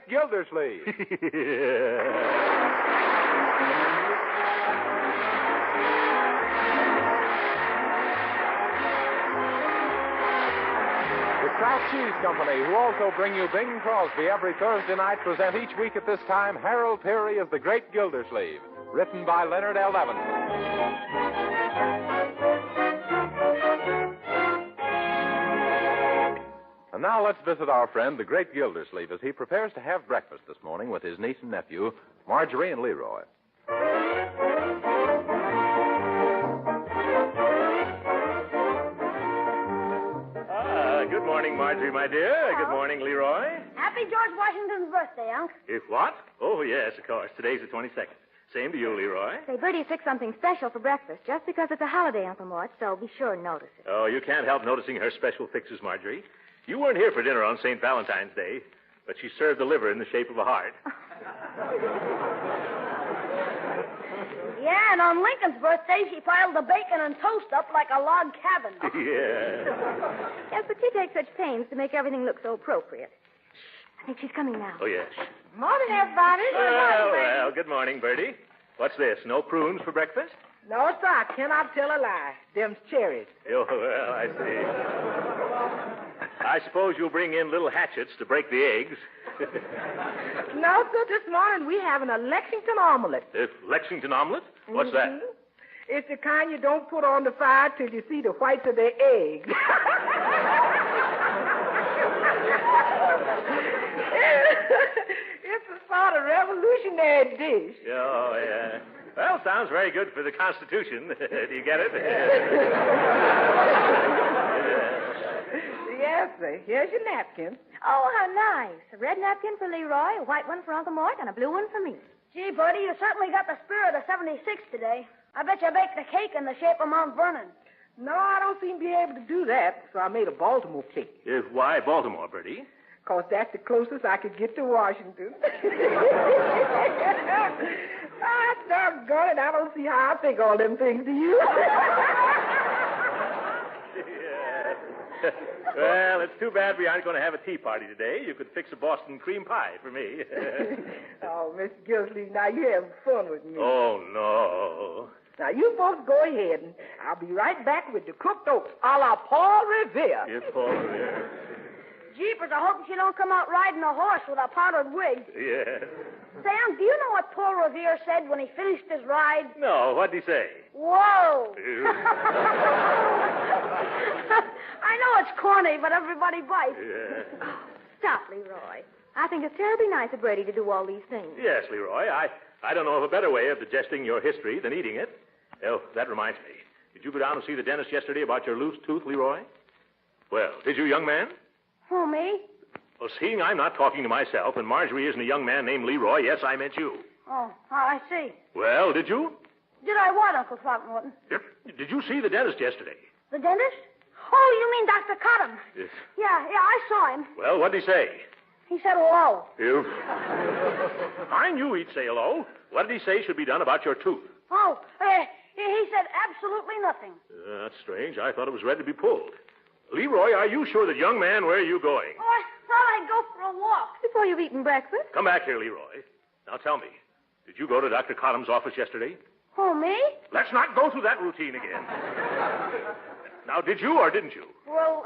Gildersleeve. The Kraft Cheese Company, who also bring you Bing Crosby every Thursday night, present each week at this time Harold Peary as the Great Gildersleeve, written by Leonard L. Levinson. And now let's visit our friend, the Great Gildersleeve, as he prepares to have breakfast this morning with his niece and nephew, Marjorie and Leroy. Good morning, Marjorie, my dear. Hello. Good morning, Leroy. Happy George Washington's birthday, Unc. If what? Oh, yes, of course. Today's the 22nd. Same to you, Leroy. Say, Bertie fixed something special for breakfast just because it's a holiday, Uncle Mort, so be sure and notice it. Oh, you can't help noticing her special fixes, Marjorie. You weren't here for dinner on St. Valentine's Day, but she served the liver in the shape of a heart. Yeah, and on Lincoln's birthday, she piled the bacon and toast up like a log cabin. Yeah. Yes, but she takes such pains to make everything look so appropriate. I think she's coming now. Oh, yes. Morning, everybody. Well, good morning, Bertie. What's this? No prunes for breakfast? No, sir, I cannot tell a lie. Them's cherries. Oh, well, I see. I suppose you'll bring in little hatchets to break the eggs. No, sir, this morning we having a Lexington omelet. Lexington omelet? What's that? It's the kind you don't put on the fire till you see the whites of the egg. It's a sort of revolutionary dish. Oh, yeah. Well, sounds very good for the Constitution. Do you get it? Yes, sir. Here's your napkin. Oh, how nice. A red napkin for Leroy, a white one for Uncle Mort, and a blue one for me. Gee, Bertie, you certainly got the spirit of 76 today. I bet you baked a cake in the shape of Mount Vernon. No, I don't seem to be able to do that, so I made a Baltimore cake. Why Baltimore, Bertie? 'Cause that's the closest I could get to Washington. Ah, doggone it, I don't see how I think all them things to you. Yeah. Well, it's too bad we aren't going to have a tea party today. You could fix a Boston cream pie for me. Oh, Mr. Gildersleeve, now you're having fun with me. Oh, no. Now, you folks go ahead, and I'll be right back with the cooked oats a la Paul Revere. Yes, Paul Revere. Jeepers, I hope she don't come out riding a horse with a powdered wig. Yes. Say, Unc, do you know what Paul Revere said when he finished his ride? No, what'd he say? Whoa! I know it's corny, but everybody bites. Yeah. Stop, Leroy. I think it's terribly nice of Bertie to do all these things. Yes, Leroy. I don't know of a better way of digesting your history than eating it. Oh, that reminds me. Did you go down and see the dentist yesterday about your loose tooth, Leroy? Well, did you, young man? Who, me? Well, seeing I'm not talking to myself and Marjorie isn't a young man named Leroy, yes, I meant you. Oh, I see. Well, did you? Did I what, Uncle Throckmorton? Yep. Did you see the dentist yesterday? The dentist? Oh, you mean Dr. Cotton? Yes. Yeah, I saw him. Well, what'd he say? He said hello. You? I knew he'd say hello. What did he say should be done about your tooth? Oh, he said absolutely nothing. That's strange. I thought it was ready to be pulled. Leroy, are you sure that young man, where are you going? Oh, I thought I'd go for a walk. Before you've eaten breakfast? Come back here, Leroy. Now tell me, did you go to Dr. Cotham's office yesterday? Who, me? Let's not go through that routine again. Now, did you or didn't you? Well,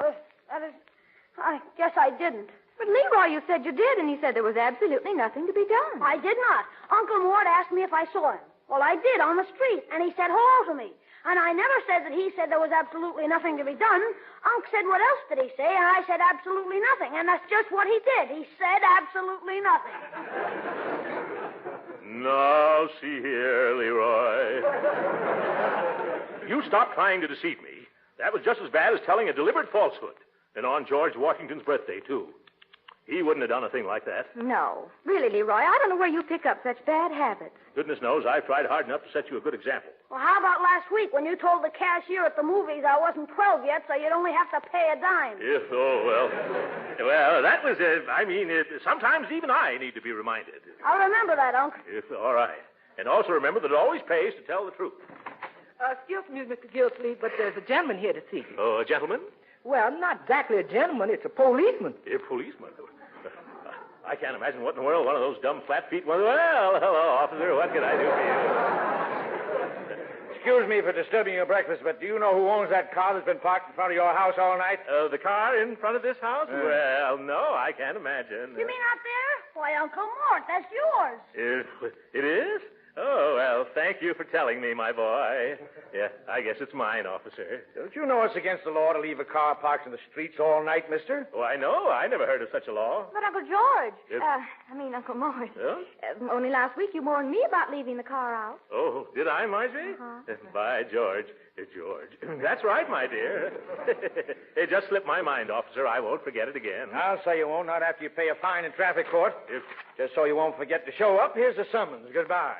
I guess I didn't. But, Leroy, you said you did, and you said there was absolutely nothing to be done. I did not. Uncle Mort asked me if I saw him. Well, I did on the street, and he said hello to me. And I never said that he said there was absolutely nothing to be done. Unc said, what else did he say? And I said, absolutely nothing. And that's just what he did. He said absolutely nothing. Now, see here, Leroy. You stop trying to deceive me. That was just as bad as telling a deliberate falsehood. And on George Washington's birthday, too. He wouldn't have done a thing like that. No. Really, Leroy, I don't know where you pick up such bad habits. Goodness knows I've tried hard enough to set you a good example. Well, how about last week when you told the cashier at the movies I wasn't 12 yet, so you'd only have to pay a dime? Yes, oh, well. Well, that was, sometimes even I need to be reminded. I'll remember that, Unc. Yes, all right. And also remember that it always pays to tell the truth. Excuse me, Mr. Gildersleeve, but there's a gentleman here to see you. Oh, a gentleman? Well, not exactly a gentleman. It's a policeman. A policeman? I can't imagine what in the world one of those dumb flat feet was. Well, hello, officer. What can I do for you? Excuse me for disturbing your breakfast, but do you know who owns that car that's been parked in front of your house all night? The car in front of this house? Well, no, I can't imagine. You mean out there? Why, Uncle Mort, that's yours. It is? Oh, well, thank you for telling me, my boy. Yeah, I guess it's mine, officer. Don't you know it's against the law to leave a car parked in the streets all night, mister? Oh, I know. I never heard of such a law. But, Uncle George, Yes. Uncle Mort. Huh? Only last week you warned me about leaving the car out. Oh, did I, Marjorie? Uh-huh. By George. George. That's right, my dear. It just slipped my mind, officer. I won't forget it again. I'll say you won't, not after you pay a fine in traffic court. Just so you won't forget to show up, here's the summons. Goodbye.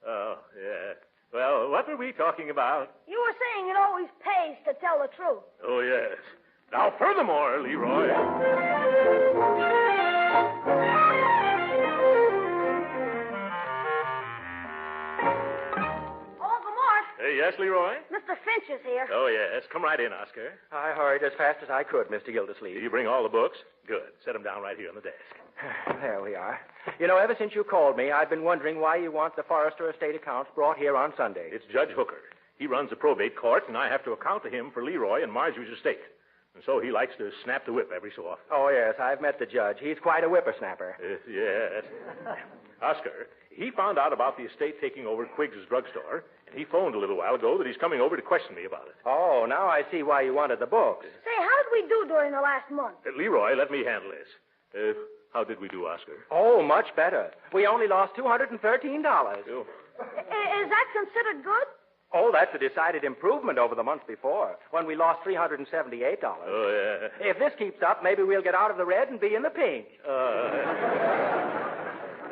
Oh, yeah. Well, what were we talking about? You were saying it always pays to tell the truth. Oh, yes. Now, furthermore, Leroy. Uncle Mort, Yes, Leroy? Mr. Finch is here. Oh, yes. Come right in, Oscar. I hurried as fast as I could, Mr. Gildersleeve. Did you bring all the books? Good. Set them down right here on the desk. There we are. You know, ever since you called me, I've been wondering why you want the Forrester estate accounts brought here on Sunday. It's Judge Hooker. He runs the probate court, and I have to account to him for Leroy and Marjorie's estate. And so he likes to snap the whip every so often. Oh, yes, I've met the judge. He's quite a whippersnapper. Yes. Oscar, he found out about the estate taking over Quiggs' drugstore, and he phoned a little while ago that he's coming over to question me about it. Oh, now I see why you wanted the books. Say, how did we do during the last month? Leroy, let me handle this. How did we do, Oscar? Oh, much better. We only lost $213. Oh. Is that considered good? Oh, that's a decided improvement over the month before, when we lost $378. Oh, yeah. If this keeps up, maybe we'll get out of the red and be in the pink.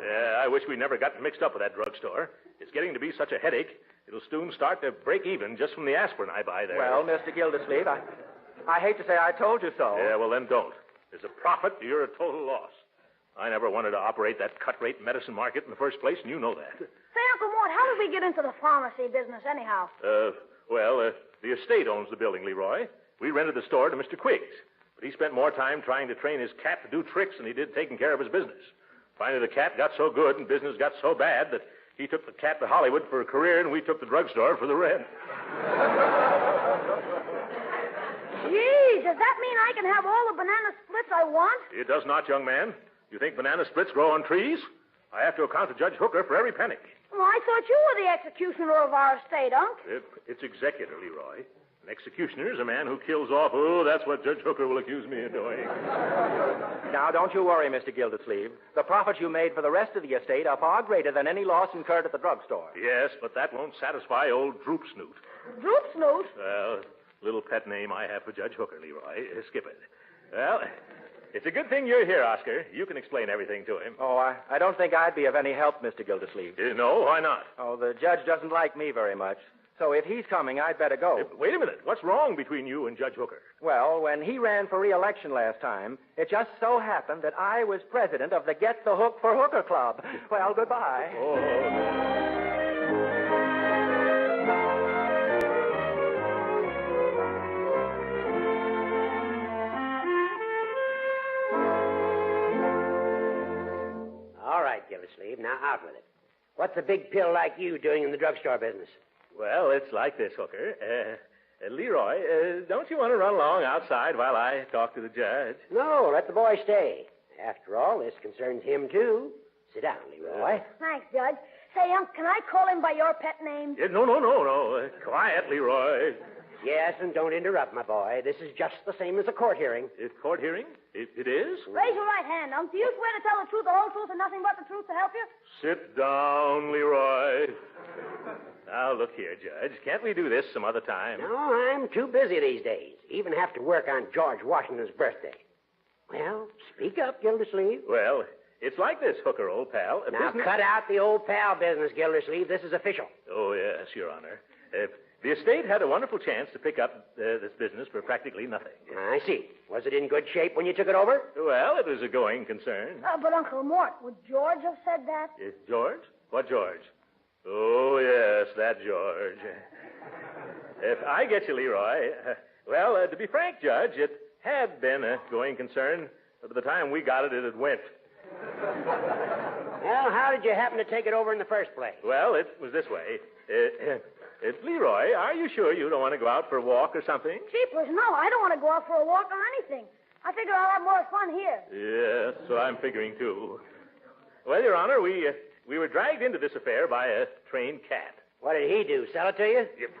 Yeah, I wish we never got mixed up with that drugstore. It's getting to be such a headache, it'll soon start to break even just from the aspirin I buy there. Well, Mr. Gildersleeve, I hate to say I told you so. Yeah, well, then don't. There's a profit, you're a total loss. I never wanted to operate that cut-rate medicine market in the first place, and you know that. Say, Uncle Mort, how did we get into the pharmacy business anyhow? The estate owns the building, Leroy. We rented the store to Mr. Quiggs, but he spent more time trying to train his cat to do tricks than he did taking care of his business. Finally, the cat got so good and business got so bad that he took the cat to Hollywood for a career, and we took the drugstore for the rent. Gee, does that mean I can have all the banana splits I want? It does not, young man. You think banana splits grow on trees? I have to account to Judge Hooker for every penny. Well, I thought you were the executioner of our estate, Unc. It's executor, Leroy. An executioner is a man who kills off. Oh, that's what Judge Hooker will accuse me of doing. Now, don't you worry, Mr. Gildersleeve. The profits you made for the rest of the estate are far greater than any loss incurred at the drugstore. Yes, but that won't satisfy old Droop Snoot. Droop Snoot? Well, little pet name I have for Judge Hooker, Leroy. Skip it. Well, it's a good thing you're here, Oscar. You can explain everything to him. Oh, I don't think I'd be of any help, Mr. Gildersleeve. No, why not? Oh, the judge doesn't like me very much. So if he's coming, I'd better go. Wait a minute. What's wrong between you and Judge Hooker? Well, when he ran for re-election last time, it just so happened that I was president of the Get the Hook for Hooker Club. Well, goodbye. All right, Gildersleeve, now out with it. What's a big pill like you doing in the drugstore business? Well, it's like this, Hooker. Leroy, don't you want to run along outside while I talk to the judge? No, let the boy stay. After all, this concerns him, too. Sit down, Leroy. Thanks, Judge. Say, Unc, can I call him by your pet name? No. Quiet, Leroy. Yes, and don't interrupt, my boy. This is just the same as a court hearing. Court hearing? It is? Raise your right hand, Unc. Do you swear to tell the truth, the whole truth, and nothing but the truth to help you? Sit down, Leroy. Now, look here, Judge. Can't we do this some other time? No, I'm too busy these days. Even have to work on George Washington's birthday. Well, speak up, Gildersleeve. Well, it's like this, Hooker, old pal. Now, cut out the old pal business, Gildersleeve. This is official. Oh, yes, Your Honor. The estate had a wonderful chance to pick up this business for practically nothing. I see. Was it in good shape when you took it over? Well, it was a going concern. But, Uncle Mort, would George have said that? George? What George? Oh, yes, that George. If I get you, Leroy. To be frank, Judge, it had been a going concern By the time we got it, it had went. Well, how did you happen to take it over in the first place? Well, it was this way. Leroy, are you sure you don't want to go out for a walk or something? Jeepers, no, I don't want to go out for a walk or anything. I figure I'll have more fun here. Yes, so I'm figuring, too. Well, Your Honor, we were dragged into this affair by a trained cat. What did he do? Sell it to you? Yep.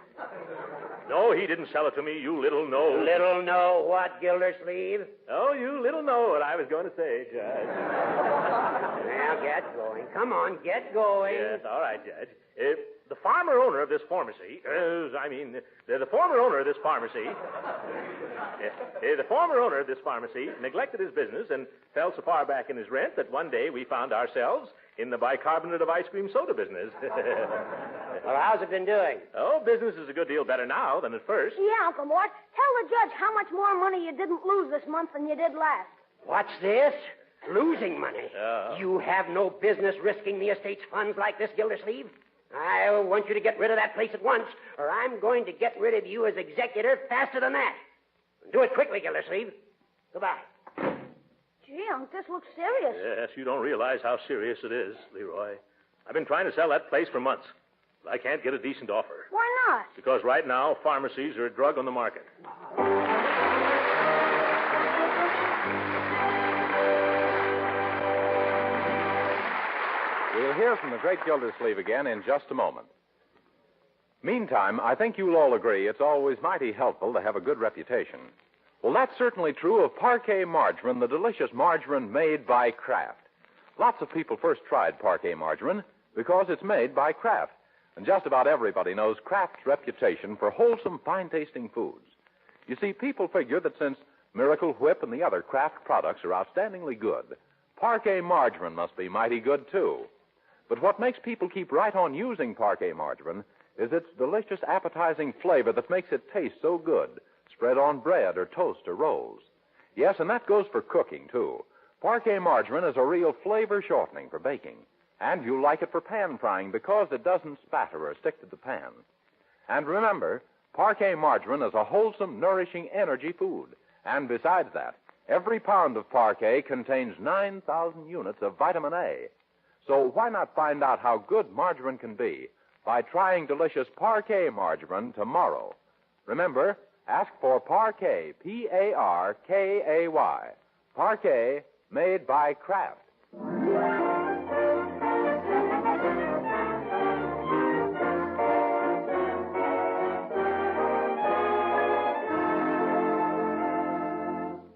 No, he didn't sell it to me, you little know. Little know what, Gildersleeve? Oh, you little know what I was going to say, Judge. Now, get going. Come on, get going. Yes, all right, Judge. The former owner of this pharmacy, the former owner of this pharmacy, the former owner of this pharmacy neglected his business and fell so far back in his rent that one day we found ourselves in the bicarbonate of ice cream soda business. Well, how's it been doing? Oh, business is a good deal better now than at first. Yeah, Uncle Mort. Tell the judge how much more money you didn't lose this month than you did last. What's this? Losing money. Oh. You have no business risking the estate's funds like this, Gildersleeve. I want you to get rid of that place at once, or I'm going to get rid of you as executor faster than that. Do it quickly, Gildersleeve. Goodbye. Gee, Unc, this looks serious. Yes, you don't realize how serious it is, Leroy. I've been trying to sell that place for months, but I can't get a decent offer. Why not? Because right now, pharmacies are a drug on the market. We'll hear from the great Gildersleeve again in just a moment. Meantime, I think you'll all agree it's always mighty helpful to have a good reputation. Well, that's certainly true of Parquet margarine, the delicious margarine made by Kraft. Lots of people first tried Parquet margarine because it's made by Kraft. And just about everybody knows Kraft's reputation for wholesome, fine-tasting foods. You see, people figure that since Miracle Whip and the other Kraft products are outstandingly good, Parquet margarine must be mighty good, too. But what makes people keep right on using Parquet margarine is its delicious, appetizing flavor that makes it taste so good, spread on bread or toast or rolls. Yes, and that goes for cooking, too. Parquet margarine is a real flavor shortening for baking. And you'll like it for pan frying because it doesn't spatter or stick to the pan. And remember, Parquet margarine is a wholesome, nourishing energy food. And besides that, every pound of Parquet contains 9,000 units of vitamin A. So why not find out how good margarine can be by trying delicious Parquet margarine tomorrow? Remember, ask for Parquet, P-A-R-K-A-Y. Parquet, made by Kraft.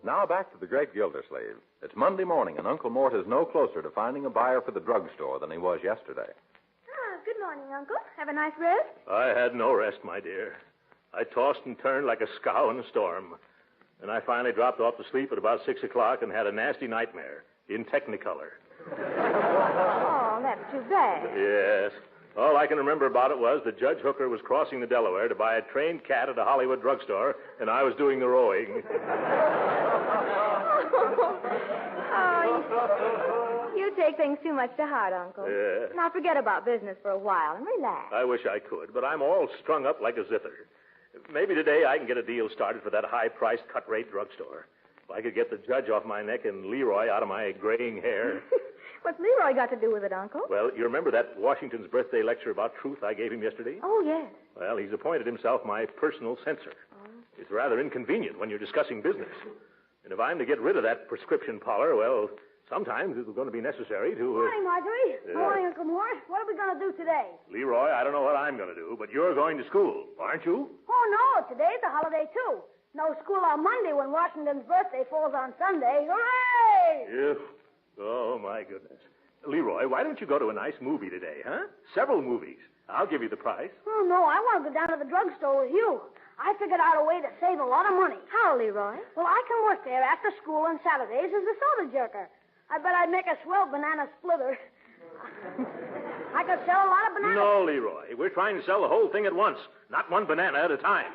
Now back to the great Gildersleeve. It's Monday morning, and Uncle Mort is no closer to finding a buyer for the drugstore than he was yesterday. Good morning, Uncle. Have a nice rest? I had no rest, my dear. I tossed and turned like a scow in a storm. And I finally dropped off to sleep at about 6 o'clock and had a nasty nightmare in Technicolor. Oh, that's too bad. Yes. All I can remember about it was that Judge Hooker was crossing the Delaware to buy a trained cat at a Hollywood drugstore, and I was doing the rowing. You take things too much to heart, Uncle. Yeah. Now forget about business for a while and relax. I wish I could, but I'm all strung up like a zither. Maybe today I can get a deal started for that high-priced cut-rate drugstore. If I could get the judge off my neck and Leroy out of my graying hair. What's Leroy got to do with it, Uncle? Well, you remember that Washington's birthday lecture about truth I gave him yesterday? Oh, yes. Well, he's appointed himself my personal censor. Oh. It's rather inconvenient when you're discussing business. And if I'm to get rid of that prescription parlor, well, sometimes it's going to be necessary to... Morning, Marjorie. Morning, Uncle Mort. What are we going to do today? Leroy, I don't know what I'm going to do, but you're going to school, aren't you? Oh, no. Today's a holiday, too. No school on Monday when Washington's birthday falls on Sunday. Hooray! Yeah. Oh, my goodness. Leroy, why don't you go to a nice movie today, huh? Several movies. I'll give you the price. Oh, no. I want to go down to the drugstore with you. I figured out a way to save a lot of money. How, Leroy? Well, I can work there after school on Saturdays as a soda jerker. I bet I'd make a swell banana splitter. I could sell a lot of bananas. No, Leroy. We're trying to sell the whole thing at once, not one banana at a time.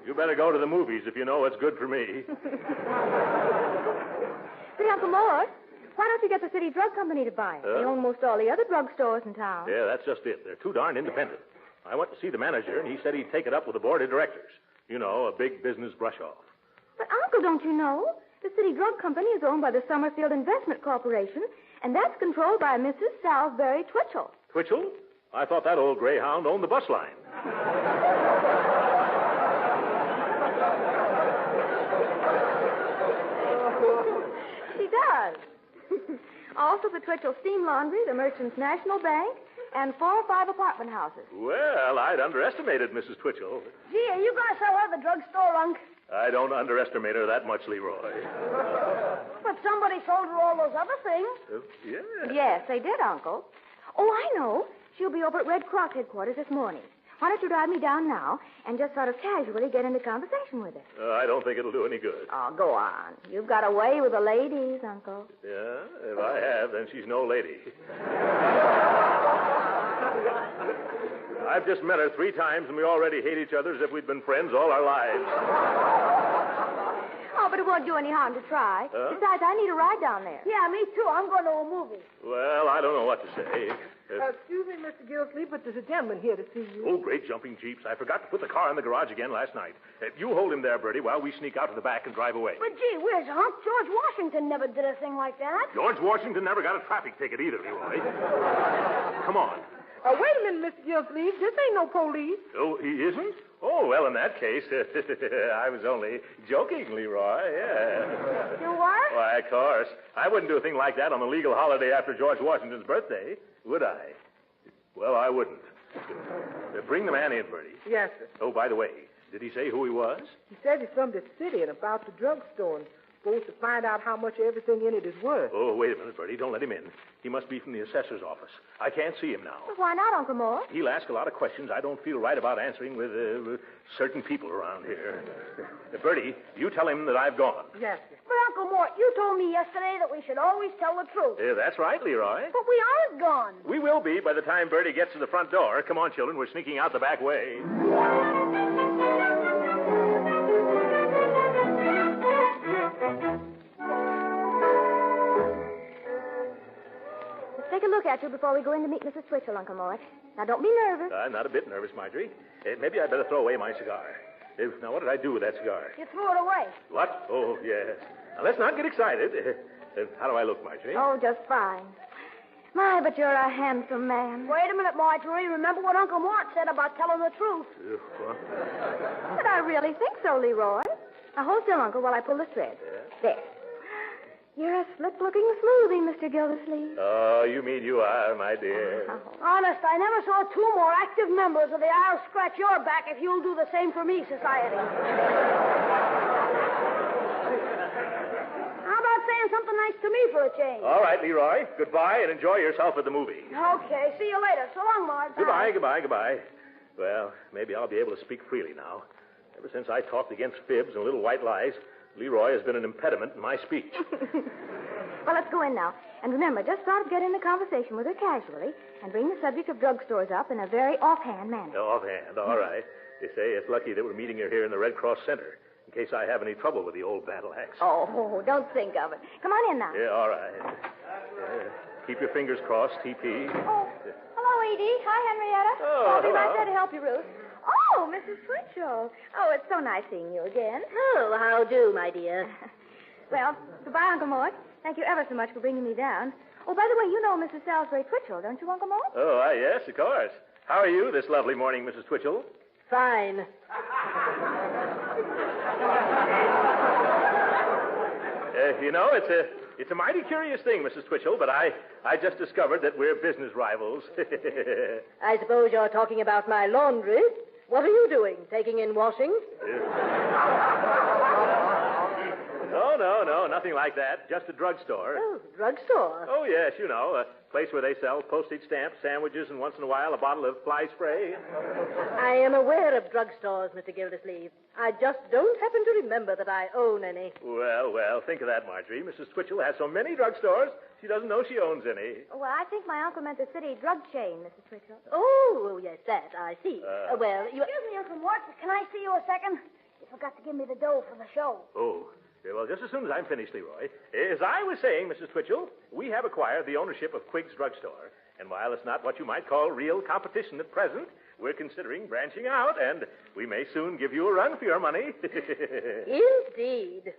You better go to the movies if you know what's good for me. Say, Uncle Mort, why don't you get the city drug company to buy it? They own most all the other drugstores in town. Yeah, that's just it. They're too darn independent. I went to see the manager, and he said he'd take it up with the board of directors. You know, a big business brush-off. But, Uncle, don't you know? The City Drug Company is owned by the Summerfield Investment Corporation, and that's controlled by Mrs. Salisbury Twitchell. Twitchell? I thought that old greyhound owned the bus line. She does. Also, the Twitchell Steam Laundry, the Merchants National Bank, and 4 or 5 apartment houses. Well, I'd underestimated Mrs. Twitchell. Gee, are you going to sell her the drugstore, Unc? I don't underestimate her that much, Leroy. But somebody sold her all those other things. Yeah. Yes, they did, Uncle. Oh, I know. She'll be over at Red Cross headquarters this morning. Why don't you drive me down now and just sort of casually get into conversation with her? I don't think it'll do any good. Oh, go on. You've got a way with the ladies, Uncle. Yeah? If I have, then she's no lady. I've just met her 3 times, and we already hate each other as if we'd been friends all our lives. Oh, but it won't do any harm to try. Huh? Besides, I need a ride down there. Yeah, me too. I'm going to a movie. Well, I don't know what to say. Excuse me, Mr. Gilsleeve, but there's a gentleman here to see you. Oh, great jumping jeeps. I forgot to put the car in the garage again last night. You hold him there, Bertie, while we sneak out to the back and drive away. But gee whiz, Unc, George Washington never did a thing like that. George Washington never got a traffic ticket either, Leroy. Come on. Wait a minute, Mr. Gilsleeve. This ain't no police. Oh, he isn't? Oh, well, in that case, I was only joking, Leroy. Yeah. You what? Why, of course. I wouldn't do a thing like that on a legal holiday after George Washington's birthday, would I? Well, I wouldn't. Bring the man in, Bertie. Yes, sir. Oh, by the way, did he say who he was? He said he's from the city and about the drugstore and supposed to find out how much everything in it is worth. Oh, wait a minute, Bertie. Don't let him in. He must be from the assessor's office. I can't see him now. Well, why not, Uncle Mort? He'll ask a lot of questions I don't feel right about answering with certain people around here. Bertie, you tell him that I've gone. Yes, sir. But Uncle Mort, you told me yesterday that we should always tell the truth. That's right, Leroy. But we aren't gone. We will be by the time Bertie gets to the front door. Come on, children. We're sneaking out the back way. Let's take a look at you before we go in to meet Mrs. Twitchell, Uncle Mort. Now, don't be nervous. I'm not a bit nervous, Marjorie. Maybe I'd better throw away my cigar. Now, what did I do with that cigar? You threw it away. What? Oh, yes. Now, let's not get excited. How do I look, Marjorie? Oh, just fine. My, but you're a handsome man. Wait a minute, Marjorie. Remember what Uncle Mort said about telling the truth. What? But I really think so, Leroy. Now, hold still, Uncle, while I pull the thread. Yeah? There. You're a slick-looking smoothie, Mr. Gildersleeve. Oh, you mean you are, my dear. Honest, I never saw 2 more active members of the I'll Scratch Your Back if you'll do the same for me society. How about saying something nice to me for a change? All right, Leroy. Goodbye, and enjoy yourself at the movie. Okay, see you later. So long, Marge. Goodbye. Well, maybe I'll be able to speak freely now. Ever since I talked against fibs and little white lies, Leroy has been an impediment in my speech. Well, let's go in now. And remember, just sort of get into conversation with her casually and bring the subject of drugstores up in a very offhand manner. Offhand, all right. They say it's lucky that we're meeting her here in the Red Cross Center in case I have any trouble with the old battle axe. Oh, don't think of it. Come on in now. Yeah, all right. Keep your fingers crossed, TP. Oh, hello, Edie. Hi, Henrietta. Oh, I'll be right hello. there to help you, Ruth. Oh, Mrs. Twitchell. Oh, it's so nice seeing you again. Oh, how do, my dear? Well, goodbye, Uncle Mort. Thank you ever so much for bringing me down. Oh, by the way, you know Mrs. Salisbury Twitchell, don't you, Uncle Mort? Oh, yes, of course. How are you this lovely morning, Mrs. Twitchell? Fine. It's a mighty curious thing, Mrs. Twitchell, but I just discovered that we're business rivals. I suppose you're talking about my laundry. What are you doing? Taking in washing? No, nothing like that. Just a drugstore. Oh, drugstore. Oh, yes, you know, a place where they sell postage stamps, sandwiches, and once in a while a bottle of fly spray. I am aware of drugstores, Mr. Gildersleeve. I just don't happen to remember that I own any. Well, think of that, Marjorie. Mrs. Twitchell has so many drugstores, she doesn't know she owns any. Well, I think my uncle meant the city drug chain, Mrs. Twitchell. Oh, yes, that, I see. Well, you... Excuse me, Uncle Mort. Can I see you a second? You forgot to give me the dough for the show. Oh. Yeah, well, just as soon as I'm finished, Leroy. As I was saying, Mrs. Twitchell, we have acquired the ownership of Quigg's Drugstore. And while it's not what you might call real competition at present, we're considering branching out, and we may soon give you a run for your money. Indeed.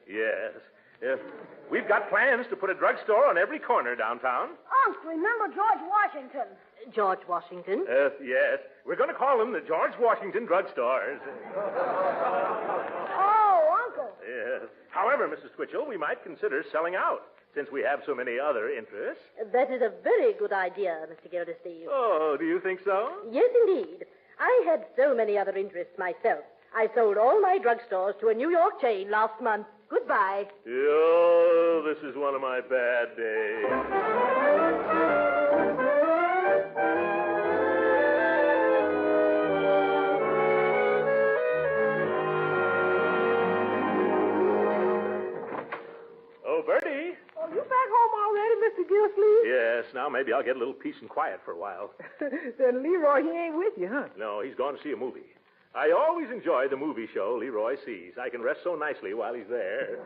Yes. We've got plans to put a drugstore on every corner downtown. Unc, remember George Washington? George Washington? Yes. We're going to call them the George Washington drugstores. Oh, Uncle. Yes. However, Mrs. Twitchell, we might consider selling out, since we have so many other interests. That is a very good idea, Mr. Gildersleeve. Oh, do you think so? Yes, indeed. I had so many other interests myself. I sold all my drugstores to a New York chain last month. Goodbye. Oh, this is one of my bad days. Oh, Bertie. Oh, you back home already, Mr. Gildersleeve? Yes, now maybe I'll get a little peace and quiet for a while. Then Leroy, he ain't with you, huh? No, he's gone to see a movie. I always enjoy the movie show Leroy sees. I can rest so nicely while he's there.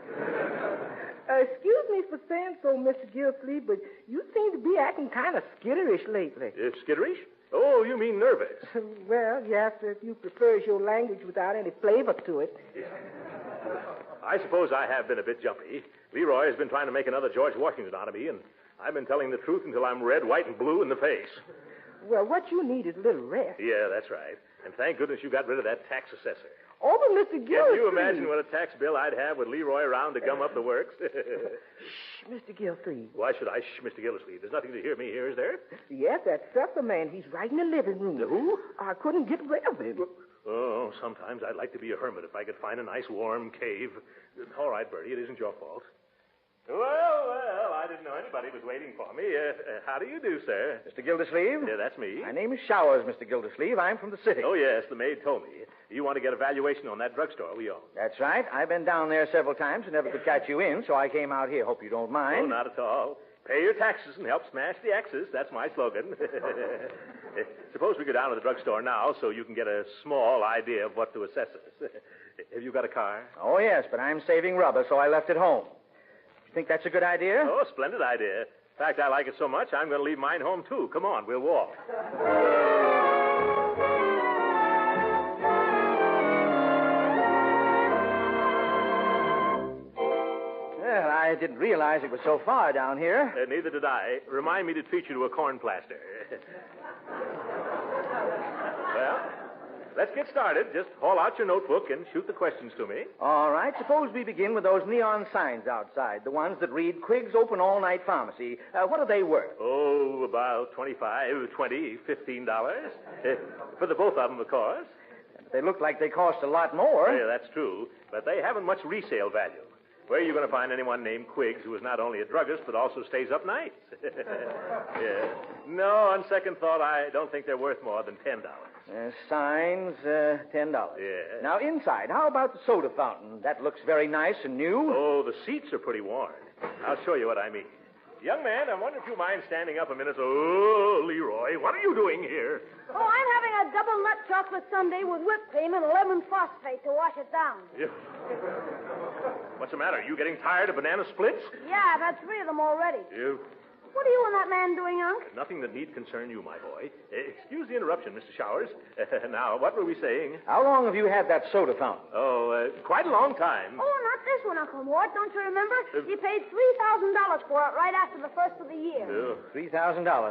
Excuse me for saying so, Mr. Gildersleeve, but you seem to be acting kind of skitterish lately. Skitterish? Oh, you mean nervous. Well, yes, if you prefer your language without any flavor to it. Yeah. I suppose I have been a bit jumpy. Leroy has been trying to make another George Washington out of me, and I've been telling the truth until I'm red, white, and blue in the face. Well, what you need is a little rest. Yeah, that's right. And thank goodness you got rid of that tax assessor. Oh, but Mr. Gildersleeve... Can you imagine what a tax bill I'd have with Leroy around to gum up the works? Shh, Mr. Gildersleeve. Why should I shh, Mr. Gildersleeve? There's nothing to hear me here, is there? Yes, that supper man. He's right in the living room. Who? I couldn't get rid of him. Oh, sometimes I'd like to be a hermit if I could find a nice warm cave. All right, Bertie, it isn't your fault. Well, I didn't know anybody was waiting for me. How do you do, sir? Mr. Gildersleeve? Yeah, that's me. My name is Showers, Mr. Gildersleeve. I'm from the city. Oh, yes, the maid told me. You want to get a valuation on that drugstore we own. That's right. I've been down there several times and never could catch you in, so I came out here. Hope you don't mind. Oh, not at all. Pay your taxes and help smash the X's. That's my slogan. Suppose we go down to the drugstore now so you can get a small idea of what to assess us. Have you got a car? Oh, yes, but I'm saving rubber, so I left it home. You think that's a good idea? Oh, splendid idea. In fact, I like it so much, I'm going to leave mine home, too. Come on, we'll walk. Well, I didn't realize it was so far down here. Neither did I. Remind me to treat you to a corn plaster. Well, let's get started. Just haul out your notebook and shoot the questions to me. All right. Suppose we begin with those neon signs outside, the ones that read Quig's Open All-Night Pharmacy. What are they worth? Oh, about $25, $20, $15. For the both of them, of course. They look like they cost a lot more. Yeah, that's true. But they haven't much resale value. Where are you going to find anyone named Quiggs who is not only a druggist but also stays up nights? Yeah. No, on second thought, I don't think they're worth more than $10. Signs, $10. Yeah. Now, inside, how about the soda fountain? That looks very nice and new. Oh, the seats are pretty worn. I'll show you what I mean. Young man, I wonder if you mind standing up a minute. Oh, Leroy, what are you doing here? Oh, I'm having a double nut chocolate sundae with whipped cream and lemon phosphate to wash it down. What's the matter? Are you getting tired of banana splits? Yeah, I've had 3 of them already. You? What are you and that man doing, Unc? Nothing that need concern you, my boy. Excuse the interruption, Mr. Showers. Now, what were we saying? How long have you had that soda fountain? Oh, quite a long time. Oh, not this one, Uncle Mort. Don't you remember? He paid $3,000 for it right after the first of the year. Oh. $3,000,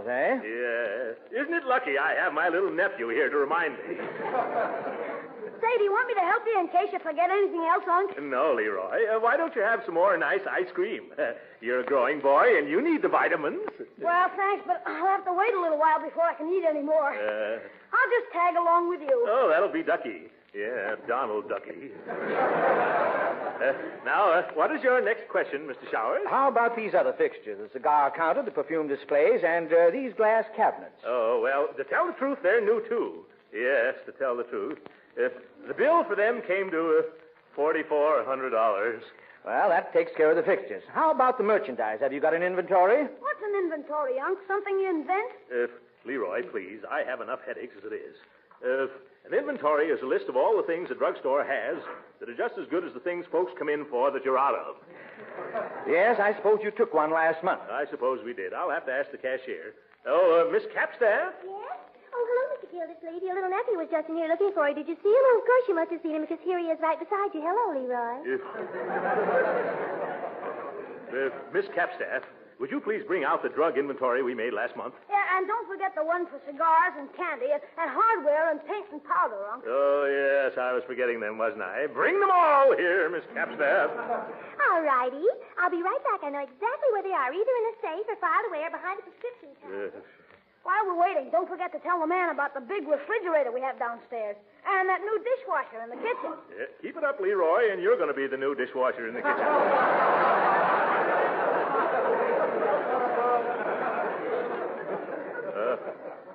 eh? Yeah. Isn't it lucky I have my little nephew here to remind me? Say, do you want me to help you in case you forget anything else, Unc? No, Leroy. Why don't you have some more nice ice cream? You're a growing boy, and you need the vitamins. Well, thanks, but I'll have to wait a little while before I can eat any more. I'll just tag along with you. Oh, that'll be Ducky. Yeah, Donald Ducky. Now, what is your next question, Mr. Showers? How about these other fixtures? The cigar counter, the perfume displays, and these glass cabinets. Oh, well, to tell the truth, they're new, too. Yes, to tell the truth. The bill for them came to $4,400. Well, that takes care of the fixtures. How about the merchandise? Have you got an inventory? What's an inventory, Unc? Something you invent? Leroy, please, I have enough headaches as it is. An inventory is a list of all the things a drugstore has that are just as good as the things folks come in for that you're out of. Yes, I suppose you took one last month. I suppose we did. I'll have to ask the cashier. Oh, Miss Capstaff? Yes? Oh, hello, Mr. Gildersleeve, your little nephew was just in here looking for you. Did you see him? Oh, of course you must have seen him, because here he is right beside you. Hello, Leroy. Miss Capstaff, would you please bring out the drug inventory we made last month? Yeah, and don't forget the one for cigars and candy and hardware and paint and powder, Unc. Oh, yes, I was forgetting them, wasn't I? Bring them all here, Miss Capstaff. All righty. I'll be right back. I know exactly where they are, either in the safe or filed away or behind the prescription counter. While we're waiting, don't forget to tell the man about the big refrigerator we have downstairs and that new dishwasher in the kitchen. Yeah, keep it up, Leroy, and you're going to be the new dishwasher in the kitchen.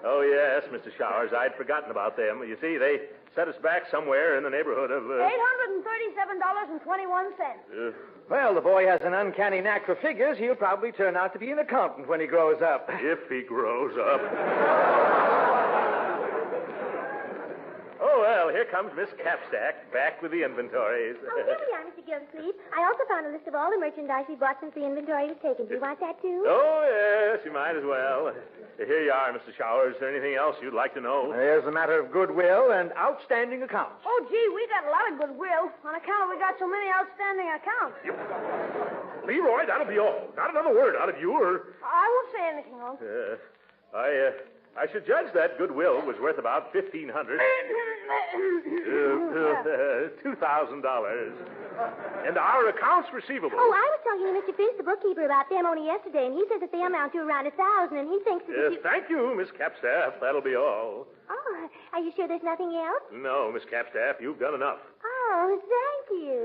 Oh, yes, Mr. Showers, I'd forgotten about them. You see, they set us back somewhere in the neighborhood of... $837.21. Well, the boy has an uncanny knack for figures. He'll probably turn out to be an accountant when he grows up. If he grows up. Oh, well, here comes Miss Capstack, back with the inventories. Oh, here we are, Mr. Gildersleeve. I also found a list of all the merchandise we bought since the inventory was taken. Do you want that, too? Oh, yes, you might as well. Here you are, Mr. Showers. Is there anything else you'd like to know? There's a matter of goodwill and outstanding accounts. Oh, gee, we got a lot of goodwill on account of we got so many outstanding accounts. Leroy, that'll be all. Not another word out of you, or... I won't say anything, Unc. I should judge that goodwill was worth about $1,500. $2,000. And our accounts receivable. Oh, I was talking to Mr. Finch, the bookkeeper, about them only yesterday, and he says that they amount to around 1,000, and he thinks that if you... Thank you, Miss Capstaff. That'll be all. Oh, are you sure there's nothing else? No, Miss Capstaff, you've done enough. Oh, thank you.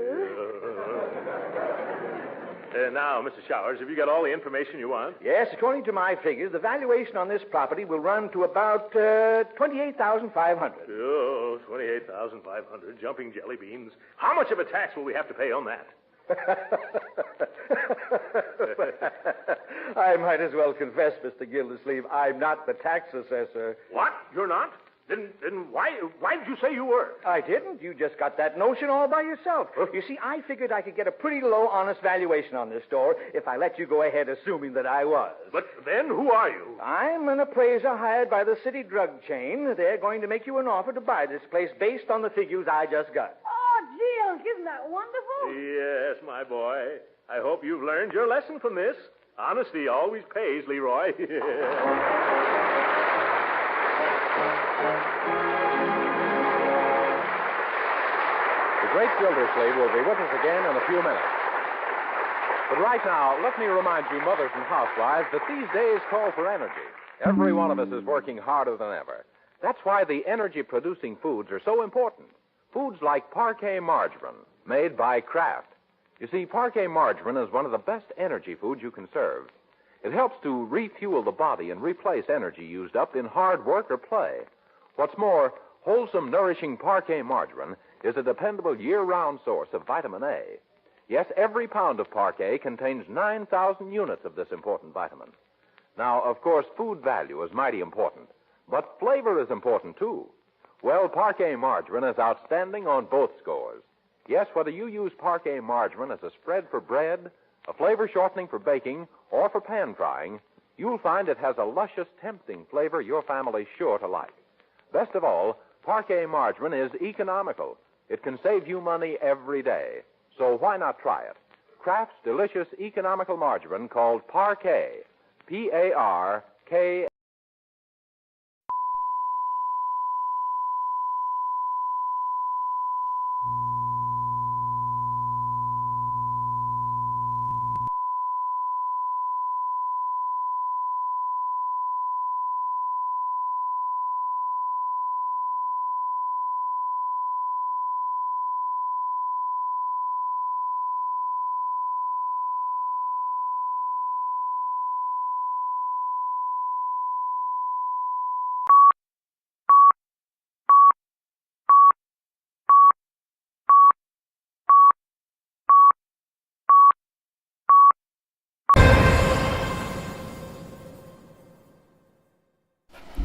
Now, Mr. Showers, have you got all the information you want? Yes, according to my figures, the valuation on this property will run to about $28,500. Oh, $28,500. Jumping jelly beans. How much of a tax will we have to pay on that? I might as well confess, Mr. Gildersleeve, I'm not the tax assessor. What? You're not? Then why did you say you were? I didn't. You just got that notion all by yourself. You see, I figured I could get a pretty low, honest valuation on this store if I let you go ahead assuming that I was. But then who are you? I'm an appraiser hired by the city drug chain. They're going to make you an offer to buy this place based on the figures I just got. Oh, gee, Unc, isn't that wonderful? Yes, my boy. I hope you've learned your lesson from this. Honesty always pays, Leroy. The great Gildersleeve will be with us again in a few minutes. But right now, let me remind you, mothers and housewives, that these days call for energy. Every one of us is working harder than ever. That's why the energy-producing foods are so important. Foods like Parquet margarine, made by Kraft. You see, Parquet margarine is one of the best energy foods you can serve. It helps to refuel the body and replace energy used up in hard work or play. What's more, wholesome, nourishing Parquet margarine is a dependable year-round source of vitamin A. Yes, every pound of Parquet contains 9,000 units of this important vitamin. Now, of course, food value is mighty important, but flavor is important, too. Well, Parquet margarine is outstanding on both scores. Yes, whether you use Parquet margarine as a spread for bread, a flavor shortening for baking, or for pan frying, you'll find it has a luscious, tempting flavor your family's sure to like. Best of all, Parquet margarine is economical. It can save you money every day. So why not try it? Kraft's delicious economical margarine called Parquet. P-A-R-K.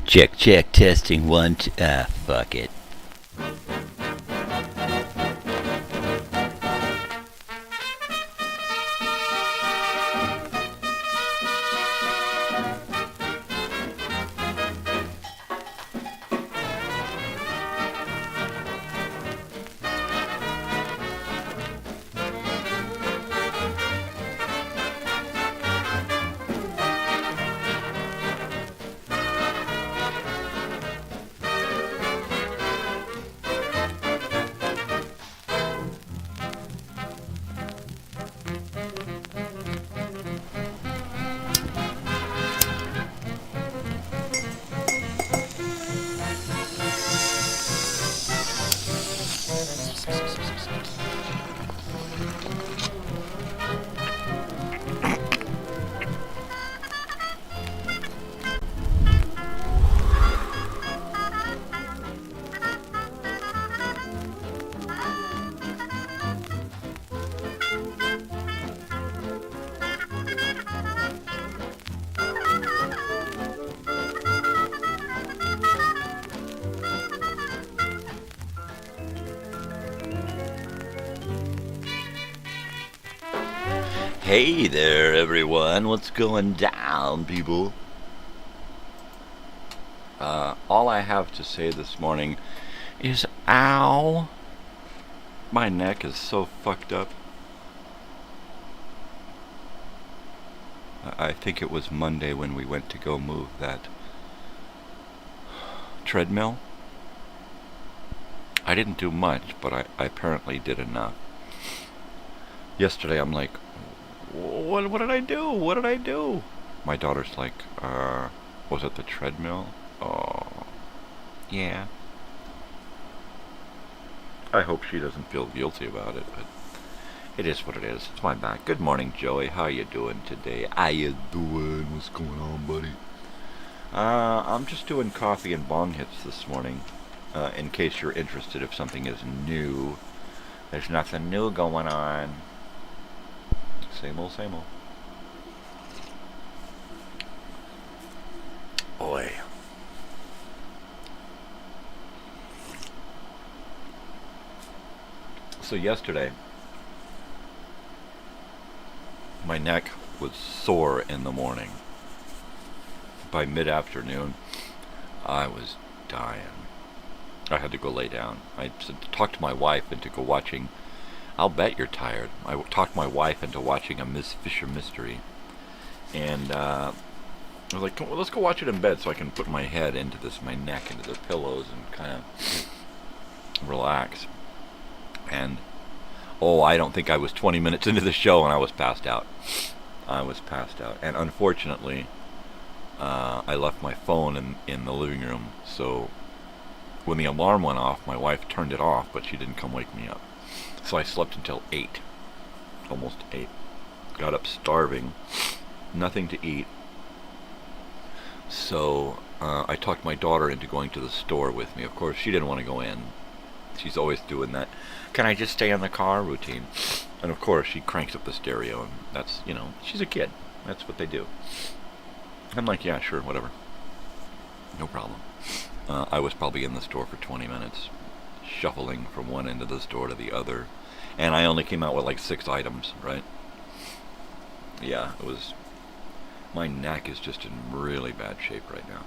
Check, testing 1, 2, fuck it. Hey there, everyone. What's going down, people? All I have to say this morning is ow. My neck is so fucked up. I think it was Monday when we went to go move that treadmill. I didn't do much, but I apparently did enough. Yesterday I'm like, what did I do? What did I do? My daughter's like, was it the treadmill? Oh, yeah. I hope she doesn't feel guilty about it, but it is what it is. It's my back. Good morning, Joey. How you doing today? How you doing? What's going on, buddy? I'm just doing coffee and bong hits this morning. In case you're interested if something is new. There's nothing new going on. Same old, same old. Boy. So yesterday, my neck was sore in the morning. By mid-afternoon, I was dying. I had to go lay down. I talked my wife into go watching. I'll bet you're tired. I talked my wife into watching a Miss Fisher mystery, and I was like, let's go watch it in bed so I can put my head into my neck into the pillows and kind of relax. And I don't think I was 20 minutes into the show and I was passed out. And unfortunately, I left my phone in the living room, so when the alarm went off, my wife turned it off, but she didn't come wake me up. So I slept until 8. Almost 8. Got up starving. Nothing to eat. So I talked my daughter into going to the store with me. Of course, she didn't want to go in. She's always doing that, can I just stay in the car routine. And of course, she cranks up the stereo, and that's, she's a kid. That's what they do. I'm like, yeah, sure, whatever. No problem. I was probably in the store for 20 minutes, shuffling from one end of the store to the other, and I only came out with like 6 items, right? Yeah, it was. My neck is just in really bad shape right now.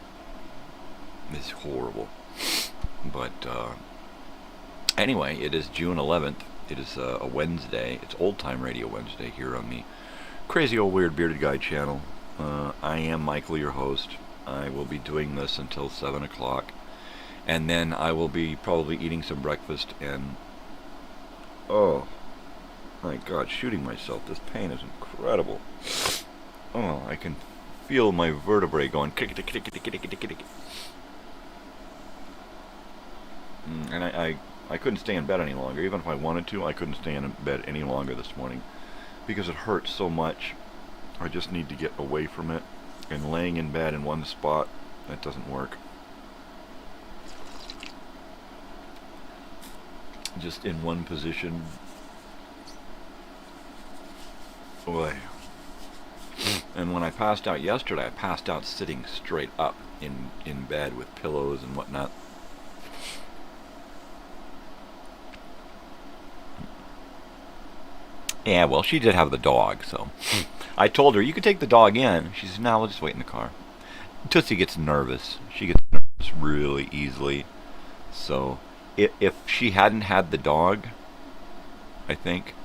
It's horrible. But anyway, it is June 11th. It is a Wednesday. It's Old Time Radio Wednesday here on the Crazy Old Weird Bearded Guy channel. I am Michael, your host. I will be doing this until 7 o'clock, and then I will be probably eating some breakfast and, oh my God, shooting myself. This pain is incredible. Oh, I can feel my vertebrae going and I couldn't stay in bed any longer. Even if I wanted to, I couldn't stay in bed any longer this morning because it hurts so much. I just need to get away from it. And laying in bed in one spot, that doesn't work. Just in one position. Boy. And when I passed out yesterday, I passed out sitting straight up in bed with pillows and whatnot. Yeah, well, she did have the dog, so I told her, you could take the dog in. She said, no, we'll just wait in the car. Tootsie gets nervous. She gets nervous really easily. So if she hadn't had the dog, I think,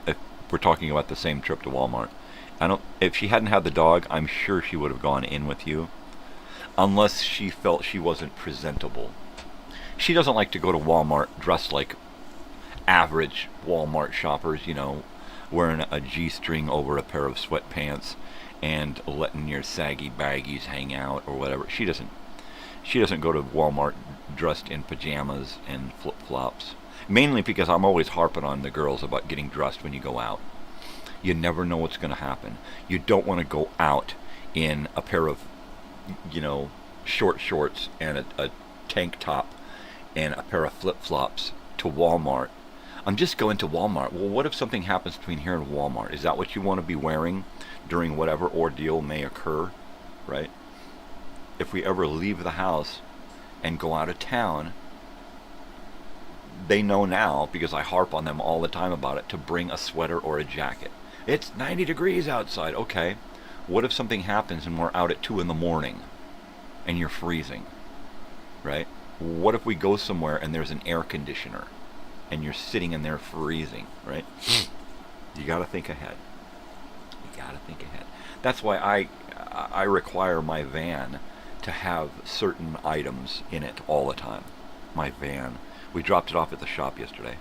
if we're talking about the same trip to Walmart, if she hadn't had the dog, I'm sure she would have gone in with you, unless she felt she wasn't presentable. She doesn't like to go to Walmart dressed like average Walmart shoppers, wearing a G-string over a pair of sweatpants and letting your saggy baggies hang out or whatever. She doesn't go to Walmart dressed in pajamas and flip-flops. Mainly because I'm always harping on the girls about getting dressed when you go out. You never know what's going to happen. You don't want to go out in a pair of, short shorts and a tank top and a pair of flip-flops to Walmart. I'm just going to Walmart. Well, what if something happens between here and Walmart? Is that what you want to be wearing during whatever ordeal may occur, right? If we ever leave the house and go out of town, they know now, because I harp on them all the time about it, to bring a sweater or a jacket. It's 90 degrees outside. Okay. What if something happens and we're out at 2 in the morning and you're freezing, right? What if we go somewhere and there's an air conditioner and you're sitting in there freezing, right? You got to think ahead. You got to think ahead. That's why I require my van to have certain items in it all the time. My van. We dropped it off at the shop yesterday.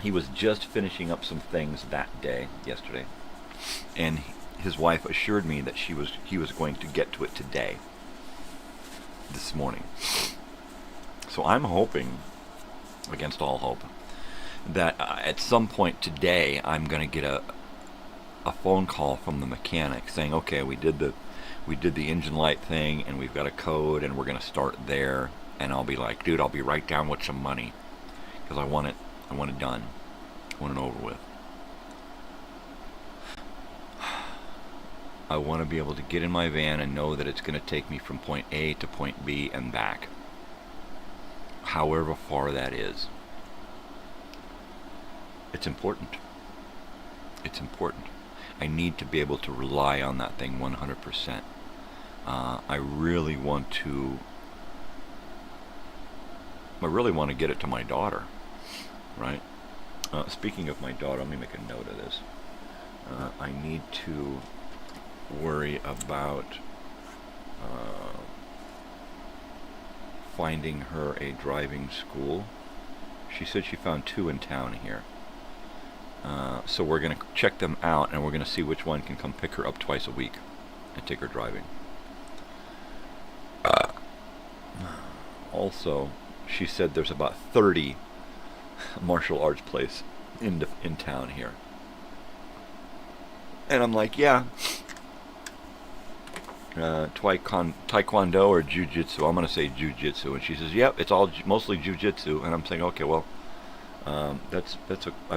He was just finishing up some things that day, yesterday, and his wife assured me that he was going to get to it today, this morning. So I'm hoping, against all hope, that at some point today I'm going to get a phone call from the mechanic saying, okay, we did the engine light thing and we've got a code and we're going to start there. And I'll be like, dude, I'll be right down with some money because I want it done. I want it over with. I want to be able to get in my van and know that it's going to take me from point A to point B and back, however far that is. It's important. It's important. I need to be able to rely on that thing 100%. I really want to get it to my daughter, right? Speaking of my daughter, let me make a note of this. I need to worry about finding her a driving school. She said she found 2 in town here. So we're going to check them out and we're going to see which one can come pick her up twice a week and take her driving. Also, she said there's about 30 martial arts places in town here. And I'm like, yeah. Taekwondo or Jiu-Jitsu. I'm going to say Jiu-Jitsu. And she says, yep, it's all mostly Jiu-Jitsu. And I'm saying, okay, well, I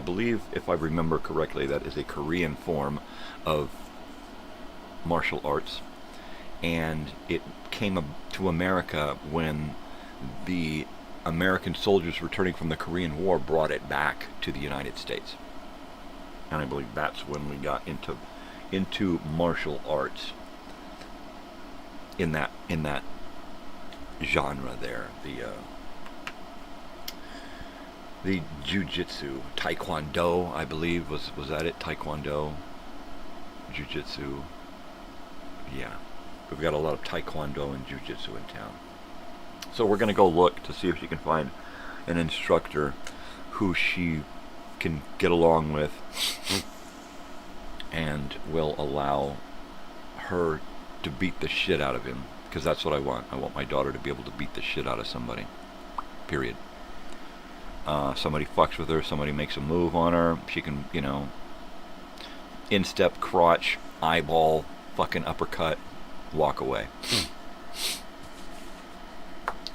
believe, if I remember correctly, that is a Korean form of martial arts. And it came to America when the American soldiers returning from the Korean War brought it back to the United States. And I believe that's when we got into martial arts in that genre there. The Jiu-Jitsu, Taekwondo, I believe, was that it? Taekwondo, Jiu-Jitsu. Yeah, we've got a lot of Taekwondo and Jiu-Jitsu in town. So we're going to go look to see if she can find an instructor who she can get along with and will allow her to beat the shit out of him, because that's what I want. I want my daughter to be able to beat the shit out of somebody. Period. Somebody fucks with her, somebody makes a move on her, she can, instep, crotch, eyeball, fucking uppercut, walk away.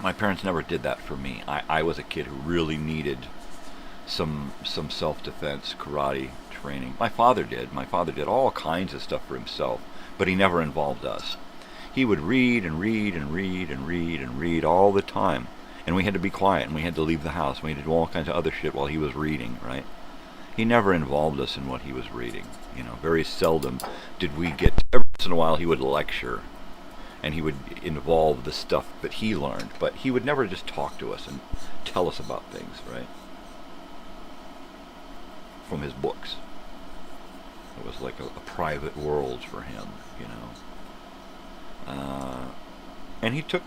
My parents never did that for me. I was a kid who really needed some self-defense, karate training. My father did. My father did all kinds of stuff for himself, but he never involved us. He would read and read and read and read and read all the time. And we had to be quiet, and we had to leave the house. We had to do all kinds of other shit while he was reading, right? He never involved us in what he was reading. Very seldom did we get... Every once in a while he would lecture, and he would involve the stuff that he learned. But he would never just talk to us and tell us about things, right? From his books. It was like a private world for him, And he took,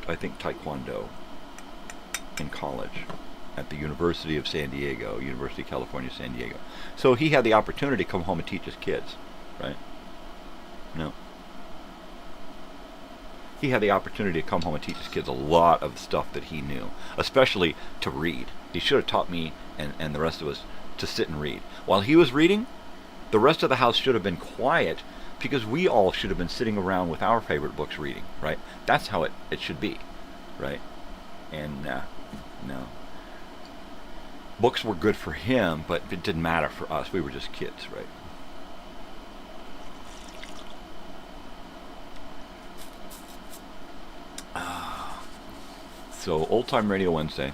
I think, Taekwondo in college at the University of California, San Diego. So he had the opportunity to come home and teach his kids, right? No. He had the opportunity to come home and teach his kids a lot of stuff that he knew, especially to read. He should have taught me and the rest of us to sit and read. While he was reading, the rest of the house should have been quiet, because we all should have been sitting around with our favorite books reading, right? That's how it should be, right? And no. Books were good for him, but it didn't matter for us. We were just kids, right? So, Old Time Radio Wednesday.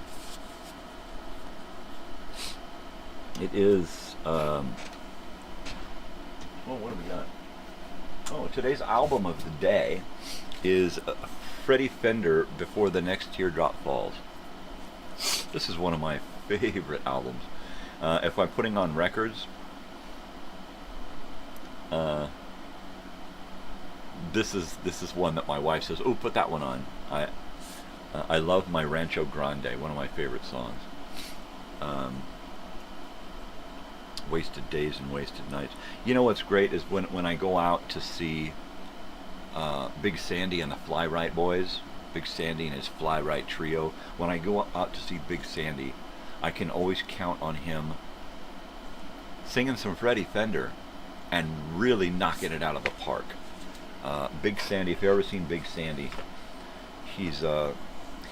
It is, what have we got? Oh, today's album of the day is Freddie Fender, Before the Next Teardrop Falls. This is one of my favorite albums. If I'm putting on records, this is one that my wife says, "Oh, put that one on." I love my Rancho Grande, one of my favorite songs. Wasted Days and Wasted Nights. You know what's great is when I go out to see Big Sandy and the Fly Right Boys, Big Sandy and his Fly Right Trio. When I go out to see Big Sandy, I can always count on him singing some Freddie Fender and really knocking it out of the park. Big Sandy, if you've ever seen Big Sandy, he's a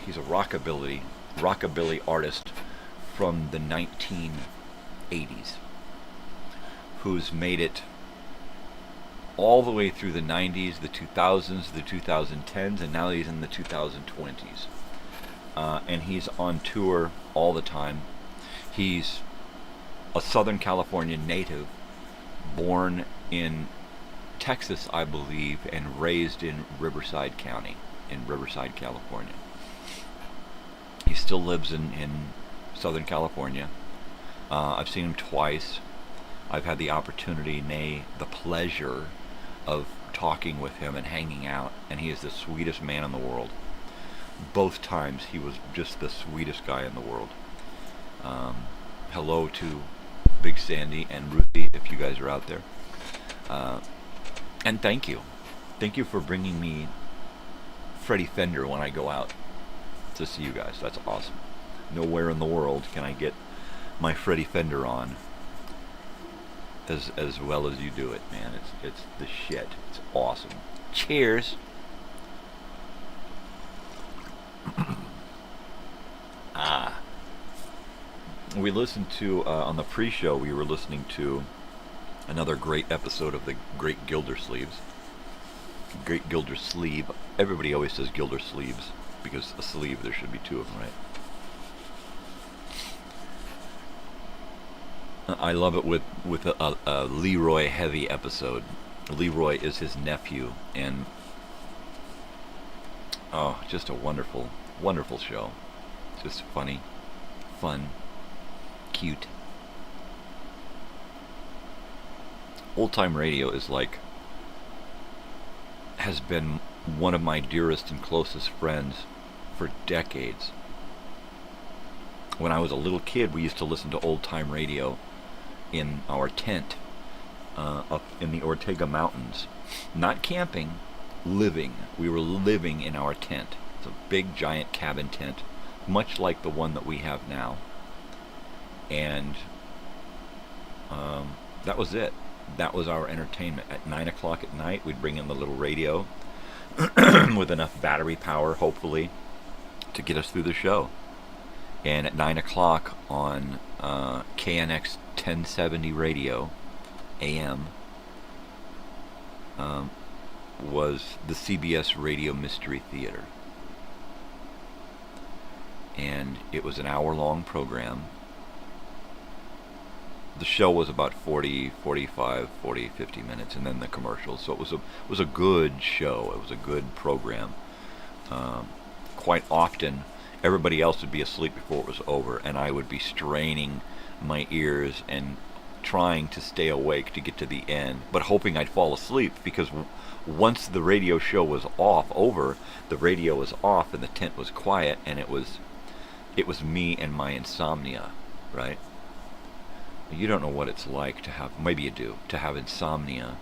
rockabilly artist from the 1980s who's made it all the way through the 90s, the 2000s, the 2010s, and now he's in the 2020s. And he's on tour all the time. He's a Southern California native, born in Texas, I believe, and raised in Riverside County, in Riverside, California. He still lives in Southern California. I've seen him twice. I've had the opportunity, nay, the pleasure of talking with him and hanging out, and he is the sweetest man in the world. Both times he was just the sweetest guy in the world. Hello to Big Sandy and Ruthie, if you guys are out there. And thank you. Thank you for bringing me Freddie Fender when I go out to see you guys. That's awesome. Nowhere in the world can I get my Freddie Fender on as well as you do it, man. It's the shit. It's awesome. Cheers. We listened to on the pre-show, we were listening to another great episode of the Great Gildersleeves. Great Gildersleeve. Everybody always says Gildersleeves because a sleeve, there should be two of them, right? I love it with a Leroy heavy episode. Leroy is his nephew, and just a wonderful, wonderful show. Just funny, fun, cute. Old Time Radio is has been one of my dearest and closest friends for decades. When I was a little kid, we used to listen to Old Time Radio in our tent up in the Ortega Mountains. Not camping, living. We were living in our tent. It's a big, giant cabin tent, much like the one that we have now. And that was it. That was our entertainment. At 9 o'clock at night, we'd bring in the little radio with enough battery power, hopefully, to get us through the show. And at 9 o'clock on KNX 1070 radio, AM, was the CBS Radio Mystery Theater. And it was an hour-long program. The show was about 40, 45, 40, 50 minutes, and then the commercials. So it was a good show. It was a good program. Quite often, everybody else would be asleep before it was over, and I would be straining my ears and trying to stay awake to get to the end, but hoping I'd fall asleep, because once the radio show was over, the radio was off and the tent was quiet, and it was me and my insomnia, right? You don't know what it's like to have, maybe you do, to have insomnia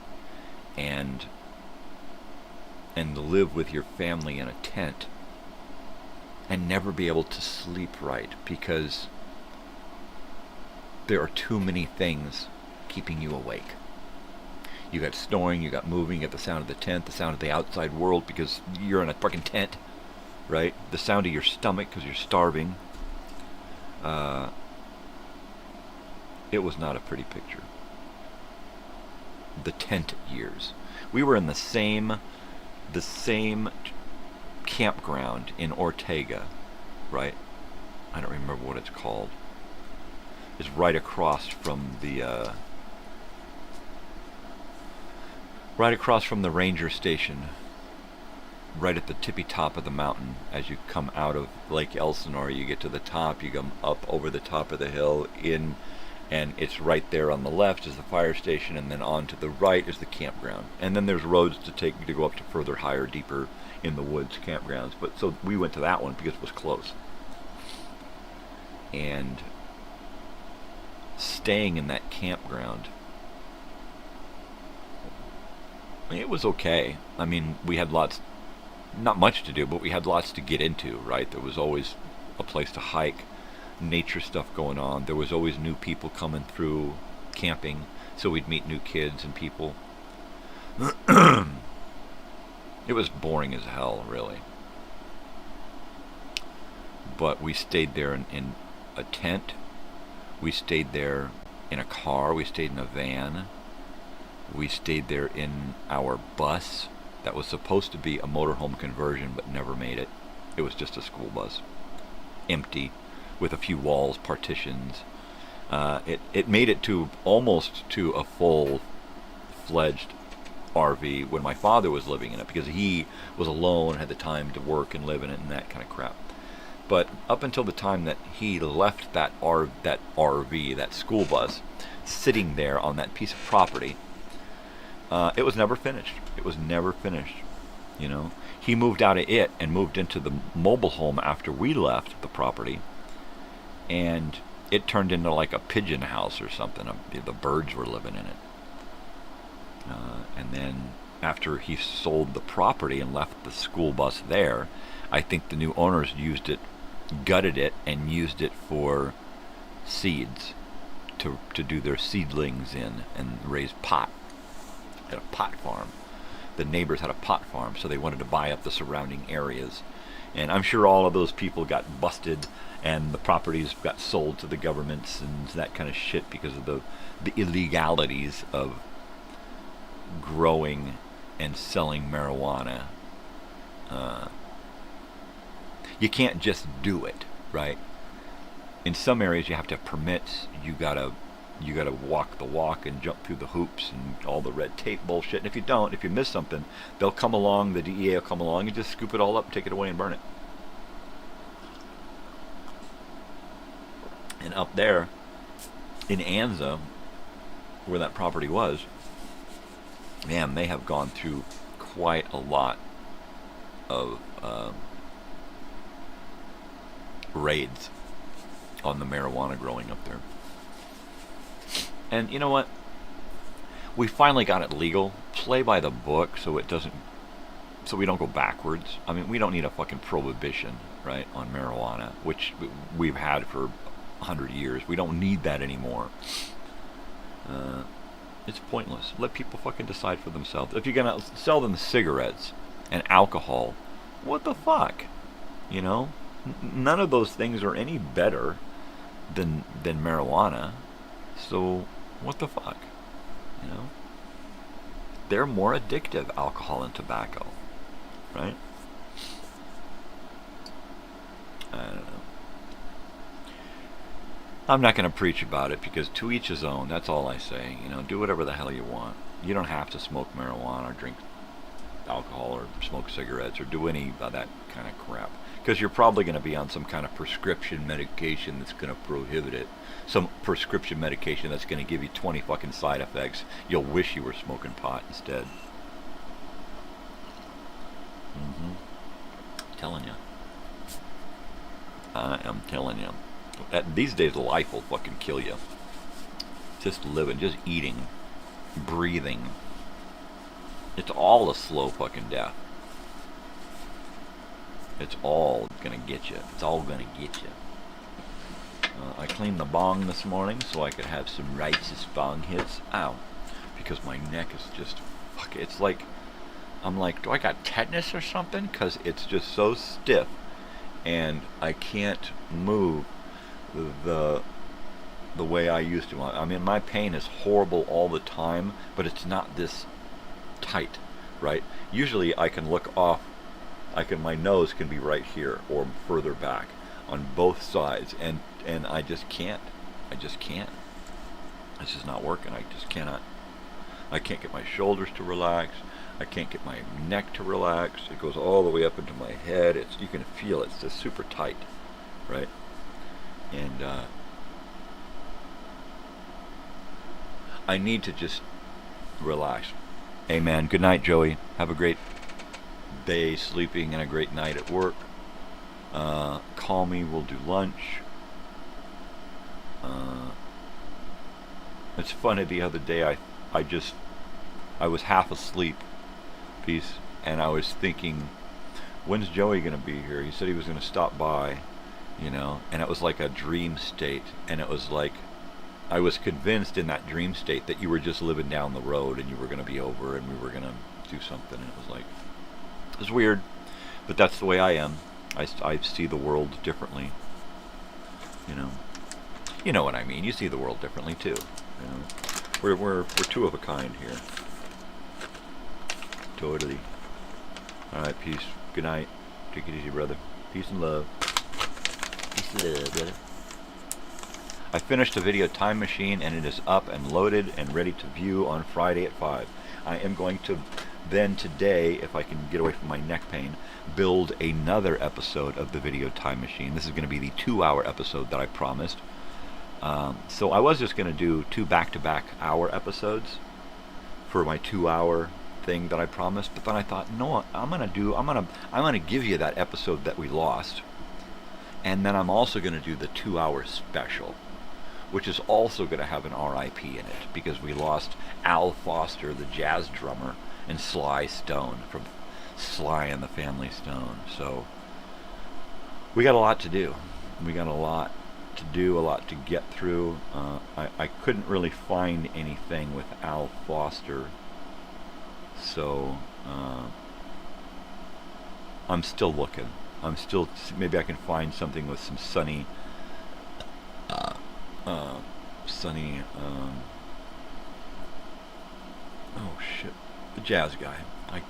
and live with your family in a tent and never be able to sleep right because there are too many things keeping you awake. You got snoring, you got moving, you got the sound of the tent, the sound of the outside world because you're in a fucking tent, right? The sound of your stomach because you're starving. It was not a pretty picture. The tent years. We were in the same campground in Ortega right? I don't remember what it's called. It's right across from the ranger station, right at the tippy top of the mountain. As you come out of Lake Elsinore, you get to the top, you come up over the top of the hill in, and it's right there on the left is the fire station, and then on to the right is the campground. And then there's roads to take to go up to further, higher, deeper in the woods campgrounds. But so we went to that one because it was close. And staying in that campground, it was okay. I mean, we had lots, not much to do, but we had lots to get into, right? There was always a place to hike, nature stuff going on. There was always new people coming through camping, so we'd meet new kids and people. It was boring as hell, really. But we stayed there in a tent. We stayed there in a car. We stayed in a van. We stayed there in our bus that was supposed to be a motorhome conversion but never made it. It was just a school bus, empty, with a few walls, partitions. It made it to almost to a full-fledged RV when my father was living in it, because he was alone, had the time to work and live in it and that kind of crap. But up until the time that he left that RV, that school bus, sitting there on that piece of property, it was never finished. It was never finished, you know. He moved out of it and moved into the mobile home after we left the property, and it turned into like a pigeon house or something. The birds were living in it. And then after he sold the property and left the school bus there, I think the new owners used it, gutted it, and used it for seeds to do their seedlings in and raise pot at a pot farm. The neighbors had a pot farm, so they wanted to buy up the surrounding areas. And I'm sure all of those people got busted, and the properties got sold to the governments and that kind of shit because of the illegalities of growing and selling marijuana. You can't just do it, right? In some areas you have to have permits. You gotta walk the walk and jump through the hoops and all the red tape bullshit. And if you don't, if you miss something, they'll come along, the DEA will come along and just scoop it all up, take it away and burn it. And up there in Anza, where that property was, man, they have gone through quite a lot of raids on the marijuana growing up there. And you know what? We finally got it legal. Play by the book so we don't go backwards. I mean, we don't need a fucking prohibition, right, on marijuana, which we've had for 100 years. We don't need that anymore. It's pointless. Let people fucking decide for themselves. If you're gonna sell them cigarettes and alcohol, what the fuck? You know? None of those things are any better than marijuana. So what the fuck? You know? They're more addictive, alcohol and tobacco. Right? I don't know. I'm not going to preach about it because to each his own. That's all I say. You know, do whatever the hell you want. You don't have to smoke marijuana or drink alcohol or smoke cigarettes or do any of that kind of crap. Because you're probably going to be on some kind of prescription medication that's going to prohibit it. Some prescription medication that's going to give you 20 fucking side effects. You'll wish you were smoking pot instead. Telling you. I am telling you. These days life will fucking kill you. Just living, just eating, breathing. It's all a slow fucking death. It's all gonna get you. It's all gonna get you. I cleaned the bong this morning so I could have some righteous bong hits. Ow. Because my neck is just, fuck, it's like, I'm like, do I got tetanus or something? Because it's just so stiff and I can't move the way I used to. I mean, my pain is horrible all the time, but it's not this tight, right? Usually I can look off, my nose can be right here or further back. on both sides, and I just can't. It's just not working. I just cannot. I can't get my shoulders to relax. I can't get my neck to relax. It goes all the way up into my head. You can feel it's just super tight, right? And I need to just relax. Hey man, good night, Joey. Have a great day sleeping and a great night at work. Call me, we'll do lunch. It's funny, the other day I was half asleep, peace, and I was thinking, when's Joey gonna be here? He said he was gonna stop by, you know, and it was like a dream state, and it was like I was convinced in that dream state that you were just living down the road and you were gonna be over and we were gonna do something, and it was like, it was weird, but that's the way I am. I see the world differently, you know. You know what I mean. You see the world differently too. You know, we're two of a kind here. Totally. All right, peace. Good night. Take it easy, brother. Peace and love. Peace and love, brother. I finished the video Time Machine, and it is up and loaded and ready to view on Friday at 5. I am going to then today, if I can get away from my neck pain, build another episode of the video Time Machine. This is going to be the 2-hour episode that I promised. So I was just going to do 2 back-to-back hour episodes for my 2-hour thing that I promised, but then I thought, no, I'm going to give you that episode that we lost, and then I'm also going to do the 2-hour special, which is also going to have an RIP in it, because we lost Al Foster, the jazz drummer, and Sly Stone from Sly and the Family Stone. So we got a lot to do. We got a lot to do, a lot to get through. I couldn't really find anything with Al Foster, so I'm still looking. Maybe I can find something with some Sunny oh shit, the jazz guy. I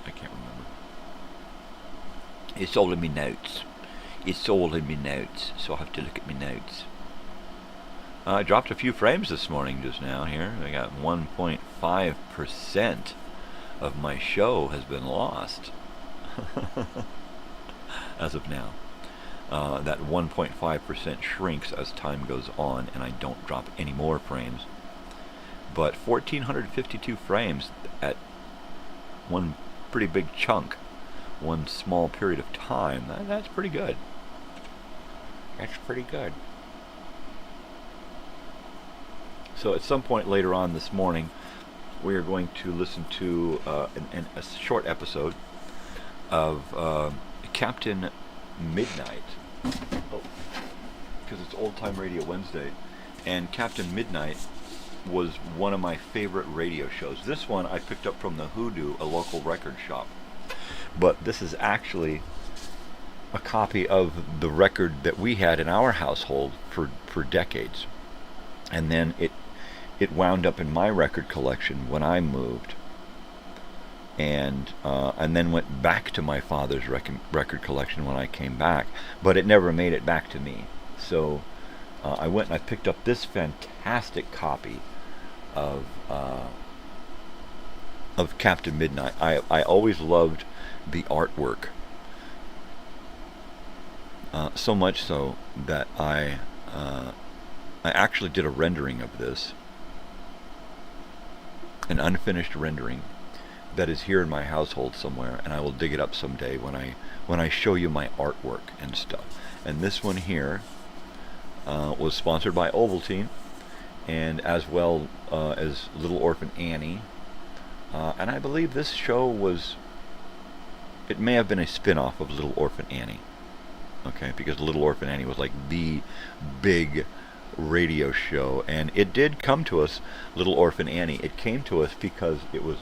can't remember. It's all in my notes. So I'll have to look at my notes. I dropped a few frames this morning just now here. I got 1.5% of my show has been lost. As of now. That 1.5% shrinks as time goes on, and I don't drop any more frames. But 1,452 frames at one pretty big chunk, one small period of time, that's pretty good. That's pretty good. So at some point later on this morning, we are going to listen to a short episode of Captain Midnight. Oh, because it's Old Time Radio Wednesday, and Captain Midnight was one of my favorite radio shows. This one I picked up from the Hoodoo, a local record shop. But this is actually a copy of the record that we had in our household for decades. And then it wound up in my record collection when I moved. And then went back to my father's record collection when I came back. But it never made it back to me. So I went and I picked up this fantastic copy of Captain Midnight. I always loved the artwork, so much so that I actually did a rendering of this, an unfinished rendering that is here in my household somewhere, and I will dig it up someday when I show you my artwork and stuff. And this one here was sponsored by Ovaltine, and as well as Little Orphan Annie. And I believe this show it may have been a spin-off of Little Orphan Annie. Okay, because Little Orphan Annie was like the big radio show, and it did come to us, Little Orphan Annie. It came to us because it was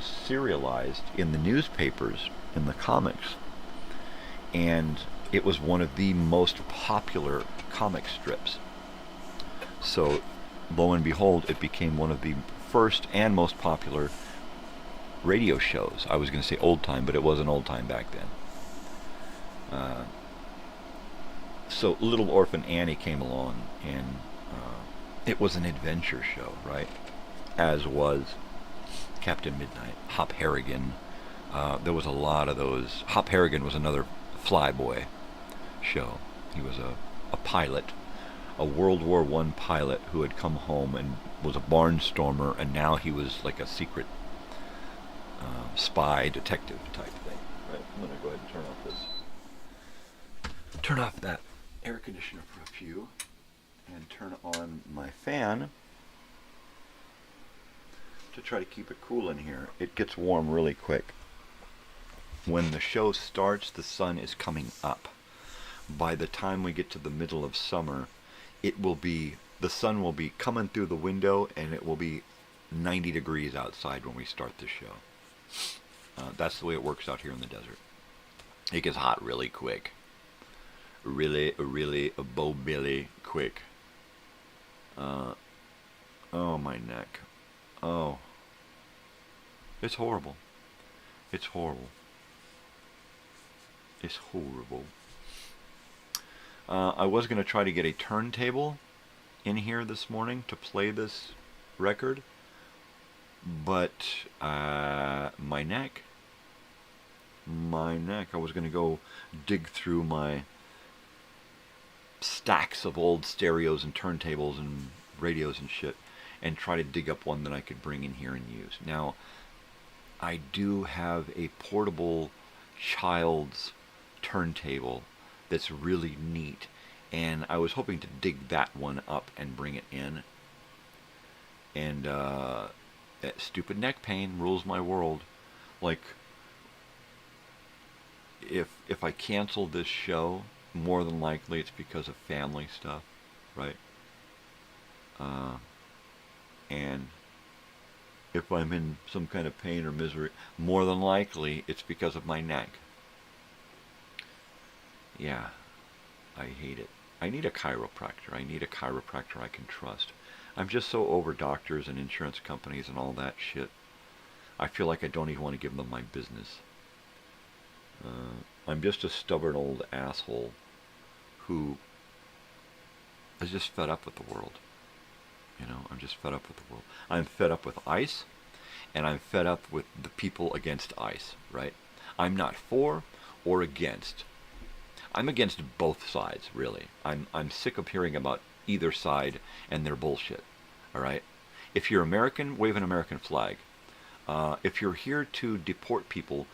serialized in the newspapers, in the comics, and it was one of the most popular comic strips. So, lo and behold, it became one of the first and most popular radio shows. I was going to say old time, but it wasn't old time back then. So Little Orphan Annie came along, and it was an adventure show, right? As was Captain Midnight, Hop Harrigan. There was a lot of those. Hop Harrigan was another Flyboy show. He was a pilot, a World War I pilot who had come home and was a barnstormer, and now he was like a secret spy detective type thing. Right? I'm going to go ahead and turn off that air conditioner for a few, and turn on my fan to try to keep it cool in here. It gets warm really quick. When the show starts, the sun is coming up. By the time we get to the middle of summer, the sun will be coming through the window, and it will be 90 degrees outside when we start the show. That's the way it works out here in the desert. It gets hot really quick. Really Billy quick. Oh, my neck. Oh. It's horrible. It's horrible. It's horrible. I was going to try to get a turntable in here this morning to play this record, but my neck, I was going to go dig through my stacks of old stereos and turntables and radios and shit and try to dig up one that I could bring in here and use. Now, I do have a portable child's turntable that's really neat, and I was hoping to dig that one up and bring it in. And that stupid neck pain rules my world. Like, if I cancel this show, more than likely it's because of family stuff, right? And if I'm in some kind of pain or misery, more than likely it's because of my neck. Yeah, I hate it. I need a chiropractor. I need a chiropractor I can trust. I'm just so over doctors and insurance companies and all that shit. I feel like I don't even want to give them my business. I'm just a stubborn old asshole who is just fed up with the world. You know, I'm just fed up with the world. I'm fed up with ICE, and I'm fed up with the people against ICE, right? I'm not for or against. I'm against both sides, really. I'm sick of hearing about either side and their bullshit, all right? If you're American, wave an American flag. If you're here to deport people,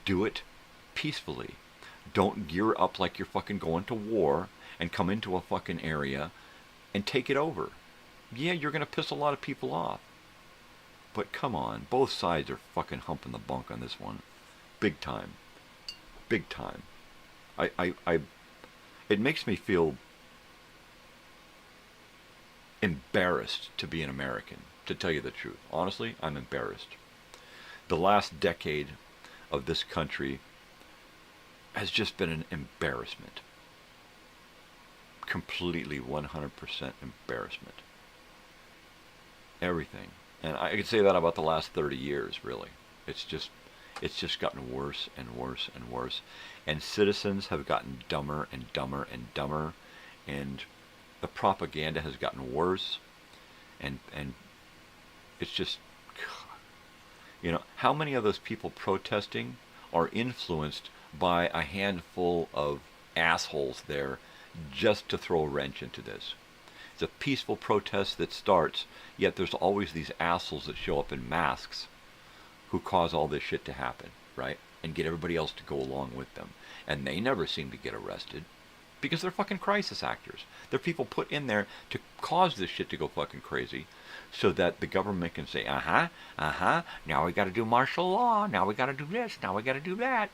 do it peacefully. Don't gear up like you're fucking going to war and come into a fucking area and take it over. Yeah, you're going to piss a lot of people off. But come on, both sides are fucking humping the bunk on this one. Big time. Big time. It makes me feel embarrassed to be an American, to tell you the truth. Honestly, I'm embarrassed. The last decade of this country has just been an embarrassment. Completely 100% embarrassment. Everything. And I could say that about the last 30 years, really. It's just gotten worse and worse and worse. And citizens have gotten dumber and dumber and dumber. And the propaganda has gotten worse. And it's just, you know, how many of those people protesting are influenced by a handful of assholes there just to throw a wrench into this? It's a peaceful protest that starts, yet there's always these assholes that show up in masks who cause all this shit to happen, right? And get everybody else to go along with them. And they never seem to get arrested because they're fucking crisis actors. They're people put in there to cause this shit to go fucking crazy so that the government can say, now we got to do martial law, now we got to do this, now we got to do that.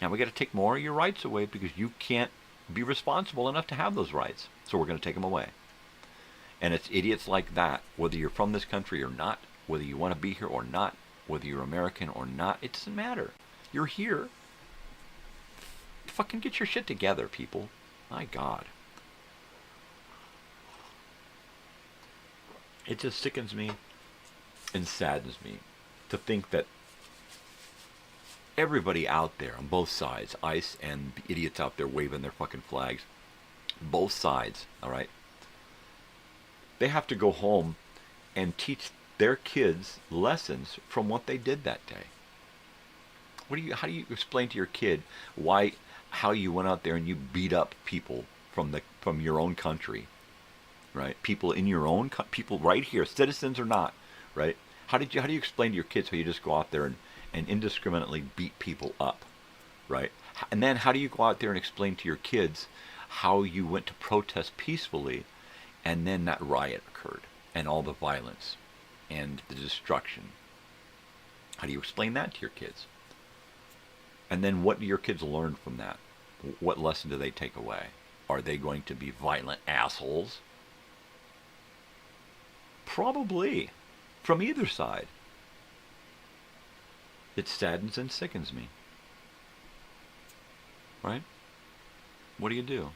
Now we got to take more of your rights away because you can't be responsible enough to have those rights. So we're going to take them away. And it's idiots like that, whether you're from this country or not, whether you want to be here or not, whether you're American or not, it doesn't matter. You're here. Fucking get your shit together, people. My God. It just sickens me and saddens me to think that everybody out there on both sides, ICE and the idiots out there waving their fucking flags, both sides, all right, they have to go home and teach their kids lessons from what they did that day. How do you explain to your kid how you went out there and you beat up people from your own country, right? People in your own people right here, citizens or not, right? How do you explain to your kids how you just go out there and indiscriminately beat people up, right? And then how do you go out there and explain to your kids how you went to protest peacefully, and then that riot occurred and all the violence and the destruction? How do you explain that to your kids? And then what do your kids learn from that? What lesson do they take away? Are they going to be violent assholes? Probably. From either side. It saddens and sickens me. Right? What do you do?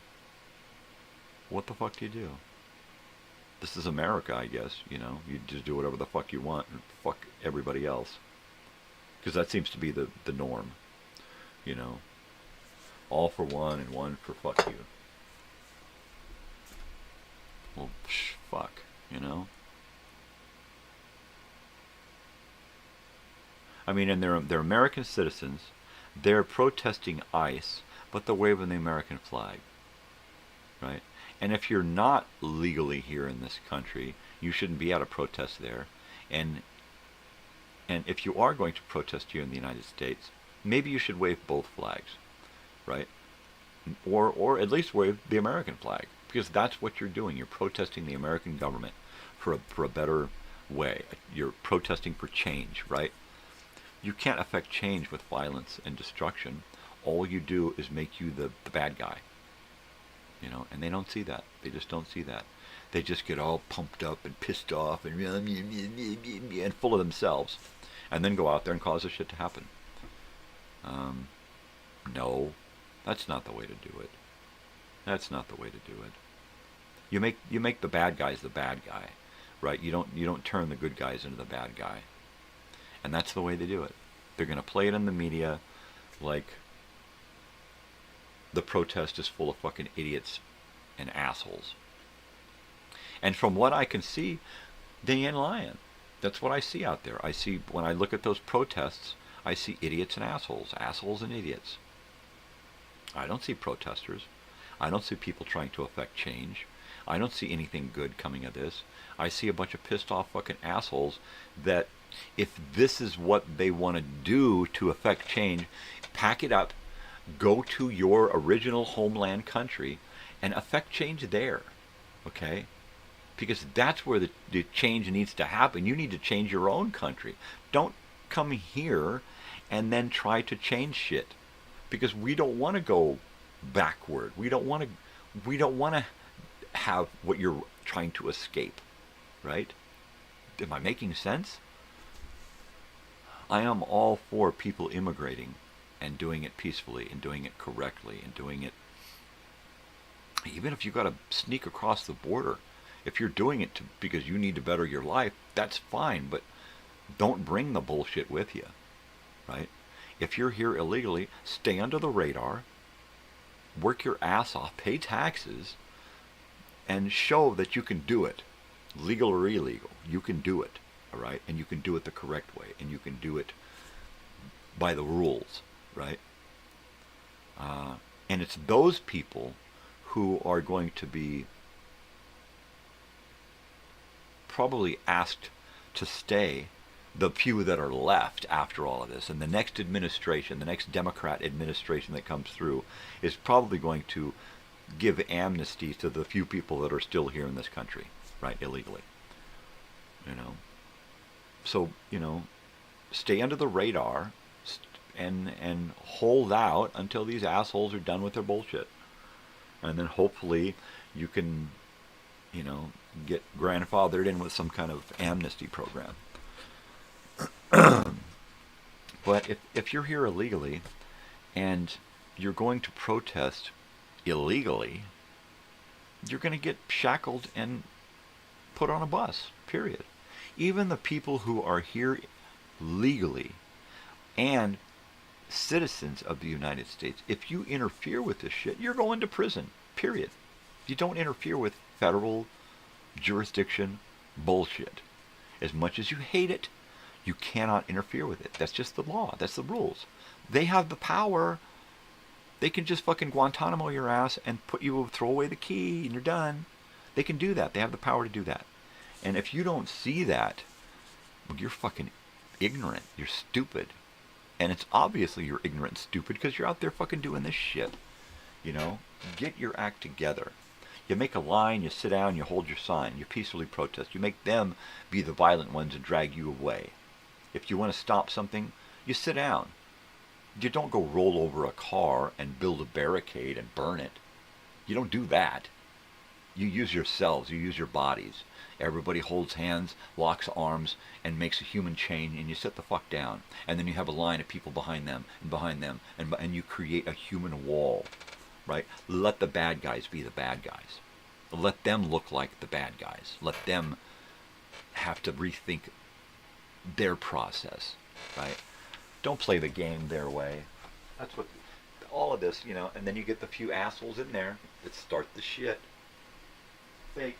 What the fuck do you do? This is America, I guess, you know. You just do whatever the fuck you want and fuck everybody else. Because that seems to be the norm. You know. All for one and one for fuck you. Well, fuck, you know. I mean, and they're American citizens. They're protesting ICE, but they're waving the American flag. Right? And if you're not legally here in this country, you shouldn't be at a protest there. And if you are going to protest here in the United States, maybe you should wave both flags, right? Or at least wave the American flag, because that's what you're doing. You're protesting the American government for a better way. You're protesting for change, right? You can't affect change with violence and destruction. All you do is make you the bad guy. You know, and they don't see that. They just don't see that. They just get all pumped up and pissed off and full of themselves, and then go out there and cause the shit to happen. No, that's not the way to do it. That's not the way to do it. You make the bad guys the bad guy, right? You don't turn the good guys into the bad guy. And that's the way they do it. They're going to play it in the media like the protest is full of fucking idiots and assholes. And from what I can see, they ain't lying. That's what I see out there. I see, when I look at those protests, I see idiots and assholes and idiots. I don't see protesters. I don't see people trying to affect change. I don't see anything good coming of this. I see a bunch of pissed off fucking assholes that, if this is what they want to do to affect change, pack it up, go to your original homeland country and affect change there, okay? Because that's where the change needs to happen. You need to change your own country. Don't come here and then try to change shit, because we don't want to go backward. We don't want to have what you're trying to escape, right? Am I making sense? I am all for people immigrating and doing it peacefully and doing it correctly and doing it, even if you got to sneak across the border. If you're doing it because you need to better your life, that's fine, but don't bring the bullshit with you, right? If you're here illegally, stay under the radar, work your ass off, pay taxes, and show that you can do it, legal or illegal. You can do it, all right? And you can do it the correct way, and you can do it by the rules, right? And it's those people who are going to be probably asked to stay, the few that are left after all of this. And the next administration, the next Democrat administration that comes through, is probably going to give amnesty to the few people that are still here in this country, right, illegally. You know, so, you know, stay under the radar and hold out until these assholes are done with their bullshit. And then hopefully you can, you know, get grandfathered in with some kind of amnesty program. But if you're here illegally and you're going to protest illegally, you're going to get shackled and put on a bus, period. Even the people who are here legally and citizens of the United States, if you interfere with this shit, you're going to prison, period. You don't interfere with federal jurisdiction bullshit. As much as you hate it, you cannot interfere with it. That's just the law. That's the rules. They have the power. They can just fucking Guantanamo your ass and throw away the key and you're done. They can do that. They have the power to do that. And if you don't see that, well, you're fucking ignorant. You're stupid. And it's obviously you're ignorant and stupid because you're out there fucking doing this shit. You know? Get your act together. You make a line, you sit down, you hold your sign, you peacefully protest. You make them be the violent ones and drag you away. If you want to stop something, you sit down. You don't go roll over a car and build a barricade and burn it. You don't do that. You use yourselves, you use your bodies. Everybody holds hands, locks arms, and makes a human chain, and you sit the fuck down. And then you have a line of people behind them, and you create a human wall. Right? Let the bad guys be the bad guys. Let them look like the bad guys. Let them have to rethink their process. Right? Don't play the game their way. That's what all of this, you know, and then you get the few assholes in there that start the shit. Fake.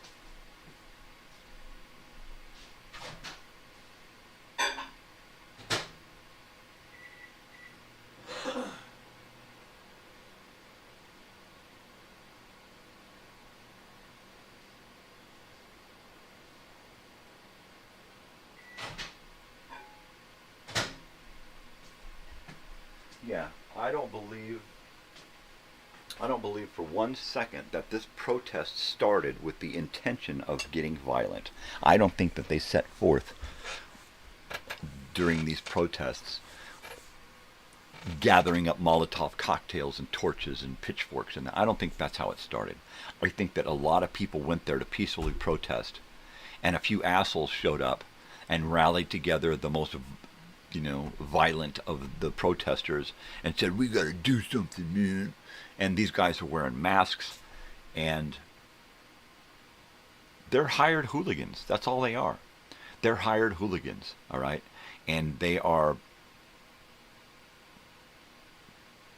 Yeah, I don't believe for 1 second that this protest started with the intention of getting violent. I don't think that they set forth during these protests gathering up Molotov cocktails and torches and pitchforks, and I don't think that's how it started. I think that a lot of people went there to peacefully protest, and a few assholes showed up and rallied together the most, you know, violent of the protesters and said, "We gotta do something, man." And these guys are wearing masks, and they're hired hooligans. That's all they are. They're hired hooligans, all right? And they are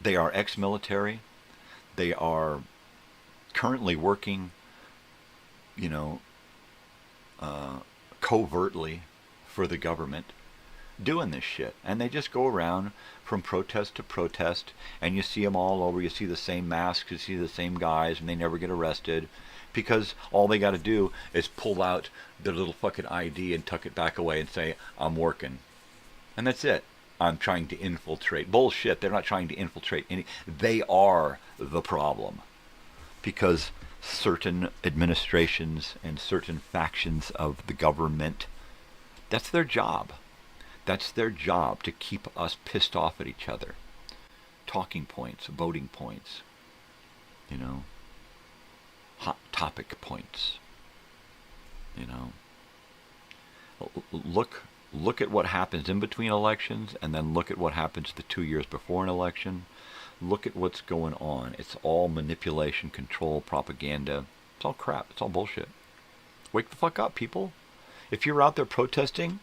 ex-military. They are currently working, you know, covertly for the government, doing this shit. And they just go around from protest to protest, and you see them all over. You see the same masks, you see the same guys, and they never get arrested because all they got to do is pull out their little fucking ID and tuck it back away and say, "I'm working." And that's it. I'm trying to infiltrate. Bullshit. They're not trying to infiltrate any. They are the problem, because certain administrations and certain factions of the government, that's their job. That's their job, to keep us pissed off at each other. Talking points, voting points, you know, hot topic points, you know. Look at what happens in between elections, and then look at what happens the 2 years before an election. Look at what's going on. It's all manipulation, control, propaganda. It's all crap. It's all bullshit. Wake the fuck up, people. If you're out there protesting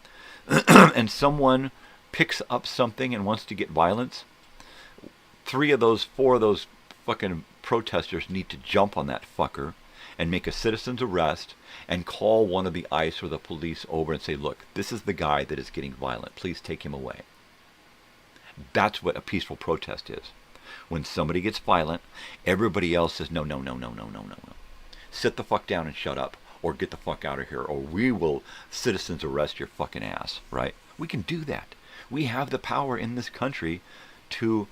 and someone picks up something and wants to get violence, 4 of those fucking protesters need to jump on that fucker and make a citizen's arrest and call one of the ICE or the police over and say, "Look, this is the guy that is getting violent. Please take him away." That's what a peaceful protest is. When somebody gets violent, everybody else says, "No, no, no, no, no, no, no, no. Sit the fuck down and shut up, or get the fuck out of here, or we will citizens arrest your fucking ass," right? We can do that. We have the power in this country to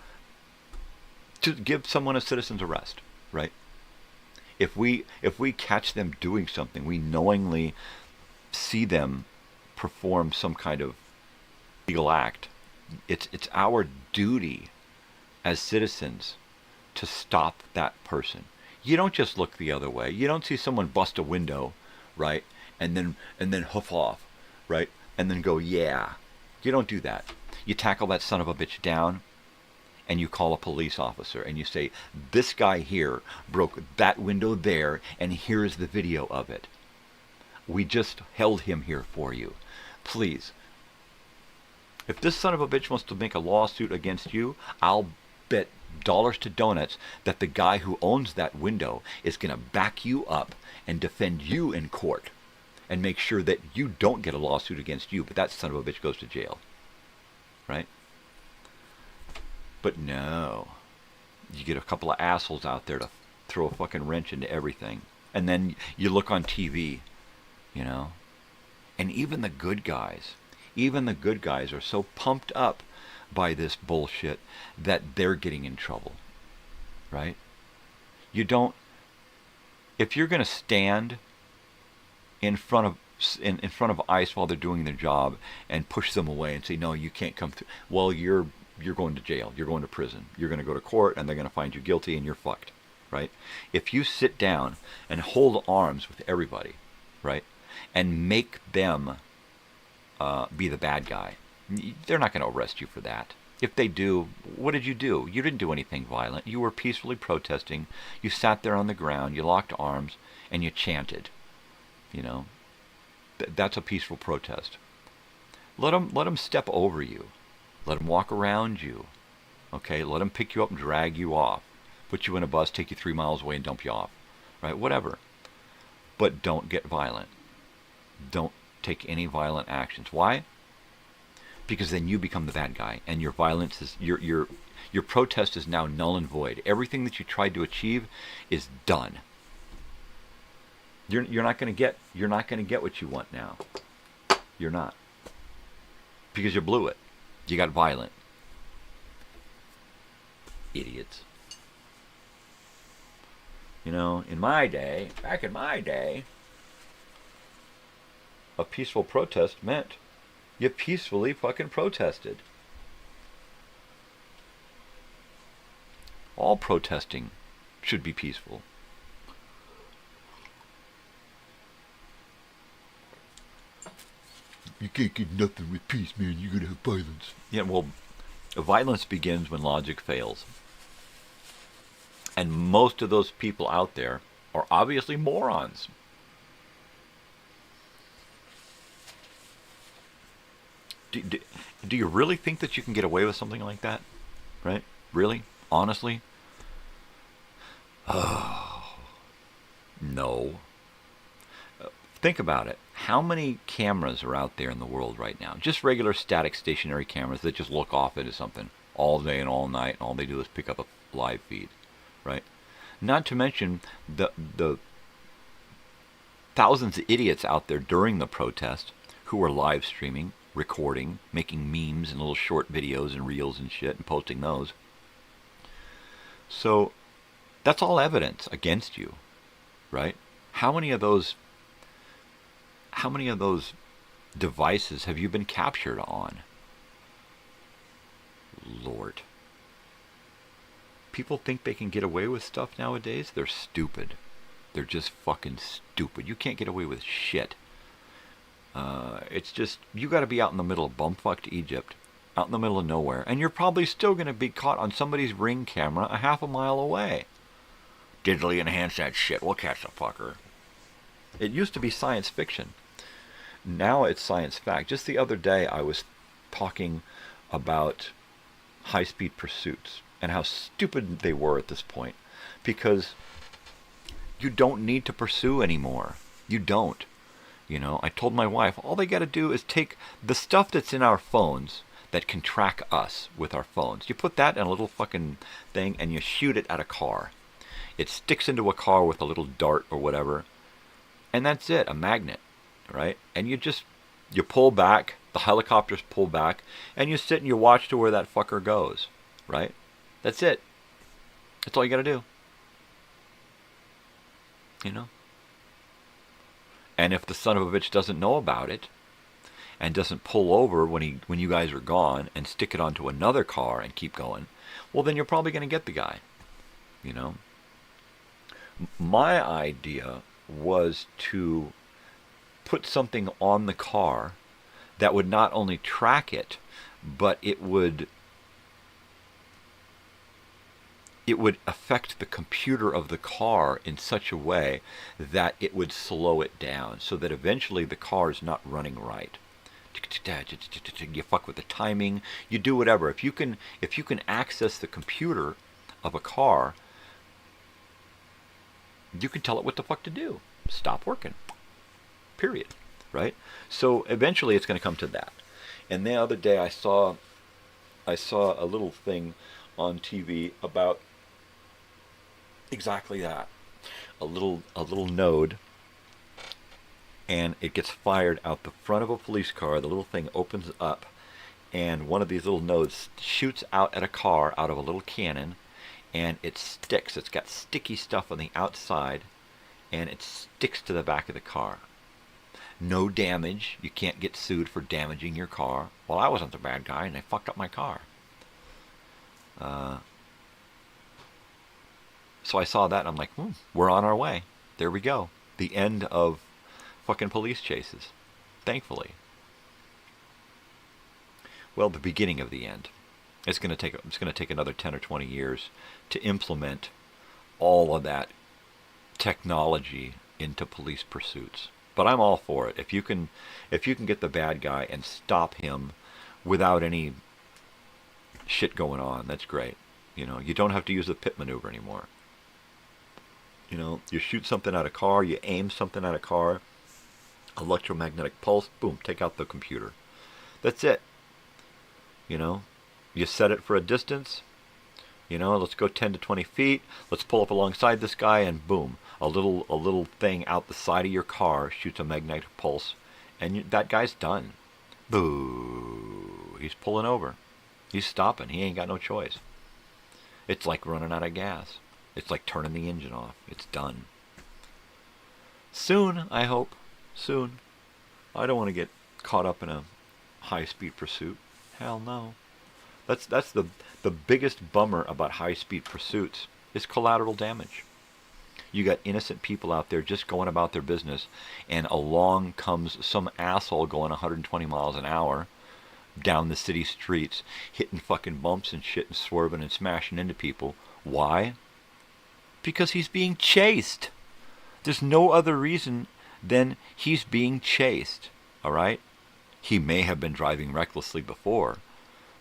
give someone a citizen's arrest, right? If we catch them doing something, we knowingly see them perform some kind of legal act, it's our duty as citizens to stop that person. You don't just look the other way. You don't see someone bust a window, right, and then hoof off, right, and then go, "Yeah." You don't do that. You tackle that son of a bitch down, and you call a police officer and you say, "This guy here broke that window there, and here's the video of it. We just held him here for you. Please, if this son of a bitch wants to make a lawsuit against you, I'll bet dollars to donuts that the guy who owns that window is going to back you up and defend you in court and make sure that you don't get a lawsuit against you, but that son of a bitch goes to jail. Right? But no. You get a couple of assholes out there to throw a fucking wrench into everything. And then you look on TV, you know. And even the good guys are so pumped up by this bullshit that they're getting in trouble. Right? You don't... If you're going to stand in front of ICE while they're doing their job and push them away and say, no, you can't come through, well, you're going to jail. You're going to prison. You're going to go to court, and they're going to find you guilty, and you're fucked. Right? If you sit down and hold arms with everybody, right, and make them be the bad guy, they're not going to arrest you for that. If they do, what did you do? You didn't do anything violent. You were peacefully protesting. You sat there on the ground, you locked arms, and you chanted. You know, that's a peaceful protest. Let them step over you. Let them walk around you. Okay, let them pick you up and drag you off. Put you in a bus, take you 3 miles away and dump you off. Right, whatever. But don't get violent. Don't take any violent actions. Why? Because then you become the bad guy, and your violence is your protest is now null and void. Everything that you tried to achieve is done. You're not going to get what you want now. You're not, because you blew it. You got violent. Idiots. You know, back in my day, a peaceful protest meant you peacefully fucking protested. All protesting should be peaceful. You can't get nothing with peace, man. You're going to have violence. Yeah, well, violence begins when logic fails. And most of those people out there are obviously morons. Do you really think that you can get away with something like that? Right? Really? Honestly? Oh, no. Think about it. How many cameras are out there in the world right now? Just regular static stationary cameras that just look off into something all day and all night, and all they do is pick up a live feed. Right? Not to mention the thousands of idiots out there during the protest who are live streaming, recording, making memes and little short videos and reels and shit and posting those. So that's all evidence against you, right? How many of those devices have you been captured on? Lord. People think they can get away with stuff nowadays? They're stupid. They're just fucking stupid. You can't get away with shit. It's just, you got to be out in the middle of bumfucked Egypt, out in the middle of nowhere, and you're probably still going to be caught on somebody's Ring camera a half a mile away. Digitally enhance that shit. We'll catch the fucker. It used to be science fiction. Now it's science fact. Just the other day I was talking about high-speed pursuits and how stupid they were at this point, because you don't need to pursue anymore. You don't. You know, I told my wife, all they got to do is take the stuff that's in our phones that can track us with our phones. You put that in a little fucking thing and you shoot it at a car. It sticks into a car with a little dart or whatever. And that's it, a magnet, right? And you pull back, the helicopters pull back, and you sit and you watch to where that fucker goes, right? That's it. That's all you got to do. You know? And if the son of a bitch doesn't know about it, and doesn't pull over when you guys are gone and stick it onto another car and keep going, well, then you're probably going to get the guy. You know? My idea was to put something on the car that would not only track it, but it would affect the computer of the car in such a way that it would slow it down, so that eventually the car is not running right. You fuck with the timing, you do whatever. If you can access the computer of a car, you can tell it what the fuck to do. Stop working. Period. Right? So eventually it's going to come to that. And the other day I saw a little thing on TV about exactly that. A little node, and it gets fired out the front of a police car. The little thing opens up, and one of these little nodes shoots out at a car out of a little cannon, and it sticks. It's got sticky stuff on the outside, and it sticks to the back of the car. No damage. You can't get sued for damaging your car. Well, I wasn't the bad guy, and they fucked up my car. So I saw that, and I'm like, we're on our way. There we go. The end of fucking police chases. Thankfully. Well, the beginning of the end. It's going to take another 10 or 20 years to implement all of that technology into police pursuits. But I'm all for it. If you can get the bad guy and stop him without any shit going on, that's great. You know, you don't have to use the pit maneuver anymore. You know, you shoot something at a car, you aim something at a car, electromagnetic pulse, boom, take out the computer. That's it. You know, you set it for a distance. You know, let's go 10 to 20 feet. Let's pull up alongside this guy, and boom, a little thing out the side of your car shoots a magnetic pulse, and that guy's done. Boo! He's pulling over. He's stopping. He ain't got no choice. It's like running out of gas. It's like turning the engine off. It's done. Soon, I hope. Soon. I don't want to get caught up in a high-speed pursuit. Hell no. That's the biggest bummer about high-speed pursuits is collateral damage. You got innocent people out there just going about their business, and along comes some asshole going 120 miles an hour down the city streets, hitting fucking bumps and shit and swerving and smashing into people. Why? Because he's being chased. There's no other reason than he's being chased. All right? He may have been driving recklessly before,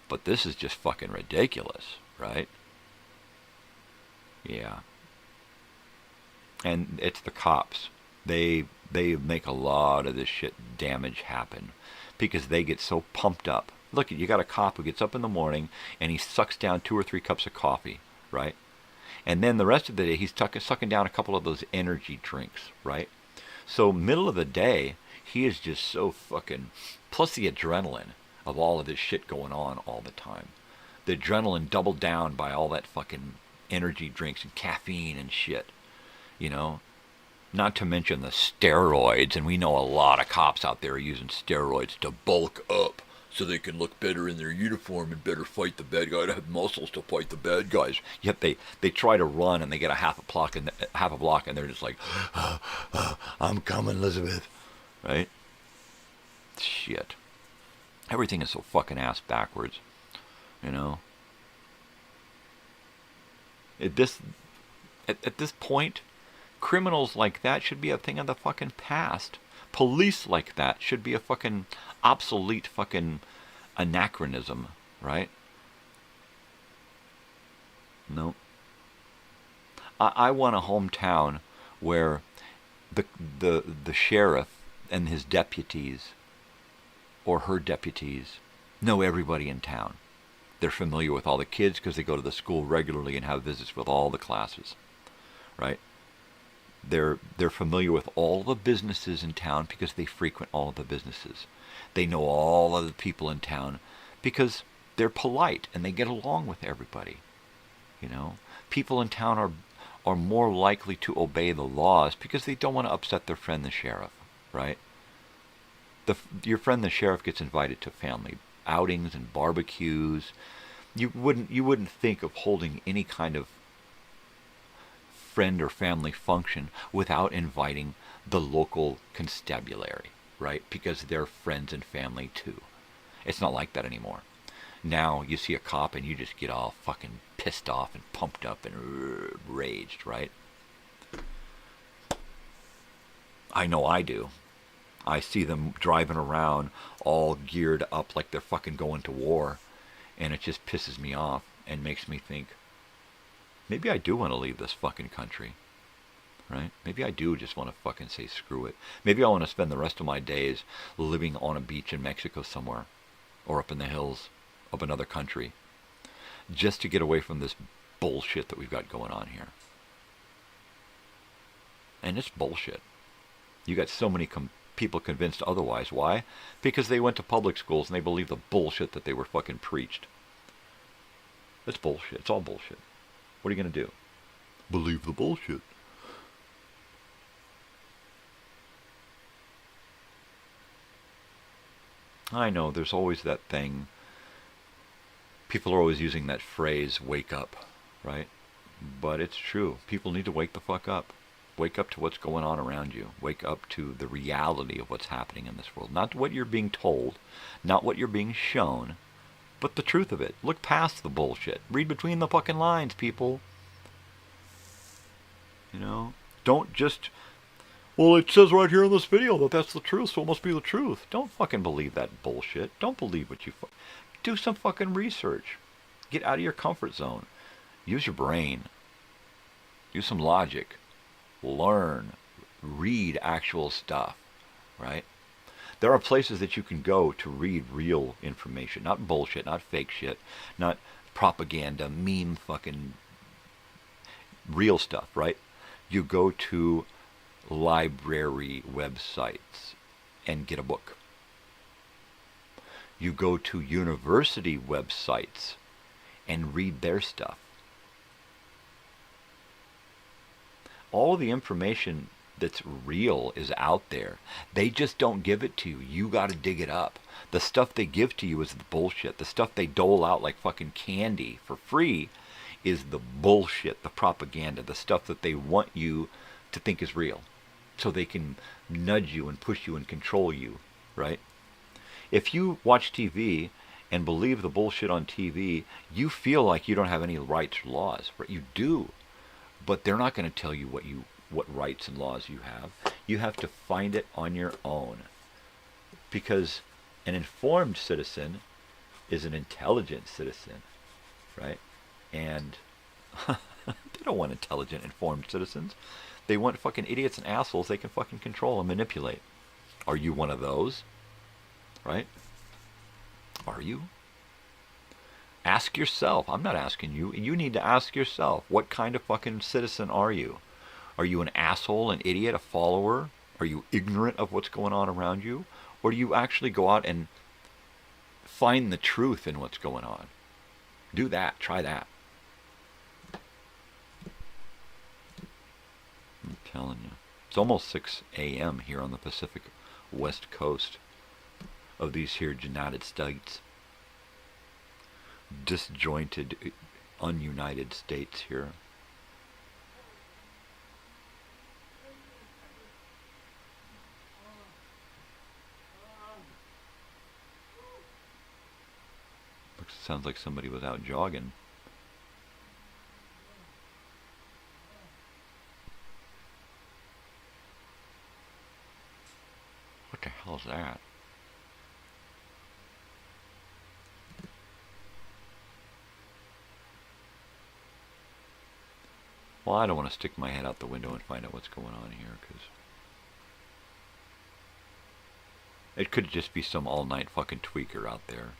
but this is just fucking ridiculous, right? Yeah. And it's the cops. They make a lot of this shit damage happen because they get so pumped up. Look, you got a cop who gets up in the morning and he sucks down 2 or 3 cups of coffee, right? And then the rest of the day he's sucking down a couple of those energy drinks, right? So middle of the day, he is just so fucking... Plus the adrenaline of all of this shit going on all the time. The adrenaline doubled down by all that fucking energy drinks and caffeine and shit. You know? Not to mention the steroids, and we know a lot of cops out there are using steroids to bulk up so they can look better in their uniform and better fight the bad guy, to have muscles to fight the bad guys. Yet they try to run and they get a half a block and they're just like, I'm coming, Elizabeth. Right? Shit. Everything is so fucking ass backwards. You know? At this point, criminals like that should be a thing of the fucking past. Police like that should be a fucking obsolete fucking anachronism, right? No. I want a hometown where the sheriff and his deputies or her deputies know everybody in town. They're familiar with all the kids because they go to the school regularly and have visits with all the classes, right? They're familiar with all the businesses in town because they frequent all of the businesses. They know all of the people in town because they're polite and they get along with everybody. You know, people in town are more likely to obey the laws because they don't want to upset their friend the sheriff, right? Your friend the sheriff gets invited to family outings and barbecues. You wouldn't think of holding any kind of friend or family function without inviting the local constabulary, right? Because they're friends and family too. It's not like that anymore. Now you see a cop and you just get all fucking pissed off and pumped up and raged, right? I know I do. I see them driving around all geared up like they're fucking going to war, and it just pisses me off and makes me think, maybe I do want to leave this fucking country, right? Maybe I do just want to fucking say screw it. Maybe I want to spend the rest of my days living on a beach in Mexico somewhere, or up in the hills of another country, just to get away from this bullshit that we've got going on here. And it's bullshit. You got so many people convinced otherwise. Why? Because they went to public schools and they believed the bullshit that they were fucking preached. It's bullshit. It's all bullshit. What are you going to do? Believe the bullshit. I know, there's always that thing. People are always using that phrase, wake up, right? But it's true. People need to wake the fuck up. Wake up to what's going on around you. Wake up to the reality of what's happening in this world. Not what you're being told, not what you're being shown, but the truth of it. Look past the bullshit. Read between the fucking lines, people. You know? Don't just, well, it says right here in this video that that's the truth, so it must be the truth. Don't fucking believe that bullshit. Don't believe what you do some fucking research. Get out of your comfort zone. Use your brain. Use some logic. Learn. Read actual stuff, right? There are places that you can go to read real information, not bullshit, not fake shit, not propaganda, meme fucking real stuff, right? You go to library websites and get a book. You go to university websites and read their stuff. All the information that's real is out there. They just don't give it to you. You got to dig it up. The stuff they give to you is the bullshit. The stuff they dole out like fucking candy for free is the bullshit, the propaganda, the stuff that they want you to think is real, so they can nudge you and push you and control you, right? If you watch TV and believe the bullshit on TV, you feel like you don't have any rights or laws, but you do. But they're not going to tell you what rights and laws you have. You have to find it on your own. Because an informed citizen is an intelligent citizen, right? And they don't want intelligent, informed citizens. They want fucking idiots and assholes they can fucking control and manipulate. Are you one of those? Right? Are you? Ask yourself. I'm not asking you. You need to ask yourself, what kind of fucking citizen are you? Are you an asshole, an idiot, a follower? Are you ignorant of what's going on around you? Or do you actually go out and find the truth in what's going on? Do that. Try that. I'm telling you. It's almost 6 a.m. here on the Pacific West Coast of these here United States. Disjointed, ununited states here. Sounds like somebody was out jogging. What the hell is that? Well, I don't want to stick my head out the window and find out what's going on here, because it could just be some all-night fucking tweaker out there,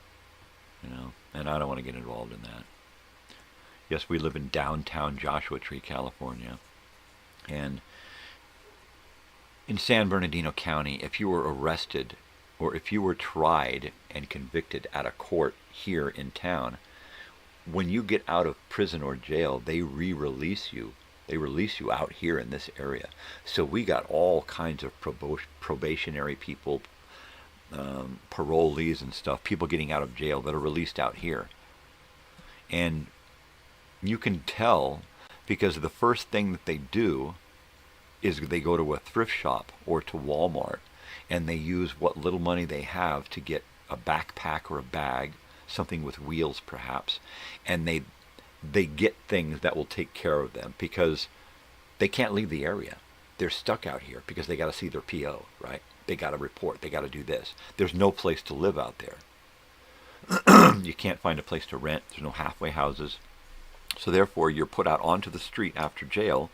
you know, and I don't want to get involved in that. Yes, we live in downtown Joshua Tree, California, and in San Bernardino County, if you were arrested or if you were tried and convicted at a court here in town, when you get out of prison or jail, they re-release you. They release you out here in this area. So we got all kinds of probationary people, parolees and stuff, people getting out of jail that are released out here. And you can tell because the first thing that they do is they go to a thrift shop or to Walmart, and they use what little money they have to get a backpack or a bag, something with wheels perhaps, and they get things that will take care of them because they can't leave the area. They're stuck out here because they got to see their PO, right? They got to report. They got to do this. There's no place to live out there. You can't find a place to rent. There's no halfway houses. So therefore, you're put out onto the street after jail,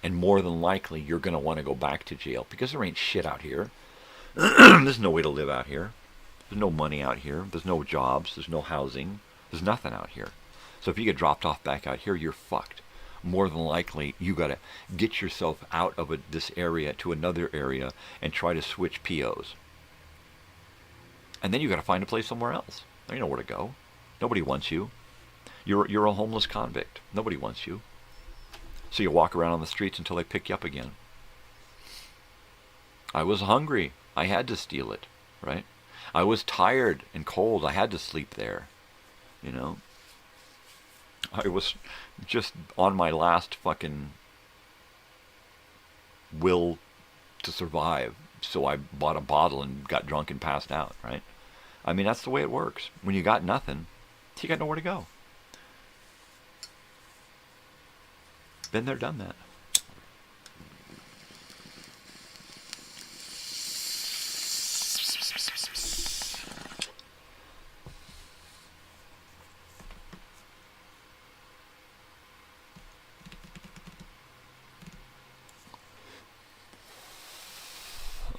and more than likely, you're going to want to go back to jail because there ain't shit out here. There's no way to live out here. There's no money out here. There's no jobs. There's no housing. There's nothing out here. So if you get dropped off back out here, you're fucked. More than likely, you got to get yourself out of this area to another area and try to switch POs. And then you got to find a place somewhere else. There ain't nowhere to go. Nobody wants you. You're a homeless convict. Nobody wants you. So you walk around on the streets until they pick you up again. I was hungry. I had to steal it, right? I was tired and cold. I had to sleep there, you know. I was just on my last fucking will to survive, so I bought a bottle and got drunk and passed out, right? I mean, that's the way it works. When you got nothing, you got nowhere to go. Been there, done that.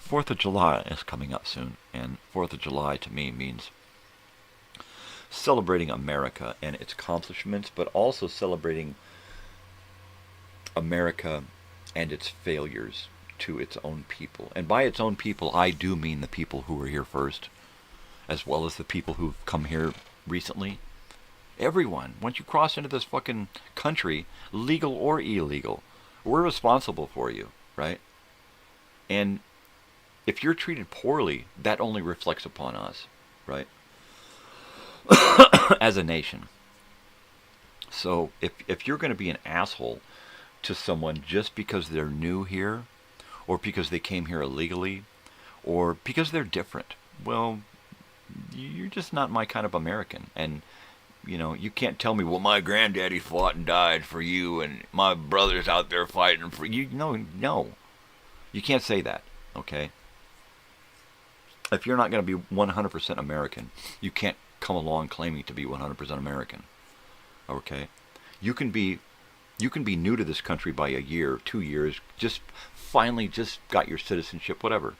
4th of July is coming up soon, and 4th of July to me means celebrating America and its accomplishments, but also celebrating America and its failures to its own people. And by its own people, I do mean the people who were here first, as well as the people who've come here recently. Everyone, once you cross into this fucking country, legal or illegal, we're responsible for you, right? And if you're treated poorly, that only reflects upon us, right? As a nation. So if you're going to be an asshole to someone just because they're new here, or because they came here illegally, or because they're different, well, you're just not my kind of American. And, you know, you can't tell me, well, my granddaddy fought and died for you, and my brother's out there fighting for you. No. You can't say that, okay? If you're not going to be 100% American, you can't come along claiming to be 100% American, okay? You can be new to this country by a year, 2 years, just finally just got your citizenship, whatever.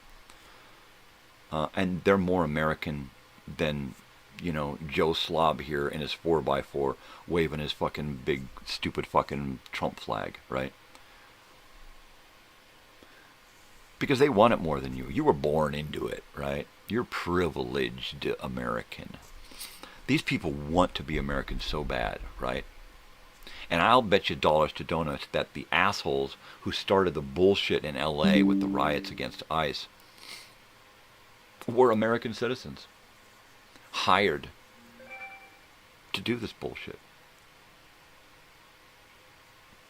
And they're more American than, you know, Joe Slob here in his 4x4 waving his fucking big, stupid fucking Trump flag, right? Because they want it more than you. You were born into it, right? You're privileged American. These people want to be American so bad, right? And I'll bet you dollars to donuts that the assholes who started the bullshit in L.A. with the riots against ICE were American citizens, hired to do this bullshit.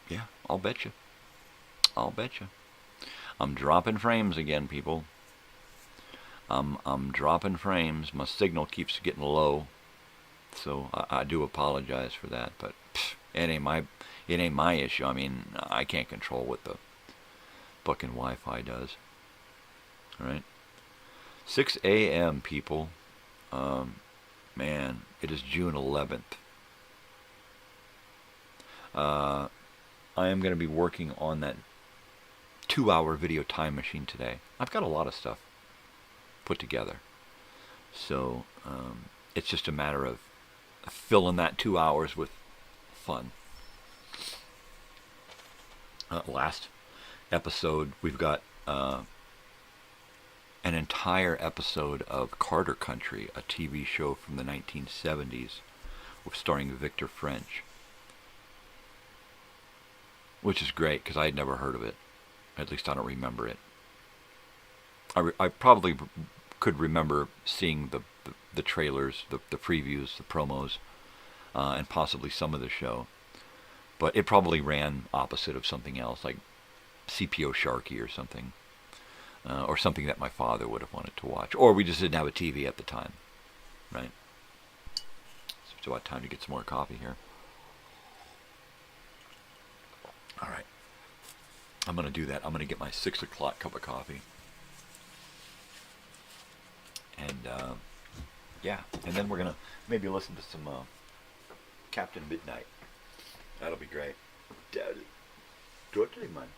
Yeah, I'll bet you. I'm dropping frames again, people. I'm dropping frames. My signal keeps getting low, so I do apologize for that. But it ain't my issue. I mean, I can't control what the fucking Wi-Fi does. All right, 6 a.m. people. Man, it is June 11th. I am going to be working on that 2-hour video time machine today. I've got a lot of stuff put together. So it's just a matter of filling that 2 hours with fun. Last episode, we've got an entire episode of Carter Country, a TV show from the 1970s starring Victor French, which is great because I had never heard of it. At least I don't remember it. I probably could remember seeing the trailers, the previews, the promos, and possibly some of the show. But it probably ran opposite of something else, like CPO Sharky or something. Or something that my father would have wanted to watch. Or we just didn't have a TV at the time. Right? So it's about time to get some more coffee here. Alright. I'm going to do that. I'm going to get my 6 o'clock cup of coffee. And, yeah. And then we're going to maybe listen to some Captain Midnight. That'll be great. Totally, man.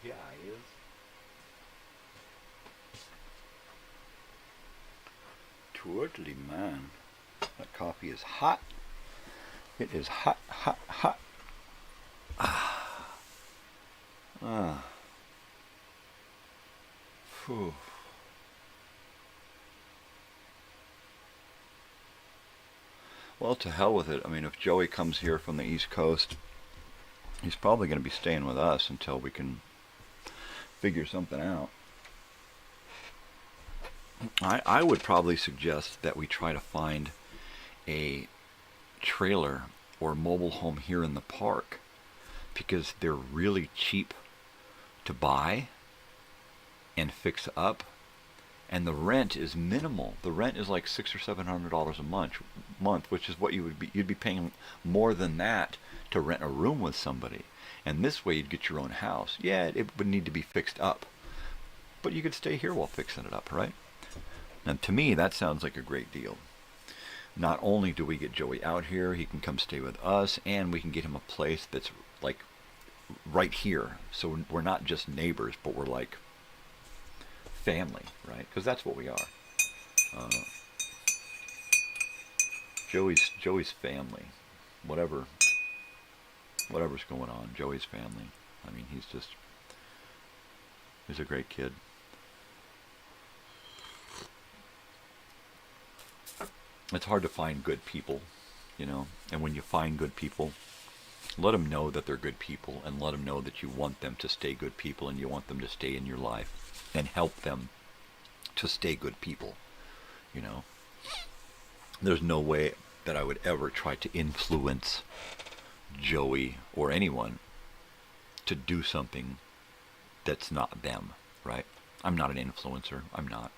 Yeah, he is. Totally, man. That coffee is hot. It is hot, hot, hot. Ah. Phew. Well, to hell with it. I mean, if Joey comes here from the East Coast, he's probably going to be staying with us until we can figure something out. I would probably suggest that we try to find a trailer or mobile home here in the park, because they're really cheap to buy and fix up, and the rent is minimal. The rent is like $600 or $700 a month, which is what you'd be paying more than that to rent a room with somebody. And this way you'd get your own house. Yeah, it would need to be fixed up, but you could stay here while fixing it up, right? And to me, that sounds like a great deal. Not only do we get Joey out here, he can come stay with us, and we can get him a place that's like right here. So we're not just neighbors, but we're like family, right? Because that's what we are. Joey's family. Whatever's going on, Joey's family. I mean, he's a great kid. It's hard to find good people, you know, and when you find good people, let them know that they're good people, and let them know that you want them to stay good people, and you want them to stay in your life, and help them to stay good people, you know. There's no way that I would ever try to influence Joey or anyone to do something that's not them, right? I'm not an influencer. I'm not.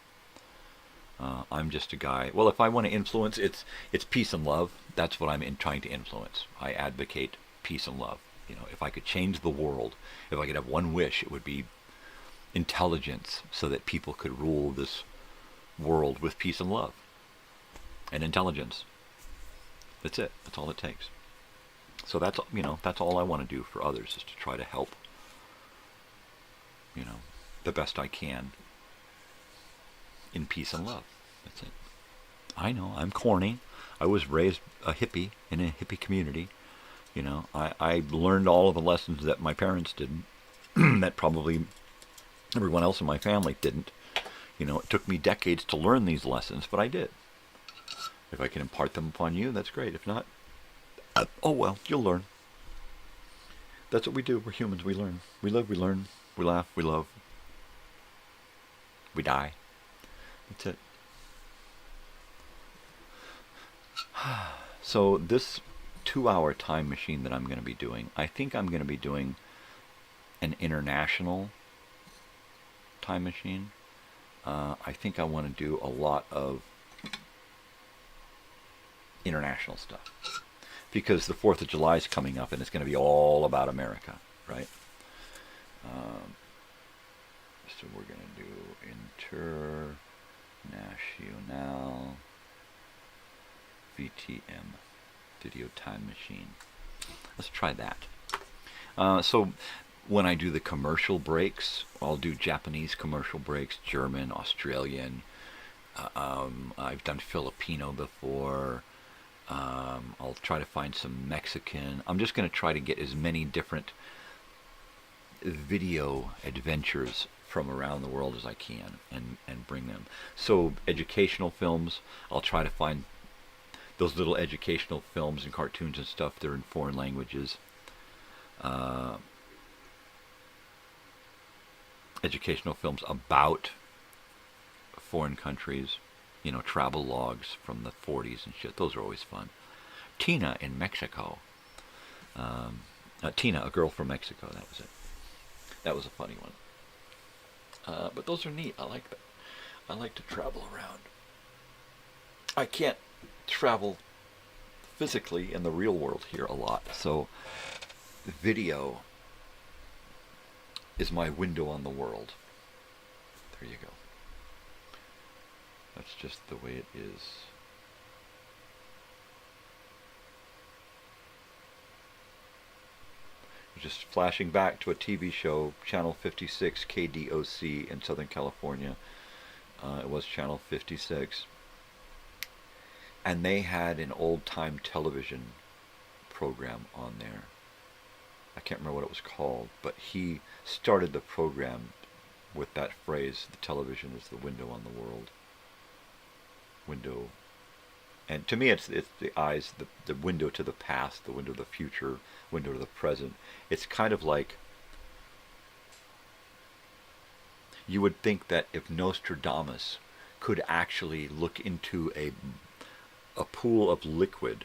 I'm just a guy. Well, if I want to influence, it's peace and love. That's what I'm trying to influence. I advocate peace and love. You know, if I could change the world, if I could have one wish, it would be intelligence, so that people could rule this world with peace and love and intelligence. That's it. That's all it takes. So that's, you know, that's all I want to do for others, is to try to help, you know, the best I can in peace and love. That's it. I know, I'm corny. I was raised a hippie in a hippie community. You know, I learned all of the lessons that my parents didn't, that probably everyone else in my family didn't. You know, it took me decades to learn these lessons, but I did. If I can impart them upon you, that's great. If not, oh well, you'll learn. That's what we do. We're humans. We learn. We live, we learn, we laugh, we love, we die. That's it. So this 2-hour time machine that I'm going to be doing, I think I'm going to be doing an international time machine. I think I want to do a lot of international stuff, because the 4th of July is coming up, and it's going to be all about America, right? So we're going to do International VTM, Video Time Machine. Let's try that. So when I do the commercial breaks, I'll do Japanese commercial breaks, German, Australian. I've done Filipino before. I'll try to find some Mexican. I'm just going to try to get as many different video adventures from around the world as I can and bring them. So educational films, I'll try to find those little educational films and cartoons and stuff. They're in foreign languages. Educational films about foreign countries, you know, travel logs from the 40s and shit. Those are always fun. Tina in Mexico. Tina, a girl from Mexico. That was it. That was a funny one. But those are neat. I like that. I like to travel around. I can't travel physically in the real world here a lot, so video is my window on the world. There you go. That's just the way it is. Just flashing back to a TV show, Channel 56 KDOC in Southern California. It was Channel 56. And they had an old-time television program on there. I can't remember what it was called, but he started the program with that phrase, the television is the window on the world. Window. And to me, it's the eyes, the window to the past, the window to the future, window to the present. It's kind of like, you would think that if Nostradamus could actually look into a pool of liquid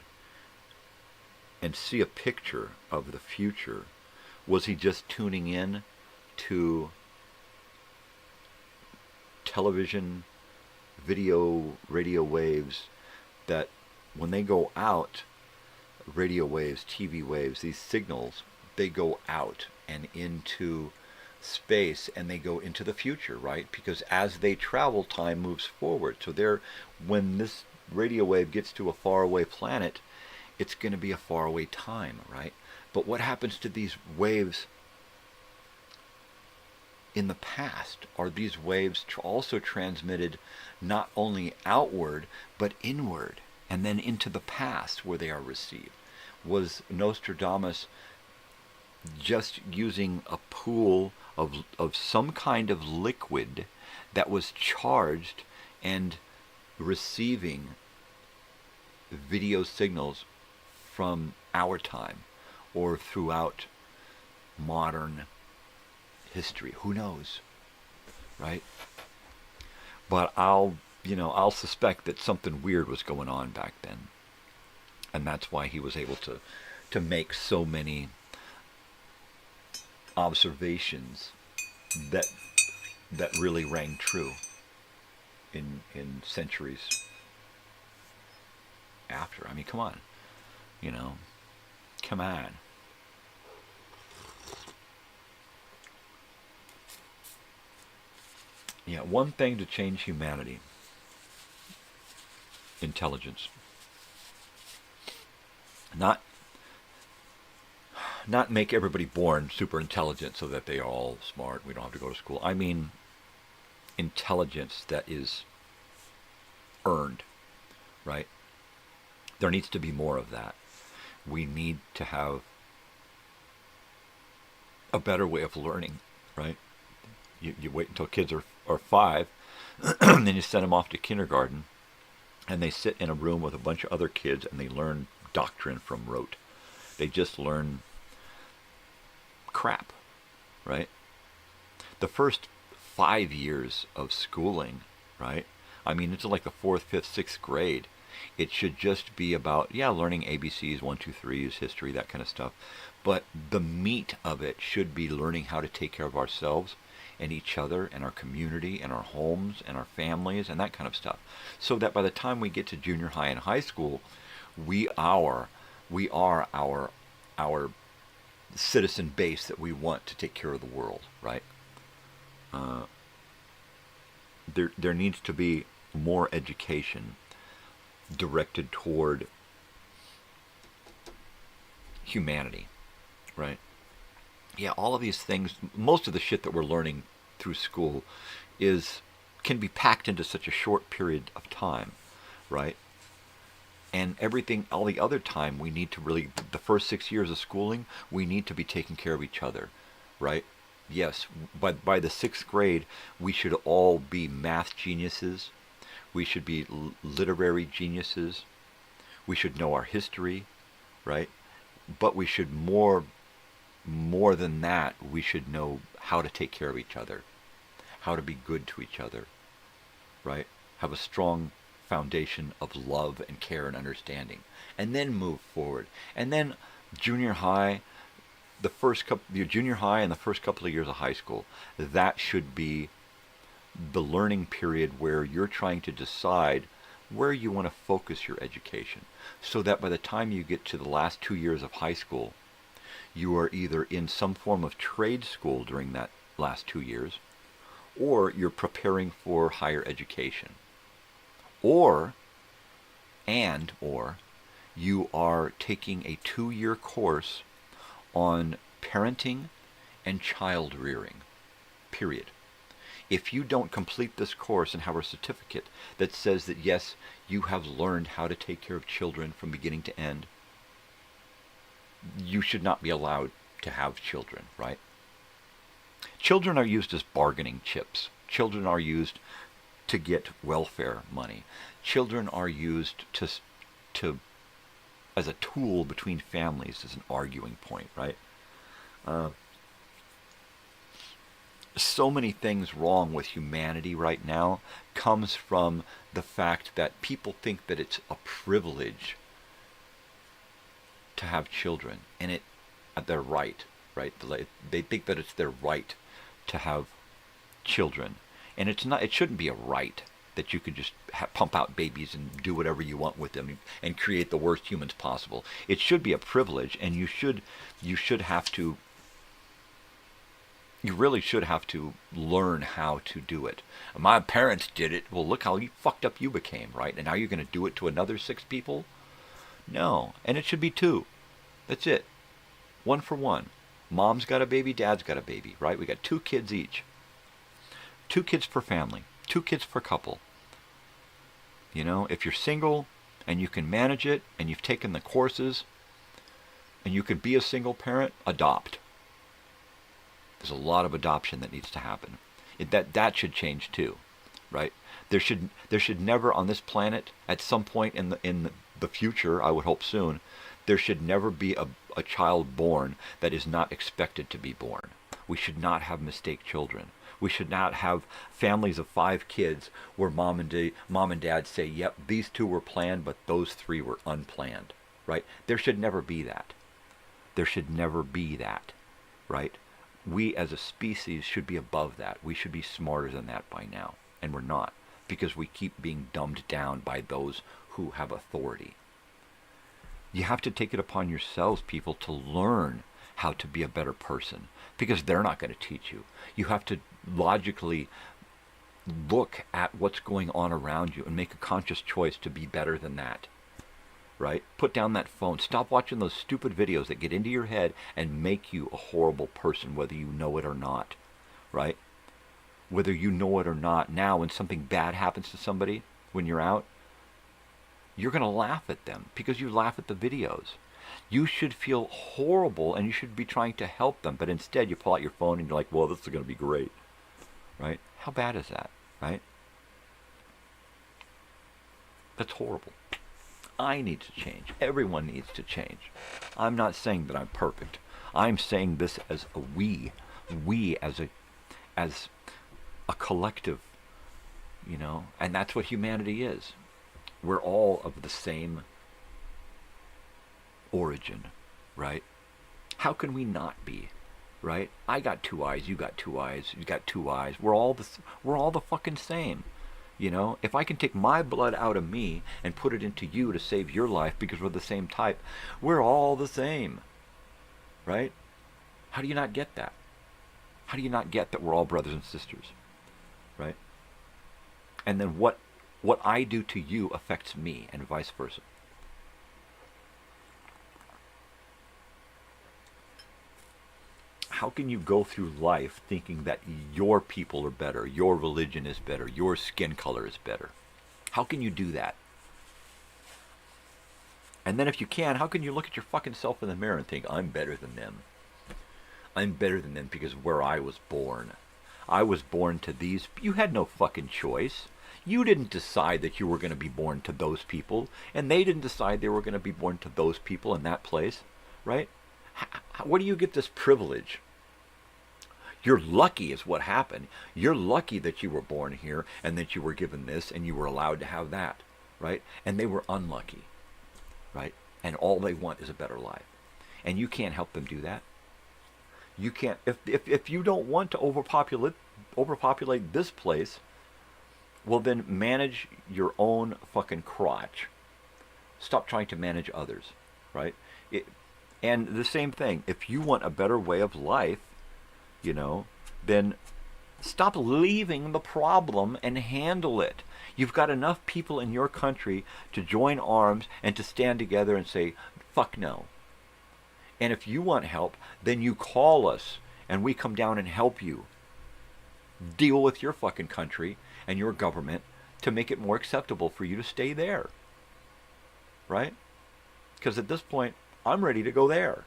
and see a picture of the future, was he just tuning in to television, video, radio waves that when they go out, radio waves, TV waves, these signals, they go out and into space and they go into the future, right? Because as they travel, time moves forward. So when this radio wave gets to a faraway planet, it's going to be a faraway time, right? But what happens to these waves in the past? Are these waves also transmitted not only outward, but inward, and then into the past where they are received? Was Nostradamus just using a pool of some kind of liquid that was charged and receiving video signals from our time or throughout modern history? Who knows, right? But I'll suspect that something weird was going on back then, and that's why he was able to make so many observations that really rang true in centuries after. I mean, come on, come on. Yeah, one thing to change humanity: intelligence. Not make everybody born super intelligent so that they are all smart, we don't have to go to school. I mean intelligence that is earned, right? There needs to be more of that. We need to have a better way of learning, right? You wait until kids are 5, and then you send them off to kindergarten, and they sit in a room with a bunch of other kids, and they learn doctrine from rote. They just learn crap, right? The first 5 years of schooling, right? I mean, it's like the 4th, 5th, 6th grade. It should just be about, learning ABCs, 1, 2, 3s, history, that kind of stuff. But the meat of it should be learning how to take care of ourselves and each other and our community and our homes and our families and that kind of stuff. So that by the time we get to junior high and high school, we are our citizen base that we want to take care of the world, right? There needs to be more education directed toward humanity, right? Yeah, all of these things, most of the shit that we're learning through school can be packed into such a short period of time, right? And everything, all the other time, we need to really, the first 6 years of schooling, we need to be taking care of each other, right? Yes, by the 6th grade, we should all be math geniuses. We should be literary geniuses. We should know our history, right? But we should more than that, we should know how to take care of each other, how to be good to each other, right? Have a strong foundation of love and care and understanding, and then move forward. And then junior high, junior high and the first couple of years of high school, that should be the learning period where you're trying to decide where you want to focus your education, so that by the time you get to the last 2 years of high school, you are either in some form of trade school during that last 2 years, or you're preparing for higher education, or you are taking a 2-year course on parenting and child rearing, period. If you don't complete this course and have a certificate that says that, yes, you have learned how to take care of children from beginning to end, you should not be allowed to have children, right? Children are used as bargaining chips. Children are used to get welfare money. Children are used to as a tool between families, as an arguing point, right? So many things wrong with humanity right now comes from the fact that people think that it's a privilege to have children, and they're right? They think that it's their right to have children, and it's not. It shouldn't be a right that you could just pump out babies and do whatever you want with them and create the worst humans possible. It should be a privilege, and you really should have to learn how to do it. My parents did it. Well, look how fucked up you became, right? And now you're going to do it to another 6 people? No. And it should be 2. That's it. 1 for 1. Mom's got a baby, dad's got a baby, right? We got 2 kids each. 2 kids per family. 2 kids per couple. You know, if you're single and you can manage it and you've taken the courses and you can be a single parent, adopt. There's a lot of adoption that needs to happen. That should change too, right? There should never on this planet, at some point in the future, I would hope soon, there should never be a child born that is not expected to be born. We should not have mistake children. We should not have families of 5 kids where mom and dad say, yep, these 2 were planned, but those 3 were unplanned, right? There should never be that. There should never be that, right? We as a species should be above that. We should be smarter than that by now. And we're not, because we keep being dumbed down by those who have authority. You have to take it upon yourselves, people, to learn how to be a better person, because they're not going to teach you. You have to logically look at what's going on around you and make a conscious choice to be better than that. Right? Put down that phone. Stop watching those stupid videos that get into your head and make you a horrible person, whether you know it or not. Right? Whether you know it or not, now when something bad happens to somebody, when you're out, you're going to laugh at them because you laugh at the videos. You should feel horrible and you should be trying to help them, but instead you pull out your phone and you're like, well, this is going to be great. Right? How bad is that? Right? That's horrible. I need to change. Everyone needs to change. I'm not saying that I'm perfect. I'm saying this as a we as a collective, you know, and that's what humanity is. We're all of the same origin, right? How can we not be, right? I got 2 eyes, you got 2 eyes, you got 2 eyes. We're all the fucking same. You know, if I can take my blood out of me and put it into you to save your life because we're the same type, we're all the same, right? How do you not get that? How do you not get that we're all brothers and sisters, right? And then what I do to you affects me, and vice versa. How can you go through life thinking that your people are better, your religion is better, your skin color is better? How can you do that? And then if you can, how can you look at your fucking self in the mirror and think, I'm better than them? I'm better than them because of where I was born. I was born to these. You had no fucking choice. You didn't decide that you were going to be born to those people, and they didn't decide they were going to be born to those people in that place, right? Where do you get this privilege? You're lucky is what happened. You're lucky that you were born here and that you were given this and you were allowed to have that, right? And they were unlucky, right? And all they want is a better life. And you can't help them do that. You can't, if you don't want to overpopulate this place, well then manage your own fucking crotch. Stop trying to manage others, right? And the same thing, if you want a better way of life, then stop leaving the problem and handle it. You've got enough people in your country to join arms and to stand together and say, fuck no. And if you want help, then you call us and we come down and help you deal with your fucking country and your government to make it more acceptable for you to stay there. Right? Because at this point, I'm ready to go there.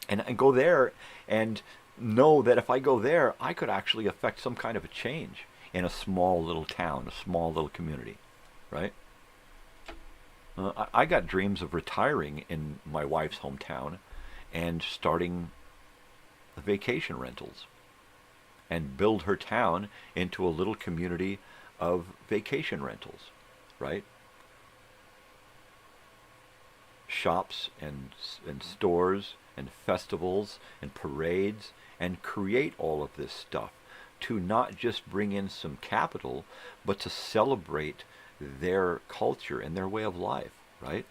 And go there and know that if I go there, I could actually affect some kind of a change in a small little town, a small little community, right? I got dreams of retiring in my wife's hometown and starting vacation rentals and build her town into a little community of vacation rentals, right? Shops and stores and festivals and parades, and create all of this stuff to not just bring in some capital, but to celebrate their culture and their way of life, right?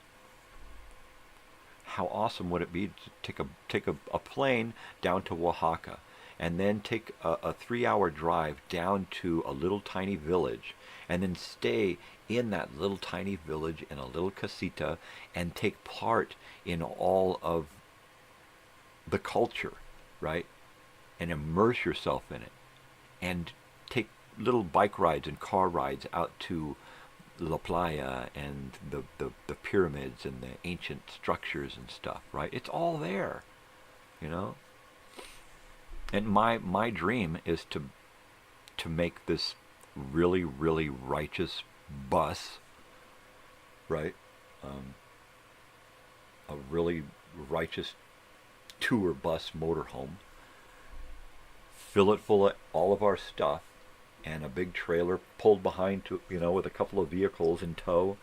How awesome would it be to take a plane down to Oaxaca and then take a 3-hour drive down to a little tiny village and then stay in that little tiny village in a little casita and take part in all of the culture, right? And immerse yourself in it. And take little bike rides and car rides out to La Playa and the pyramids and the ancient structures and stuff, right? It's all there, And my dream is to make this really, really righteous bus, right? A really righteous tour bus motorhome, fill it full of all of our stuff, and a big trailer pulled behind to, with a couple of vehicles in tow,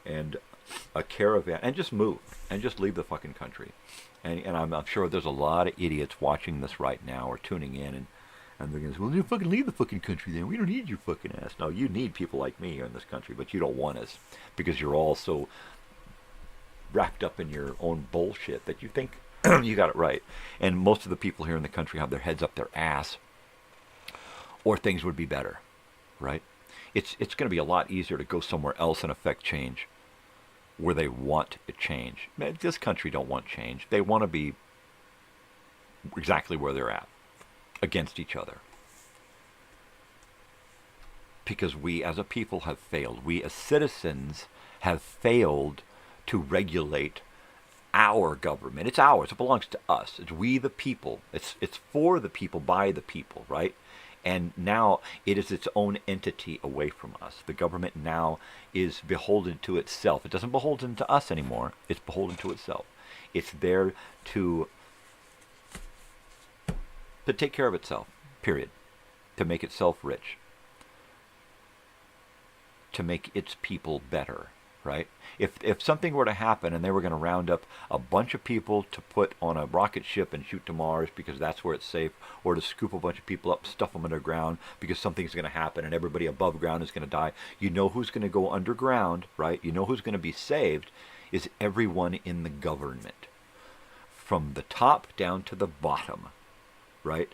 and a caravan, and just move, and just leave the fucking country. And I'm sure there's a lot of idiots watching this right now or tuning in, and they're going to say, well, you fucking leave the fucking country then. We don't need your fucking ass. No, you need people like me here in this country, but you don't want us because you're all so wrapped up in your own bullshit that you think you got it right. And most of the people here in the country have their heads up their ass, or things would be better, right? It's going to be a lot easier to go somewhere else and affect change where they want a change. This country don't want change. They want to be exactly where they're at, against each other. Because we as a people have failed. We as citizens have failed to regulate our government. It's ours. It belongs to us. It's we the people. It's for the people, by the people, right? And now it is its own entity away from us. The government now is beholden to itself. It doesn't beholden to us anymore. It's beholden to itself. It's there to take care of itself, period. To make itself rich. To make its people better, right? If something were to happen and they were going to round up a bunch of people to put on a rocket ship and shoot to Mars because that's where it's safe, or to scoop a bunch of people up, stuff them underground because something's going to happen and everybody above ground is going to die, you know who's going to go underground, right? You know who's going to be saved is everyone in the government. from the top down to the bottom, right?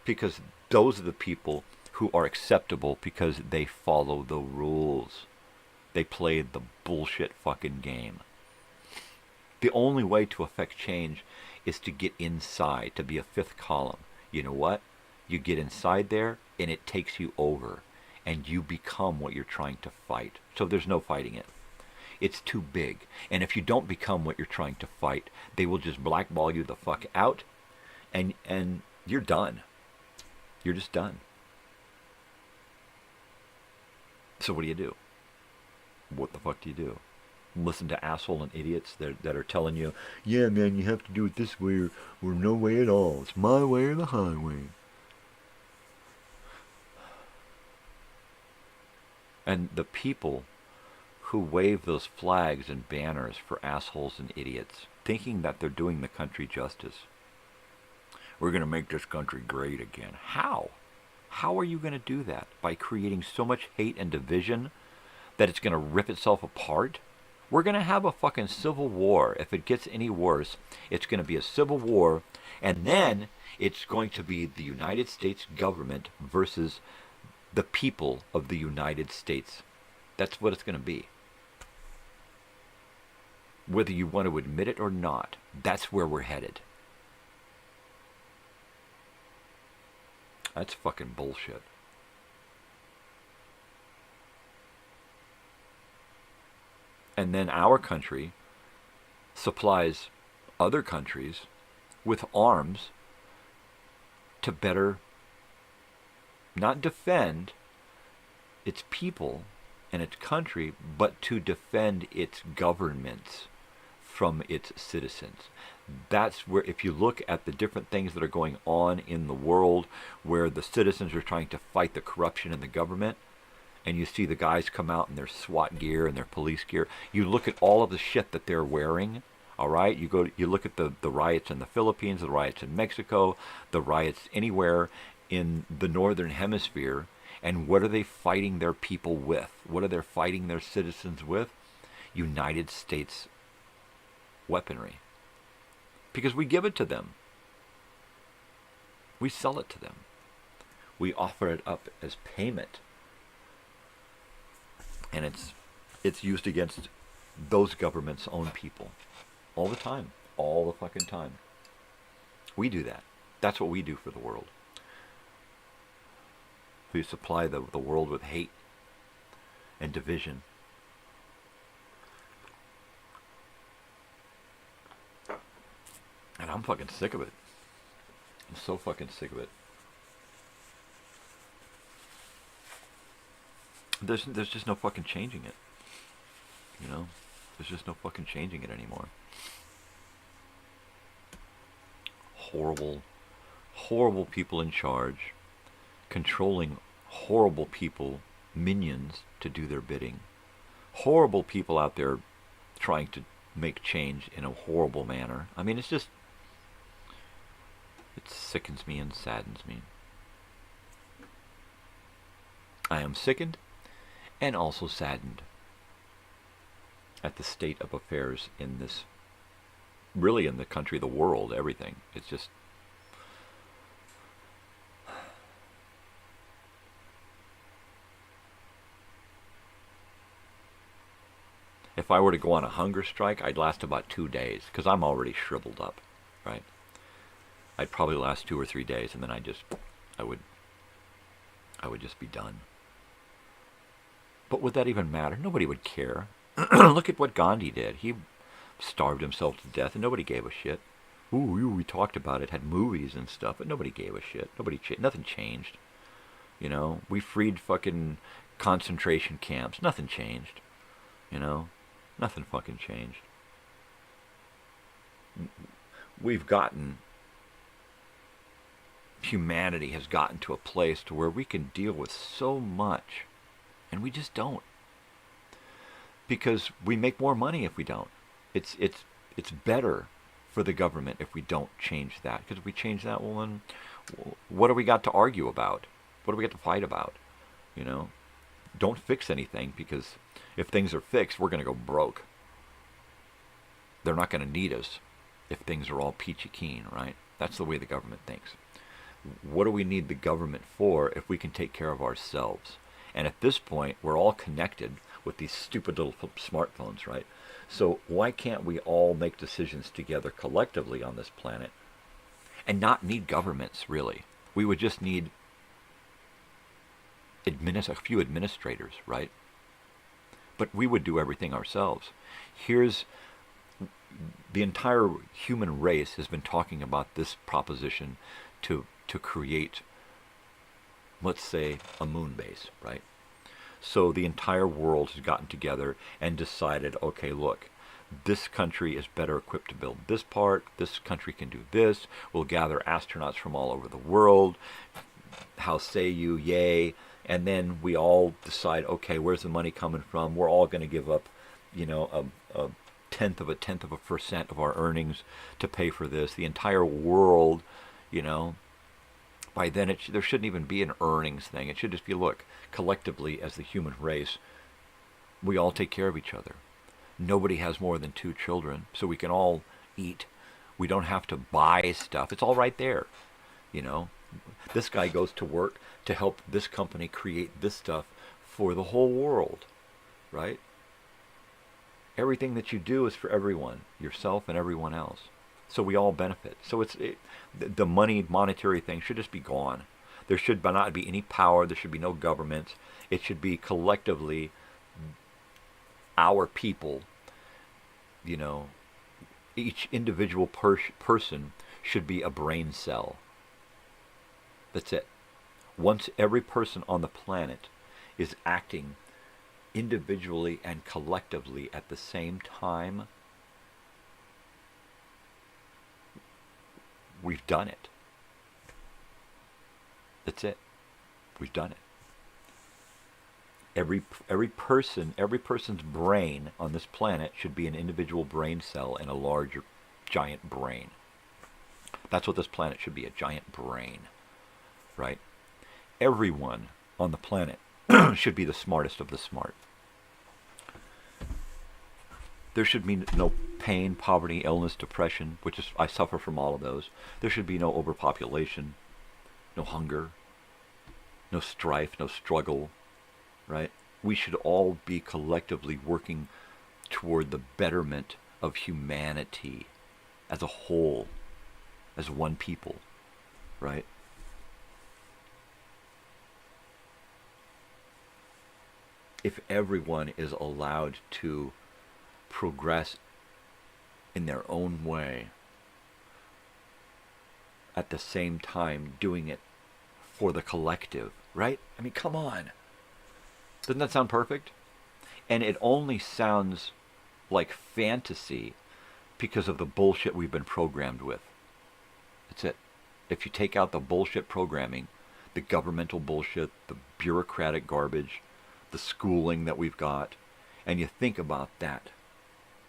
Because those are the people who are acceptable because they follow the rules. They play the bullshit fucking game. The only way to affect change is to get inside, to be a fifth column. You know what? You get inside there, and it takes you over, and you become what you're trying to fight. So there's no fighting it. It's too big. And if you don't become what you're trying to fight, they will just blackball you the fuck out, and you're done. You're just done. So what do? What the fuck do you do? Listen to asshole and idiots that are telling you, yeah, man, you have to do it this way or no way at all. It's my way or the highway. And the people who wave those flags and banners for assholes and idiots, thinking that they're doing the country justice. We're going to make this country great again. How? How are you going to do that? By creating so much hate and division that it's going to rip itself apart? We're going to have a fucking civil war. If it gets any worse, it's going to be a civil war, and then it's going to be the United States government versus the people of the United States. That's what it's going to be. Whether you want to admit it or not, that's where we're headed. That's fucking bullshit. And then our country supplies other countries with arms to better not defend its people and its country, but to defend its governments from its citizens. That's where, if you look at the different things that are going on in the world where the citizens are trying to fight the corruption in the government, and you see the guys come out in their SWAT gear and their police gear, you look at all of the shit that they're wearing, all right? You look at the riots in the Philippines, the riots in Mexico, the riots anywhere in the northern hemisphere, and what are they fighting their people with? What are they fighting their citizens with? United States weaponry. Because we give it to them. We sell it to them. We offer it up as payment. And it's used against those governments' own people. All the time. All the fucking time. We do that. That's what we do for the world. We supply the world with hate and division. And I'm fucking sick of it. I'm so fucking sick of it. There's just no fucking changing it. You know? There's just no fucking changing it anymore. Horrible, horrible people in charge, controlling horrible people, minions, to do their bidding. Horrible people out there trying to make change in a horrible manner. I mean, it sickens me and saddens me. I am sickened and also saddened at the state of affairs in this, really in the country, the world, everything. It's just, if I were to go on a hunger strike, I'd last about 2 days, because I'm already shriveled up, right? I'd probably last 2 or 3 days, and then I would just be done. But would that even matter? Nobody would care. Look at what Gandhi did. He starved himself to death, and nobody gave a shit. Ooh, we talked about it, had movies and stuff, but nobody gave a shit. Nothing changed. You know, we freed fucking concentration camps. Nothing changed. You know, nothing fucking changed. Humanity has gotten to a place to where we can deal with so much, and we just don't. Because we make more money if we don't. It's better for the government if we don't change that. Because if we change that, well then, what do we got to argue about? What do we got to fight about? You know, don't fix anything, because if things are fixed, we're going to go broke. They're not going to need us. if things are all peachy keen, right? That's the way the government thinks. What do we need the government for if we can take care of ourselves? And at this point, we're all connected with these stupid little smartphones, right? So why can't we all make decisions together collectively on this planet and not need governments, really? We would just need a few administrators, right? But we would do everything ourselves. Here's the entire human race has been talking about this proposition to create, let's say, a moon base, right? So the entire world has gotten together and decided, okay, look, this country is better equipped to build this part, this country can do this, we'll gather astronauts from all over the world, how say you, yay, and then we all decide, okay, where's the money coming from? We're all going to give up, a tenth of a % of our earnings to pay for this. The entire world, by then there shouldn't even be an earnings thing. It should just be, look, collectively as the human race, we all take care of each other. Nobody has more than 2 children, so we can all eat. We don't have to buy stuff. It's all right there. This guy goes to work to help this company create this stuff for the whole world, right? Everything that you do is for everyone, yourself and everyone else. So we all benefit. So the monetary thing should just be gone. There should not be any power. There should be no government. It should be collectively our people. Each individual person should be a brain cell. That's it. Once every person on the planet is acting individually and collectively at the same time, we've done it. That's it. We've done it. Every person's brain on this planet should be an individual brain cell in a larger, giant brain. That's what this planet should be, a giant brain, right? Everyone on the planet should be the smartest of the smart. There should be no pain, poverty, illness, depression, I suffer from all of those. There should be no overpopulation, no hunger, no strife, no struggle, right? We should all be collectively working toward the betterment of humanity as a whole, as one people, right? If everyone is allowed to progress in their own way, at the same time doing it for the collective, right? I mean, come on. Doesn't that sound perfect? And it only sounds like fantasy because of the bullshit we've been programmed with. That's it. If you take out the bullshit programming, the governmental bullshit, the bureaucratic garbage, the schooling that we've got, and you think about that,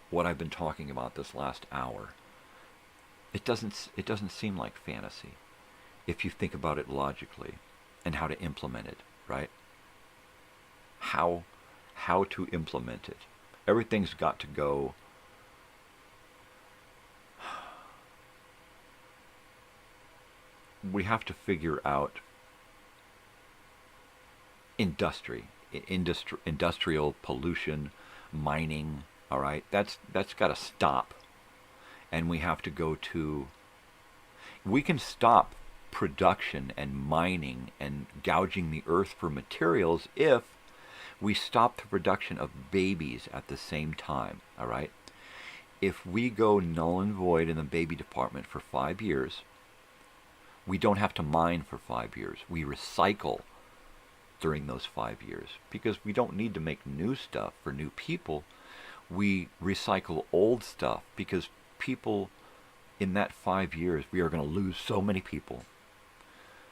what I've been talking about this last hour, it doesn't seem like fantasy if you think about it logically and how to implement it, right? How to implement it. Everything's got to go we have to figure out industrial pollution, mining, all right? That's got to stop. And we have to we can stop production and mining and gouging the earth for materials if we stop the production of babies at the same time, all right? If we go null and void in the baby department for 5 years, we don't have to mine for 5 years. We recycle during those 5 years because we don't need to make new stuff for new people. We recycle old stuff because people in that 5 years, we are going to lose so many people.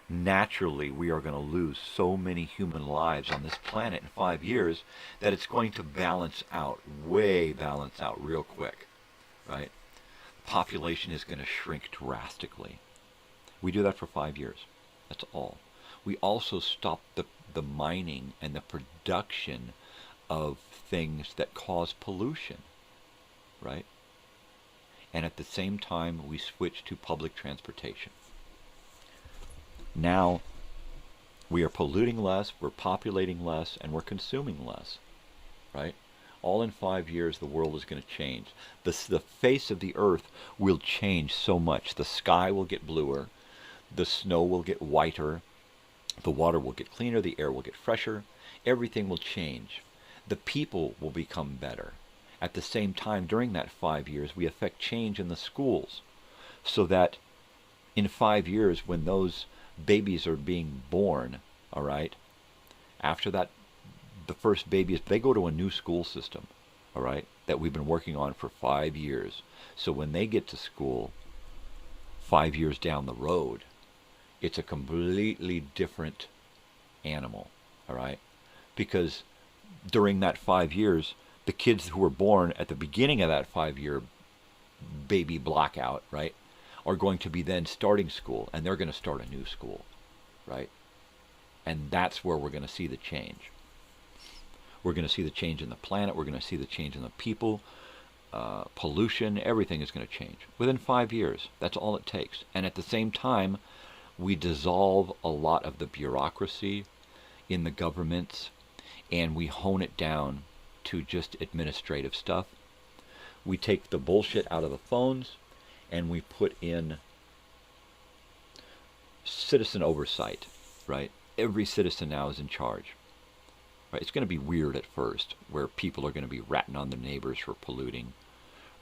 Naturally, we are going to lose so many human lives on this planet in 5 years that it's going to balance out real quick, right? Population is going to shrink drastically. We do that for 5 years. That's all. We also stop the mining and the production of things that cause pollution, right? and at the same time we switch to public transportation. Now we are polluting less, we're populating less, and we're consuming less, right? All in 5 years, the world is going to change. The face of the earth will change so much. The sky will get bluer, the snow will get whiter, the water will get cleaner, the air will get fresher, everything will change. The people will become better. At the same time, during that 5 years, we affect change in the schools, so that in 5 years, when those babies are being born, all right, after that, the first babies, they go to a new school system, all right, that we've been working on for 5 years. So when they get to school 5 years down the road, it's a completely different animal, all right? Because during that 5 years, the kids who were born at the beginning of that 5-year baby blockout, right, are going to be then starting school, and they're going to start a new school, right? And that's where we're going to see the change. We're going to see the change in the planet. We're going to see the change in the people. Pollution, everything is going to change. Within 5 years, that's all it takes. And at the same time, we dissolve a lot of the bureaucracy in the governments, and we hone it down to just administrative stuff. We take the bullshit out of the phones, and we put in citizen oversight, right? Every citizen now is in charge. Right? It's going to be weird at first, where people are going to be ratting on their neighbors for polluting,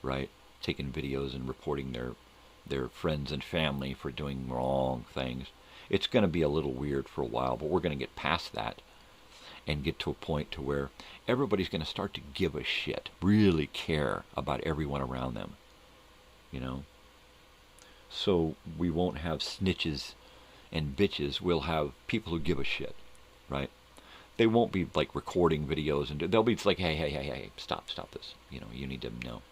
right? Taking videos and reporting their friends and family for doing wrong things. It's going to be a little weird for a while, but we're going to get past that and get to a point to where everybody's going to start to give a shit, really care about everyone around them, you know? So we won't have snitches and bitches. We'll have people who give a shit, right? They won't be like recording videos, and they'll be like, hey, stop this. You know, you need to know.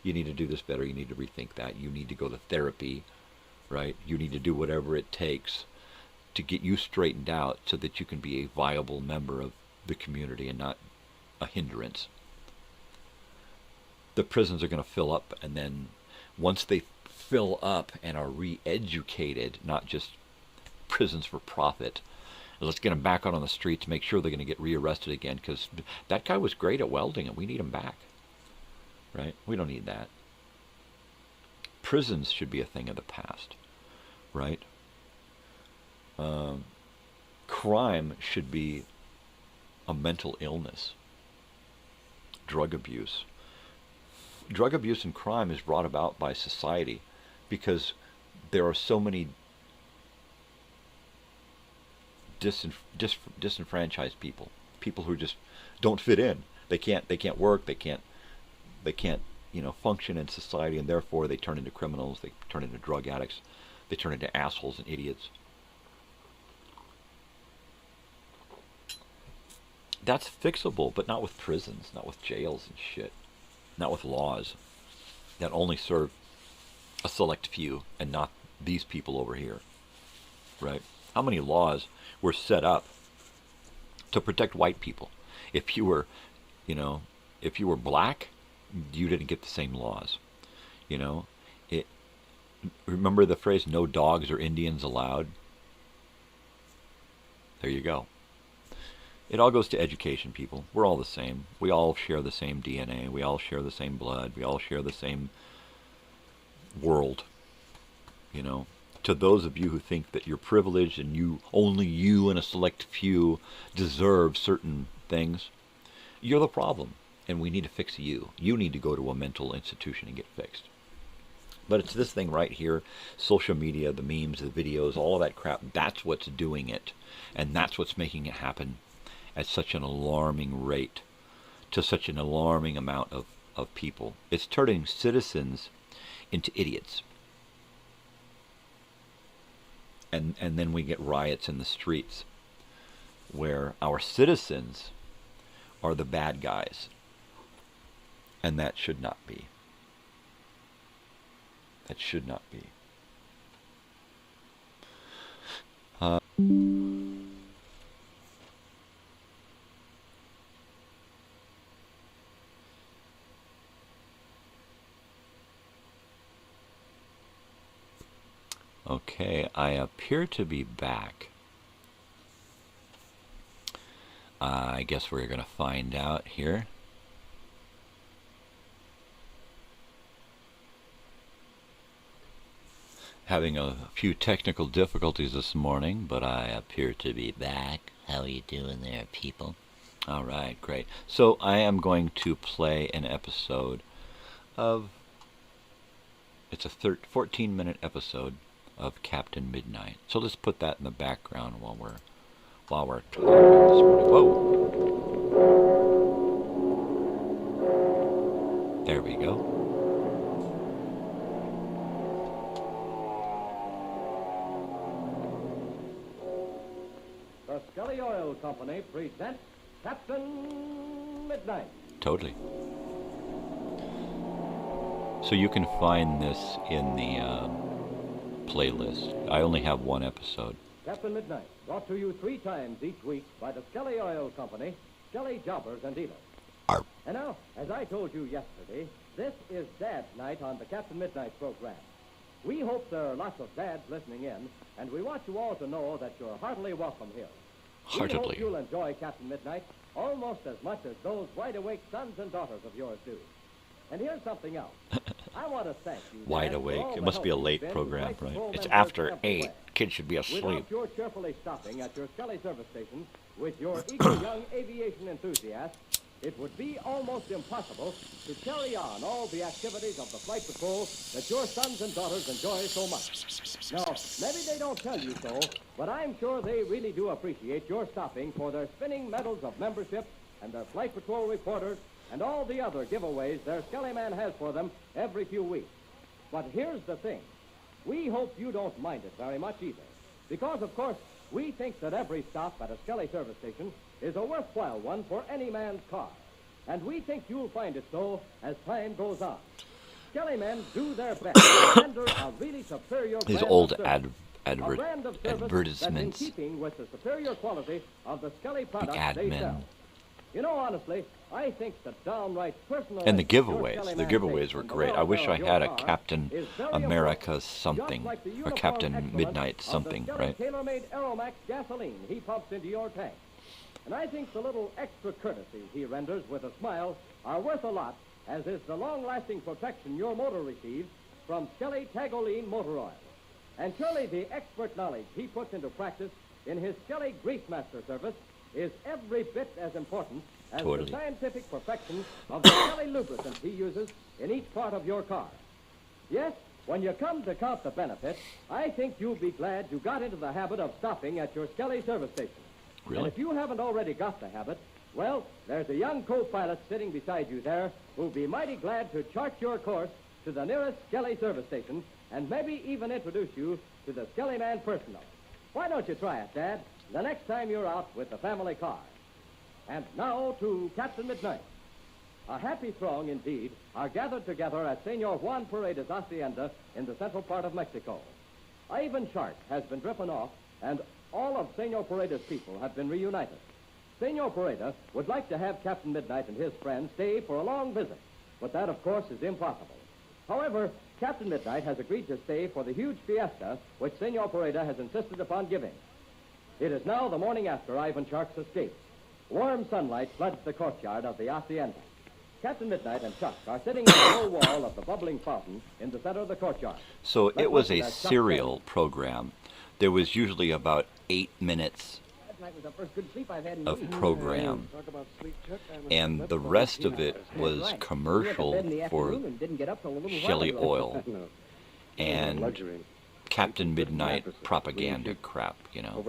You need to do this better. You need to rethink that. You need to go to therapy, right? You need to do whatever it takes to get you straightened out so that you can be a viable member of the community and not a hindrance. The prisons are going to fill up, and then once they fill up and are re-educated, not just prisons for profit, let's get them back out on the street to make sure they're going to get rearrested again, because that guy was great at welding and we need him back, right? We don't need that. Prisons should be a thing of the past, right? Crime should be a mental illness. Drug abuse. Drug abuse and crime is brought about by society because there are so many disenfranchised people who just don't fit in. They can't work, they can't function in society, and therefore they turn into criminals, they turn into drug addicts, they turn into assholes and idiots. That's fixable, but not with prisons, not with jails and shit, not with laws that only serve a select few and not these people over here, right? How many laws were set up to protect white people? If you were black, you didn't get the same laws. Remember the phrase, no dogs or Indians allowed? There you go. It all goes to education, people. We're all the same. We all share the same DNA. We all share the same blood. We all share the same world. To those of you who think that you're privileged and only you and a select few deserve certain things, you're the problem, and we need to fix you. You need to go to a mental institution and get fixed. But it's this thing right here, social media, the memes, the videos, all of that crap, that's what's doing it. And that's what's making it happen at such an alarming rate, to such an alarming amount of people. It's turning citizens into idiots. And then we get riots in the streets where our citizens are the bad guys. And that should not be. That should not be. Okay, I appear to be back. I guess we're going to find out here. Having a few technical difficulties this morning, but I appear to be back. How you doing there, people? All right, great. So I am going to play an episode of, it's a 14-minute episode of Captain Midnight. So let's put that in the background while we're talking this morning. Whoa. There we go. The Scully Oil Company presents Captain Midnight. Totally. So you can find this in the playlist. I only have one episode. Captain Midnight, brought to you 3 times each week by the Scully Oil Company, Scully Jobbers and Dealers. Arr. And now, as I told you yesterday, this is Dad's night on the Captain Midnight program. We hope there are lots of dads listening in, and we want you all to know that you're heartily welcome here. Heartedly. We hope you'll enjoy Captain Midnight almost as much as those wide-awake sons and daughters of yours do. And here's something else. I want to thank you. Wide awake. It must be a late program, right? It's after 8. Kids should be asleep. Without your cheerfully stopping at your Scully service station with your eager young aviation enthusiasts, it would be almost impossible to carry on all the activities of the flight patrol that your sons and daughters enjoy so much. Now, maybe they don't tell you so, but I'm sure they really do appreciate your stopping for their spinning medals of membership and their flight patrol reporters and all the other giveaways their Scully man has for them every few weeks. But here's the thing. We hope you don't mind it very much either, because, of course, we think that every stop at a Scully service station is a worthwhile one for any man's car. And we think you'll find it so as time goes on. Scully men do their best to render a really superior These brand old of service. advertisements. That's in keeping with the superior quality of the Scully products they admin. sell. You know, honestly, I think the downright personal... And the giveaways. The giveaways were great. I wish I had a Captain America something, or Captain Midnight something, right? Tailor-made Aeromax gasoline he pumps into your tank. And I think the little extra courtesies he renders with a smile are worth a lot, as is the long-lasting protection your motor receives from Scully Tagoline motor oil. And surely the expert knowledge he puts into practice in his Scully Grease Master service is every bit as important as the scientific perfection of the Scully lubricant he uses in each part of your car. Yes, when you come to count the benefits, I think you'll be glad you got into the habit of stopping at your Scully service station. Really? And if you haven't already got the habit, well, there's a young co-pilot sitting beside you there who'll be mighty glad to chart your course to the nearest Scully service station and maybe even introduce you to the Scully man personal. Why don't you try it, Dad, the next time you're out with the family car? And now to Captain Midnight. A happy throng, indeed, are gathered together at Senor Juan Paredes' hacienda in the central part of Mexico. Ivan Shark has been driven off, and all of Senor Paredes' people have been reunited. Senor Paredes would like to have Captain Midnight and his friends stay for a long visit, but that, of course, is impossible. However, Captain Midnight has agreed to stay for the huge fiesta which Senor Paredes has insisted upon giving. It is now the morning after Ivan Shark's escape. Warm sunlight floods the courtyard of the hacienda. Captain Midnight and Chuck are sitting on the low wall of the bubbling fountain in the center of the courtyard. So it was a serial program. There was usually about 8 minutes of program, and the rest of it was commercial for Shelley Oil and Captain Midnight propaganda crap, you know,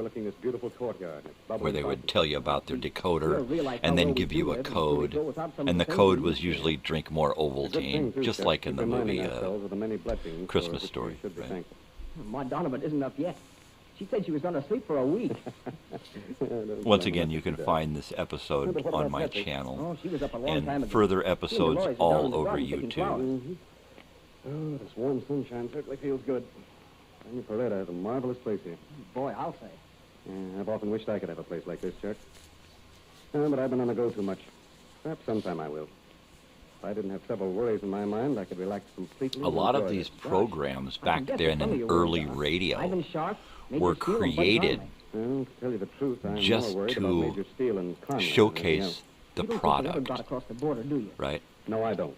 where they would tell you about their decoder and then give you a code, and the code was usually drink more Ovaltine, just like in the movie Christmas Story. Right? Ma Donovan isn't up yet. She said she was going to sleep for a week. Once again, you can find this episode on my channel and further episodes all over YouTube. Oh, this warm sunshine certainly feels good. Senor Paredes has a marvelous place here. Boy, I'll say. Yeah, I've often wished I could have a place like this, Chuck. But I've been on the go too much. Perhaps sometime I will. If I didn't have several worries in my mind, I could relax completely. A lot of these programs back then in early radio were created Well, to tell you the truth, I'm just more worried about Major to Steele and Conway. showcase the You don't product, think they've across the border, do you? right? No, I don't.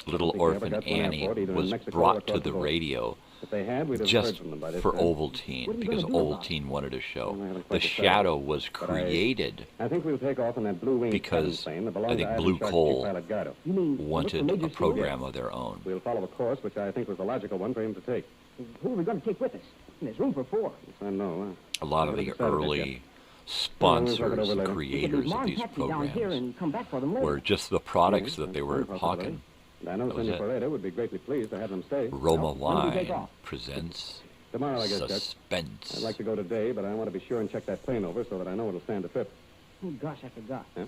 Little think they ever Orphan got to an Annie airport, either in was Mexico or brought to across the the border. radio If they had, we'd have just heard from them by this for time. Ovaltine, What are you because gonna do about Ovaltine wanted a show. Well, I haven't The quite decided. Shadow was But created I think we'll take off on that Blue Wing because plane that I belonged think to Blue Ivan Sharkey Cole pilot Gardo. You mean look for wanted Major a Steele? program of their own. We'll follow a course which I think was the logical one for him to take. Who are we going to take with us? And there's room for 4. Yes, I know. A lot of Haven't the decided it early yet. sponsors, over later. We could creators leave of Mom these taxi down here programs and come back for them later. were just the products Yes, that they that's were one hawking. possibility. And I know That was Senor it. Paredes would be greatly pleased to have them stay. Roma when do we take Wine off? presents Tomorrow, I guess, Chuck. Suspense. I'd like to go today, but I want to be sure and check that plane over so that I know it'll stand the trip. Oh, gosh, I forgot. Yeah?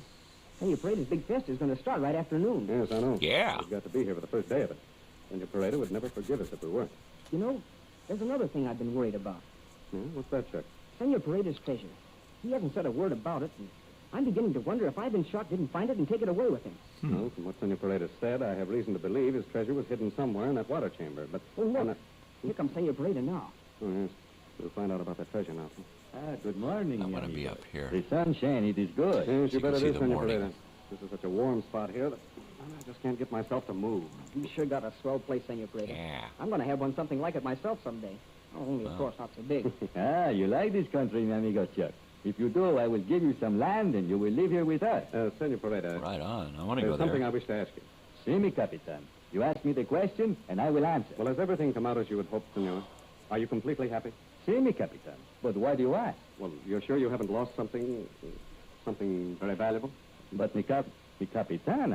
Senor Paredes' big festa is going to start right after noon. Yes, I know. Yeah. We've got to be here for the first day of it. Senor Paredes would never forgive us if we weren't. You know, there's another thing I've been worried about. Yeah? What's that, Chuck? Senor Paredes' treasure. He hasn't said a word about it, and I'm beginning to wonder if Ivan Shark didn't find it and take it away with him. Well, from what Senor Paredes said, I have reason to believe his treasure was hidden somewhere in that water chamber. But Oh, look. I'm not... Here comes Senor Paredes now. Oh, yes. We'll find out about that treasure now. Good morning. I want to be up here. The sunshine, it is good. Yes, you you can better see do, the Senor morning. Paredes. This is such a warm spot here that I just can't get myself to move. You sure got a swell place, Senor Paredes. Yeah. I'm going to have one something like it myself someday. Only, of course, not so big. You like this country, mi amigo Chuck. If you do, I will give you some land and you will live here with us. Senor Paredes. Right on. I want to go There's something there. I wish to ask you. See me, Capitan. You ask me the question, and I will answer. Well, has everything come out as you had hoped, Senor? Are you completely happy? See me, Capitan. But why do you ask? Well, you're sure you haven't lost something very valuable? But mi Capitan,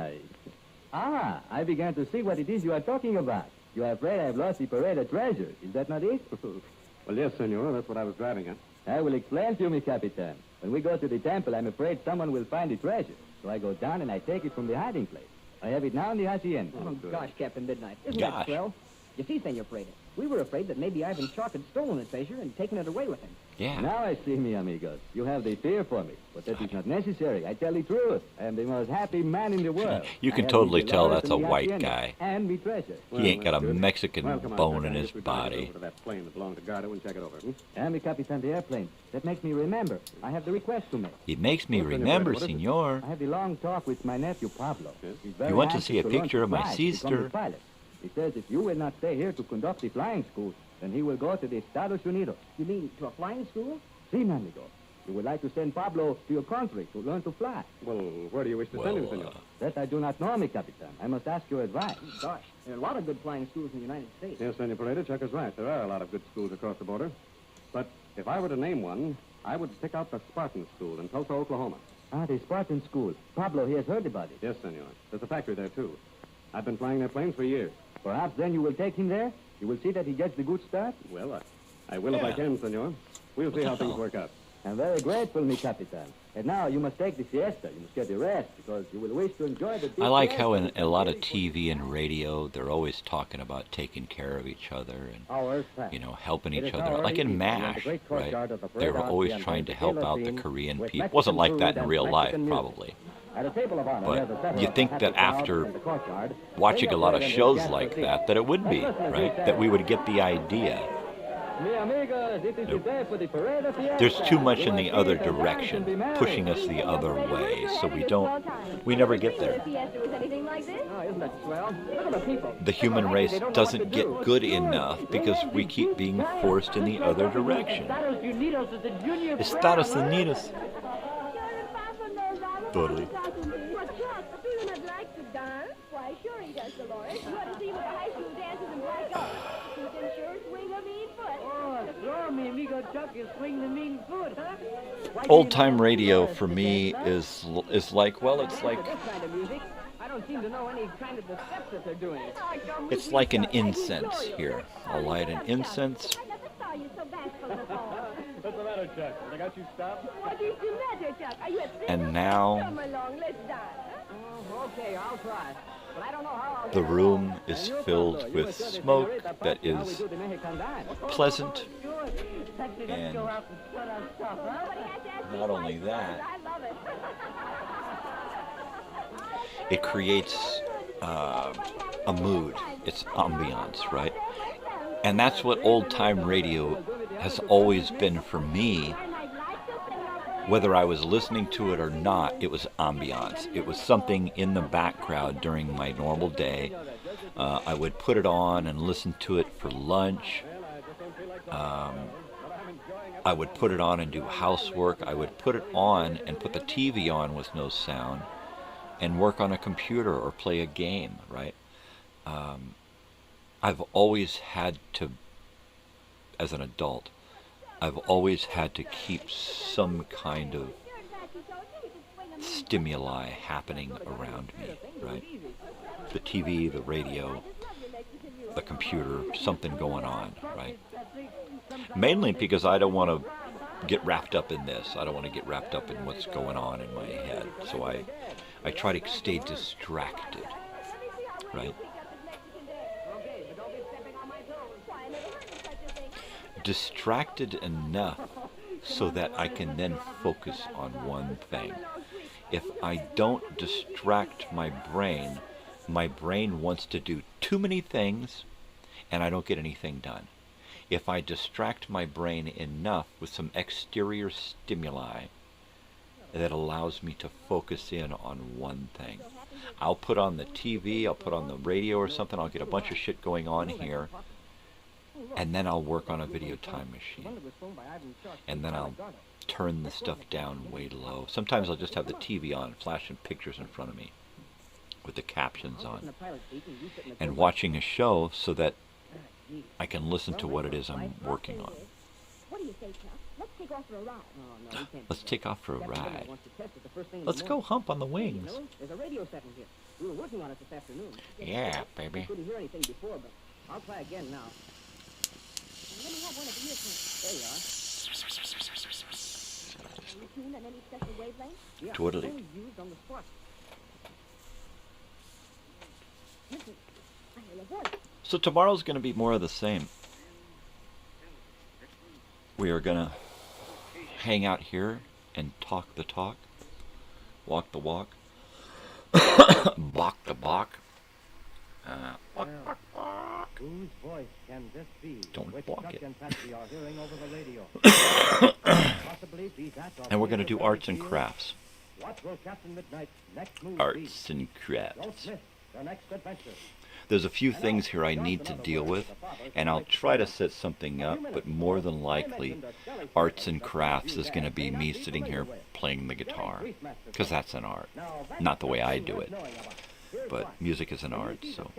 I began to see what it is you are talking about. You are afraid I have lost the Paredes treasure. Is that not it? Well, yes, Senor. That's what I was driving at. I will explain to you, mi Capitan. When we go to the temple, I'm afraid someone will find the treasure. So I go down and I take it from the hiding place. I have it now in the hacienda. Oh, gosh, Captain Midnight. Isn't Gosh. that swell? You see, Senor Paredes, we were afraid that maybe Ivan Shark had stolen the treasure and taken it away with him. Yeah. Now I see, mi amigos. You have the fear for me, but that is not necessary. I tell the truth. I am the most happy man in the world. You can I have totally the tell Dolores that's a and the white hacienda guy. And me treasure. He ain't got a that's good. Mexican Well, come on, bone Chuck, in I his guess we better get body. over to that plane that belonged to Gardo and check it over. And me Capitan, the airplane. That makes me remember. I have the request to make. It makes me Well, Senor remember, Paredes, what is it? senor. I had a long talk with my nephew, Pablo. Yes? He's very You want to anxious see a learn picture of my fly to become sister? the pilot. He says if you will not stay here to conduct the flying school, then he will go to the Estados Unidos. You mean to a flying school? See, mi amigo. You would like to send Pablo to your country to learn to fly. Well, where do you wish to send him, Well, Senor? That I do not know, mi Capitan. I must ask your advice. Gosh, there are a lot of good flying schools in the United States. Yes, Senor Paredes, Chuck is right. There are a lot of good schools across the border. But if I were to name one, I would pick out the Spartan School in Tulsa, Oklahoma. Ah, the Spartan school. Pablo, he has heard about it. Yes, Senor. There's a factory there, too. I've been flying their planes for years. Perhaps then you will take him there? You will see that he gets the good start? Well, I will if I Yeah. can, Senor. We'll see the how things hell? work out. I'm very grateful, mi Capitan. And now you must take the siesta. You must get the rest because you will wish to enjoy the big I like siesta how in which a is lot of ready for TV and radio, they're always talking about taking care of each other and, Hours pass. you know, helping It each is other. now Like early in evening, and the MASH, great right? courtyard of the They were Parade always House trying to beyond help the out the scene Korean with people. Wasn't like that in Mexican real food life, and Mexican probably. At a table of honor, But there's a several you'd think happy that crowds after in the courtyard. Watching a lot of They shows began like to that it would be, right? That we would get the idea. Mi amigos, it is the day for the parade of fiesta. There's too much You in the must other eat and dance direction, and be merry. pushing us the other way, so we never get there. Fiesta was anything like this? Oh, isn't that swell? Look at the people. The human race doesn't get good enough because we keep being forced in the other direction. Estados Unidos. Totally. Well, Chuck, do you not like to dance? Why, sure he does, Dolores. You ought to see what the high school dancers in black outfits. He can sure swing a mean foot. Oh, sure, mi amigo Chuck is swinging the mean foot, huh? Old time radio for me is like, well, it's like This kind of music, I don't seem to know any kind of the steps that they're doing. it's like an incense here. I'll light an incense. I never saw you so bashful before. What's the matter, Chuck? I got you stopped? What is the matter, Chuck? Are you at And now Come along, let's dance. Oh, okay, I'll try. But I don't know how I'll the get room along. is And you, filled Pablo, you with must show the smoke señorita that Patsy how we is do the Mexican dance. pleasant. Sure. Patsy, let's And go out and sweat our stuff, huh? Nobody has to ask me not twice, only that, I love it. it creates a mood. It's ambiance, right? And that's what old-time radio has always been for me. Whether I was listening to it or not, it was ambiance. It was something in the background during my normal day. I would put it on and listen to it for lunch. I would put it on and do housework. I would put it on and put the TV on with no sound and work on a computer or play a game, right? I've always had to, as an adult, I've always had to keep some kind of stimuli happening around me, right? The TV, the radio, the computer, something going on, right? Mainly because I don't want to get wrapped up in this. I don't want to get wrapped up in what's going on in my head. So I try to stay distracted, right? Distracted enough so that I can then focus on one thing. If I don't distract my brain wants to do too many things and I don't get anything done. If I distract my brain enough with some exterior stimuli that allows me to focus in on one thing. I'll put on the TV, I'll put on the radio or something, I'll get a bunch of shit going on here, and then I'll work on a video time machine. And then I'll turn the stuff down way low. Sometimes I'll just have the TV on, flashing pictures in front of me with the captions on, and watching a show so that I can listen to what it is I'm working on. What do you say, Chuck? Let's take off for a ride. Let's take off for a ride. Let's go hump on the wings. There's a radio set in here. We were working on it this afternoon. Yeah, baby. I couldn't hear anything before, but I'll try again now. Let me have one of the earphones. There you are. Are you tuned on any special wavelength? Yeah, Totally. only used on the spot. Listen, I hear your voice. So tomorrow's going to be more of the same. We are going to hang out here and talk the talk, walk the walk, balk the balk. Whose voice can this be? Don't which balk Chuck it. and Patsy are hearing over the radio? Possibly be that of And we're going to Neil do arts and Field. crafts. What will Captain Midnight's next move Arts be? and Don't crafts. miss the next adventure. There's a few things here I need to deal with, and I'll try to set something up, but more than likely, arts and crafts is going to be me sitting here playing the guitar, because that's an art. Not the way I do it, but music is an art, so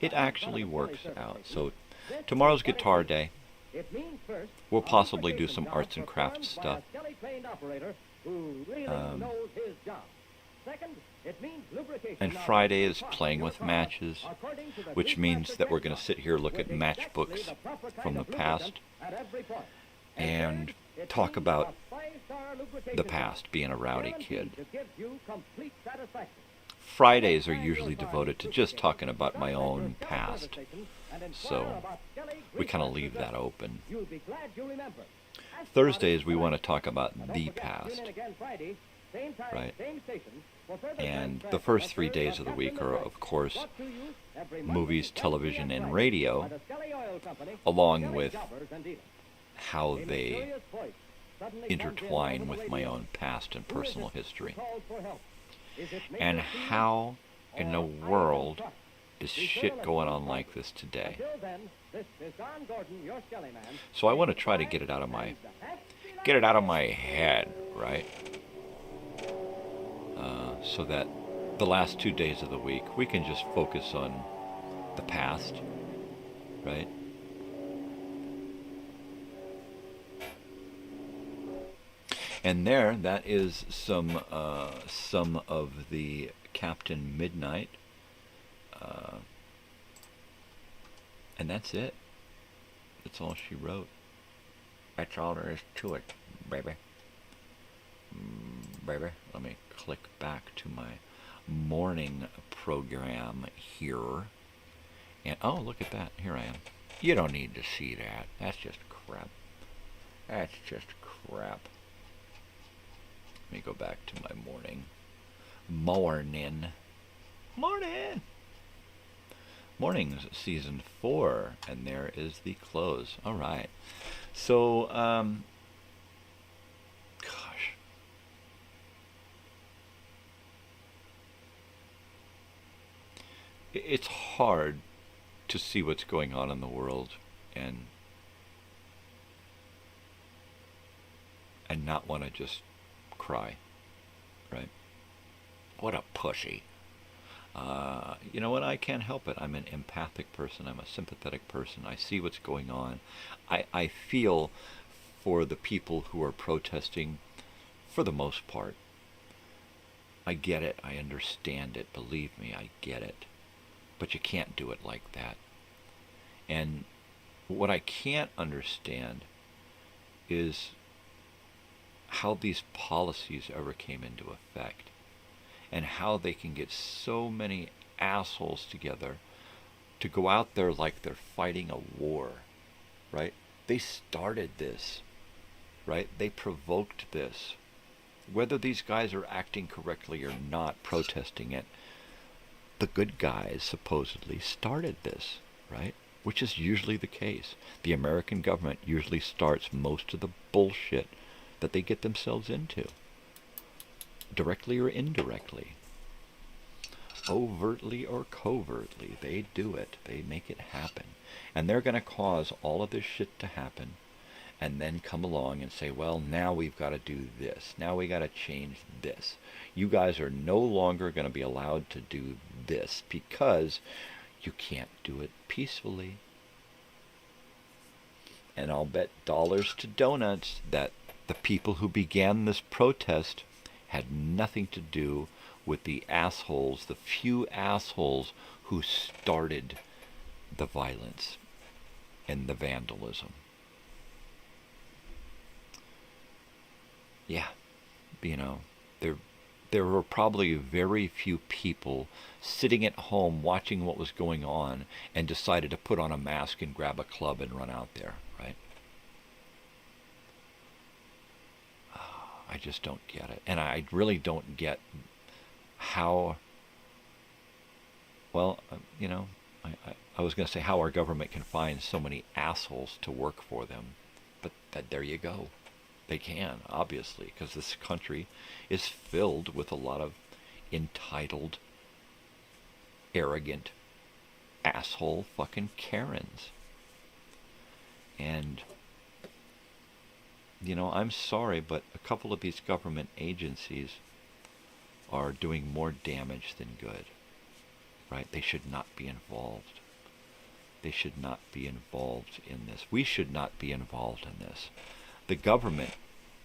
it actually works out. So tomorrow's guitar day. We'll possibly do some arts and crafts stuff. And Friday is playing with matches, which means that we're going to sit here, look at matchbooks from the past, and talk about the past, being a rowdy kid. Fridays are usually devoted to just talking about my own past, so we kind of leave that open. Thursdays we want to talk about the past, right? And the first 3 days of the week are, of course, movies, television, and radio, along with how they intertwine with my own past and personal history. And how in the world is shit going on like this today? So I want to try to get it out of my head, right? So that the last 2 days of the week we can just focus on the past, right? And that is some of the Captain Midnight, and that's it. That's all she wrote. That's all there is to it, baby. Baby, let me click back to my morning program here. And oh, look at that. Here I am. You don't need to see that. That's just crap. That's just crap. Let me go back to my morning. Morning. Morning's season 4, and there is the close. All right. So, gosh. It's hard to see what's going on in the world and not want to just cry, right? What a pussy. You know what? I can't help it. I'm an empathic person. I'm a sympathetic person. I see what's going on. I feel for the people who are protesting for the most part. I get it. I understand it. Believe me, I get it. But you can't do it like that. And what I can't understand is how these policies ever came into effect, and how they can get so many assholes together to go out there like they're fighting a war, right? They started this, right? They provoked this. Whether these guys are acting correctly or not, protesting it, the good guys supposedly started this, right? Which is usually the case. The American government usually starts most of the bullshit that they get themselves into, directly or indirectly, overtly or covertly. They do it. They make it happen. And they're going to cause all of this shit to happen, and then come along and say, well, now we've got to do this. Now we got to change this. You guys are no longer going to be allowed to do this because you can't do it peacefully. And I'll bet dollars to donuts that the people who began this protest had nothing to do with the assholes, the few assholes who started the violence and the vandalism. Yeah, you know, there were probably very few people sitting at home watching what was going on and decided to put on a mask and grab a club and run out there, right? I just don't get it. And I really don't get how, well, you know, I was going to say how our government can find so many assholes to work for them. But there you go. They can, obviously, because this country is filled with a lot of entitled, arrogant, asshole fucking Karens. And, you know, I'm sorry, but a couple of these government agencies are doing more damage than good, right? They should not be involved. They should not be involved in this. We should not be involved in this. The government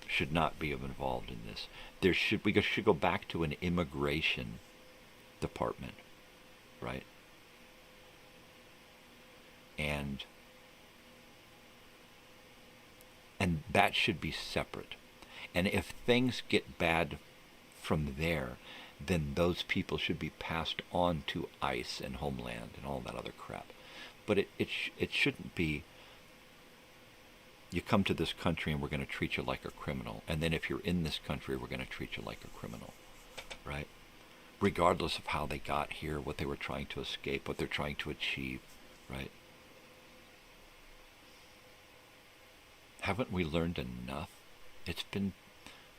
should not be involved in this. We should go back to an immigration department, right? And that should be separate. And if things get bad from there, then those people should be passed on to ICE and Homeland and all that other crap. But it shouldn't be, you come to this country and we're going to treat you like a criminal. And then if you're in this country, we're going to treat you like a criminal, right? Regardless of how they got here, what they were trying to escape, what they're trying to achieve, right? Haven't we learned enough? It's been,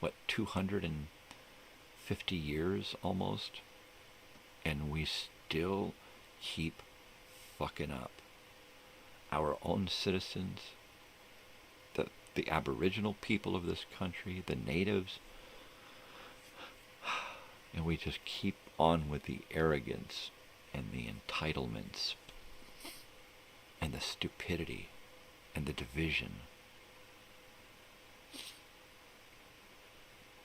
what, 250 years almost? And we still keep fucking up. Our own citizens, the Aboriginal people of this country, the natives, and we just keep on with the arrogance and the entitlements and the stupidity and the division.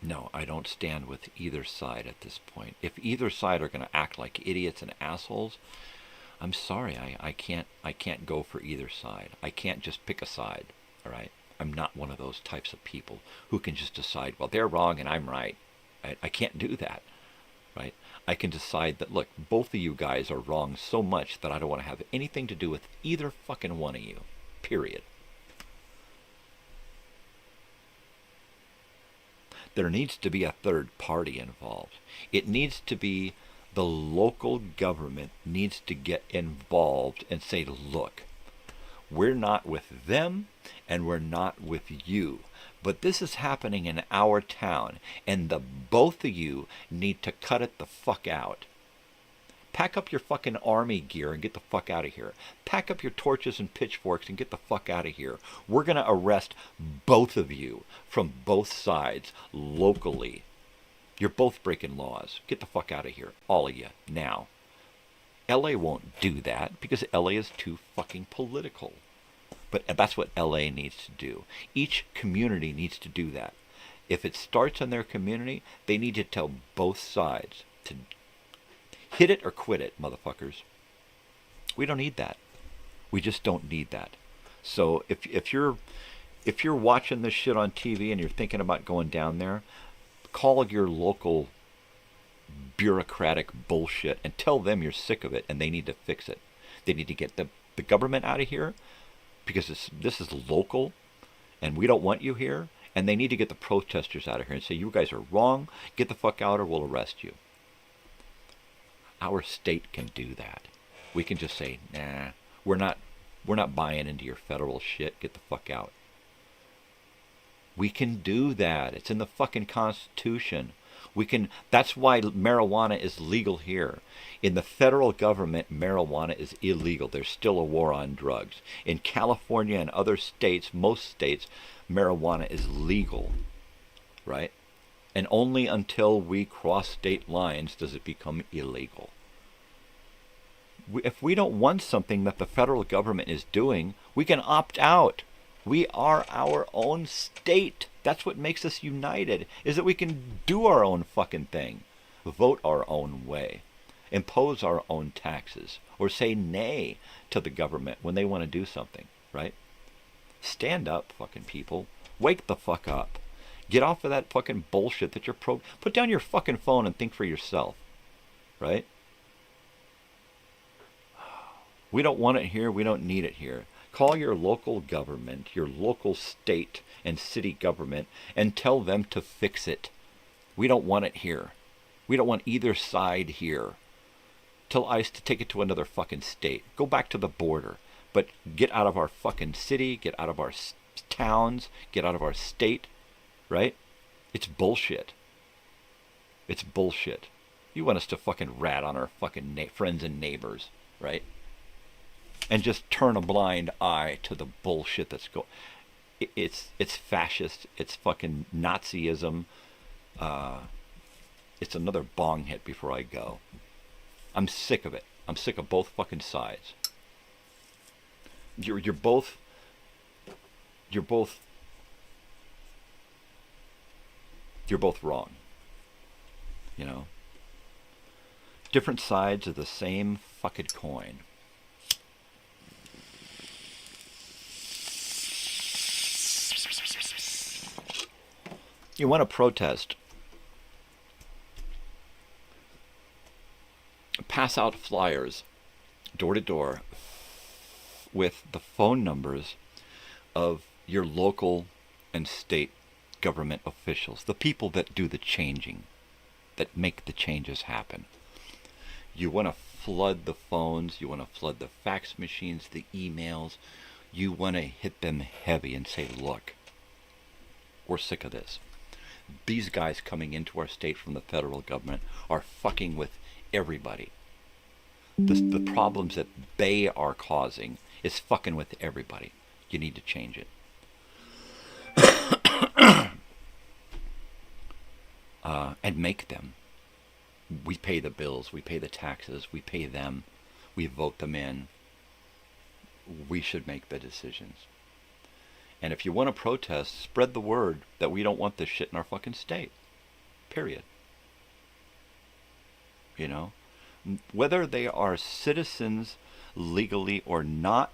No, I don't stand with either side at this point. If either side are going to act like idiots and assholes, I'm sorry, I can't go for either side. I can't just pick a side, all right? I'm not one of those types of people who can just decide, well, they're wrong and I'm right. I can't do that, right? I can decide that, look, both of you guys are wrong so much that I don't want to have anything to do with either fucking one of you, period. There needs to be a third party involved. It needs to be the the local government needs to get involved and say, look, we're not with them and we're not with you. But this is happening in our town, and the both of you need to cut it the fuck out. Pack up your fucking army gear and get the fuck out of here. Pack up your torches and pitchforks and get the fuck out of here. We're going to arrest both of you from both sides locally. You're both breaking laws. Get the fuck out of here, all of you, now. LA won't do that because LA is too fucking political. But that's what LA needs to do. Each community needs to do that. If it starts in their community, they need to tell both sides to hit it or quit it, motherfuckers. We don't need that. We just don't need that. So if you're watching this shit on TV and you're thinking about going down there, call your local bureaucratic bullshit and tell them you're sick of it and they need to fix it. They need to get the government out of here because this is local and we don't want you here, and they need to get the protesters out of here and say, you guys are wrong, get the fuck out or we'll arrest you. Our state can do that. We can just say, nah, we're not buying into your federal shit, get the fuck out. We can do that. It's in the fucking Constitution. That's why marijuana is legal here. In the federal government, marijuana is illegal. There's still a war on drugs. In California and other states, most states, marijuana is legal, right? And only until we cross state lines does it become illegal. If we don't want something that the federal government is doing, we can opt out. We are our own state. That's what makes us united, is that we can do our own fucking thing. Vote our own way. Impose our own taxes. Or say nay to the government when they want to do something, right? Stand up, fucking people. Wake the fuck up. Get off of that fucking bullshit that you're Put down your fucking phone and think for yourself, right? We don't want it here. We don't need it here. Call your local government, your local state and city government, and tell them to fix it. We don't want it here. We don't want either side here. Tell ICE to take it to another fucking state. Go back to the border. But get out of our fucking city, get out of our towns, get out of our state, right? It's bullshit. It's bullshit. You want us to fucking rat on our fucking friends and neighbors, right? And just turn a blind eye to the bullshit that's going. It's fascist. It's fucking Nazism. It's another bong hit before I go. I'm sick of it. I'm sick of both fucking sides. You're both wrong. You know? Different sides of the same fucking coin. You want to protest, pass out flyers door to door with the phone numbers of your local and state government officials, the people that do the changing, that make the changes happen. You want to flood the phones, you want to flood the fax machines, the emails. You want to hit them heavy and say, look, we're sick of this. These guys coming into our state from the federal government are fucking with everybody. The problems that they are causing is fucking with everybody. You need to change it. And make them. We pay the bills, we pay the taxes, we pay them, we vote them in. We should make the decisions. And if you want to protest, spread the word that we don't want this shit in our fucking state. Period. You know? Whether they are citizens legally or not,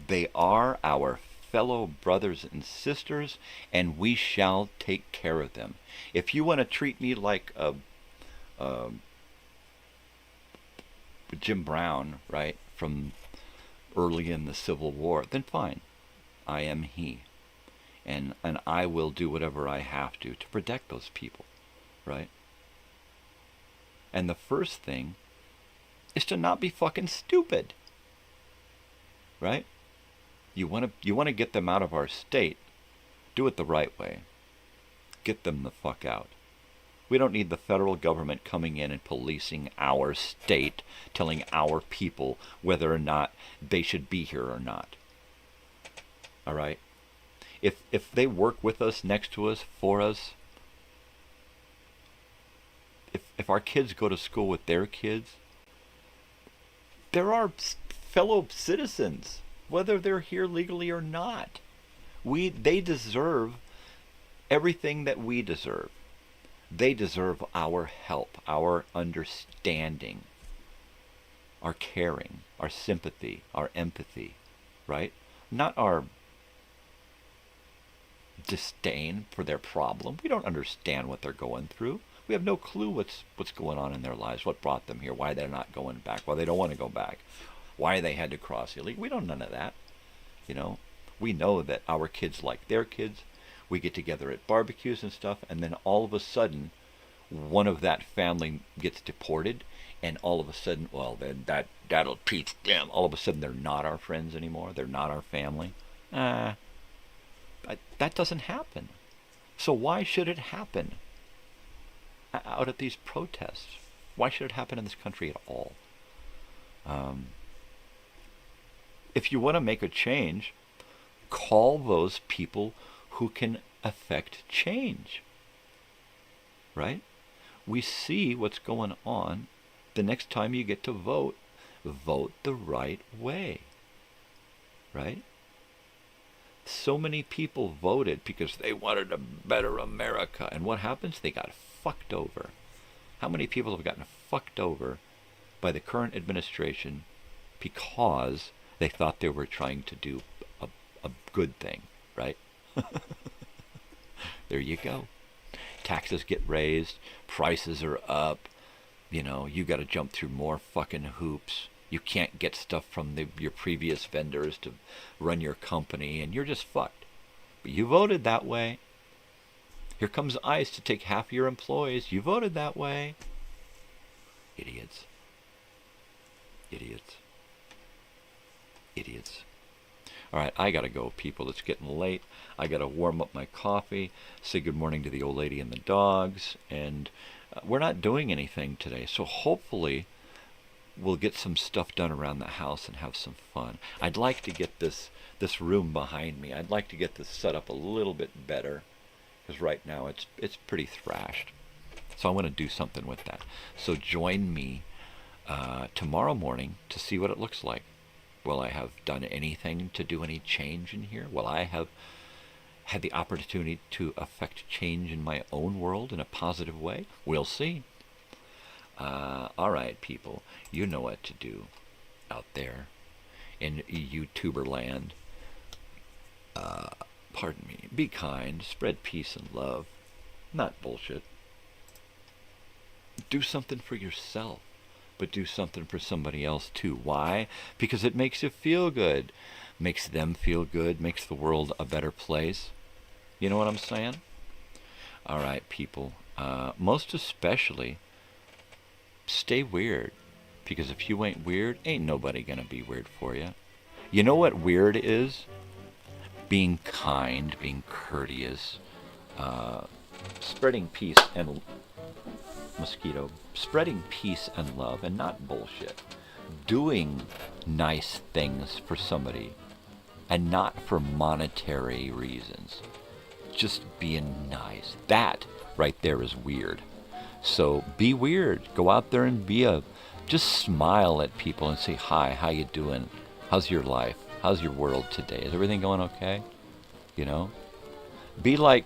they are our fellow brothers and sisters, and we shall take care of them. If you want to treat me like Jim Brown, right, from early in the Civil War, then fine. I am he. And I will do whatever I have to protect those people, right? And the first thing is to not be fucking stupid. Right? You want to get them out of our state. Do it the right way. Get them the fuck out. We don't need the federal government coming in and policing our state, telling our people whether or not they should be here or not. All right? If they work with us, next to us, for us, if our kids go to school with their kids, they're our fellow citizens, whether they're here legally or not. They deserve everything that we deserve. They deserve our help, our understanding, our caring, our sympathy, our empathy, right? Not our disdain for their problem. We don't understand what they're going through. We have no clue what's going on in their lives, what brought them here, why they're not going back, why they don't want to go back, why they had to cross illegally. We don't know none of that. You know, we know that our kids like their kids. We get together at barbecues and stuff, and then all of a sudden, one of that family gets deported, and all of a sudden, well, then that'll teach them. All of a sudden, they're not our friends anymore. They're not our family. That doesn't happen. So why should it happen out at these protests? Why should it happen in this country at all? If you want to make a change, call those people who can affect change. Right? We see what's going on. The next time you get to vote, vote the right way. Right? So many people voted because they wanted a better America. And what happens? They got fucked over. How many people have gotten fucked over by the current administration because they thought they were trying to do a good thing, right? There you go. Taxes get raised, prices are up, you know, you got to jump through more fucking hoops. You can't get stuff from your previous vendors to run your company, and you're just fucked. But you voted that way. Here comes ICE to take half your employees. You voted that way. Idiots. Idiots. Idiots. All right, I got to go, people. It's getting late. I got to warm up my coffee, say good morning to the old lady and the dogs, and we're not doing anything today, so hopefully we'll get some stuff done around the house and have some fun. I'd like to get this room behind me. I'd like to get this set up a little bit better, because right now it's pretty thrashed. So I want to do something with that. So join me tomorrow morning to see what it looks like. Will I have done anything to do any change in here? Will I have had the opportunity to affect change in my own world in a positive way? We'll see. All right, people, you know what to do out there in YouTuber land. Pardon me. Be kind. Spread peace and love. Not bullshit. Do something for yourself, but do something for somebody else too. Why? Because it makes you feel good. Makes them feel good. Makes the world a better place. You know what I'm saying? All right, people. Most especially, stay weird. Because if you ain't weird, ain't nobody gonna be weird for you. You know what weird is? Being kind, being courteous, spreading peace and spreading peace and love, and not bullshit. Doing nice things for somebody, and not for monetary reasons. Just being nice. That right there is weird. So be weird. Go out there and just smile at people and say, hi, how you doing? How's your life? How's your world today? Is everything going okay? You know? Be like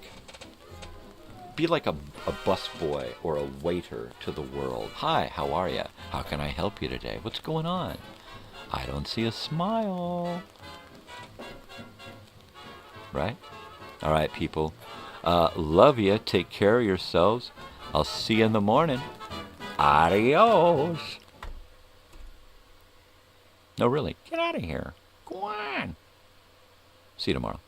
a busboy or a waiter to the world. Hi, how are you? How can I help you today? What's going on? I don't see a smile. Right? All right, people. Love you. Take care of yourselves. I'll see you in the morning. Adios. No, really. Get out of here. Go on. See you tomorrow.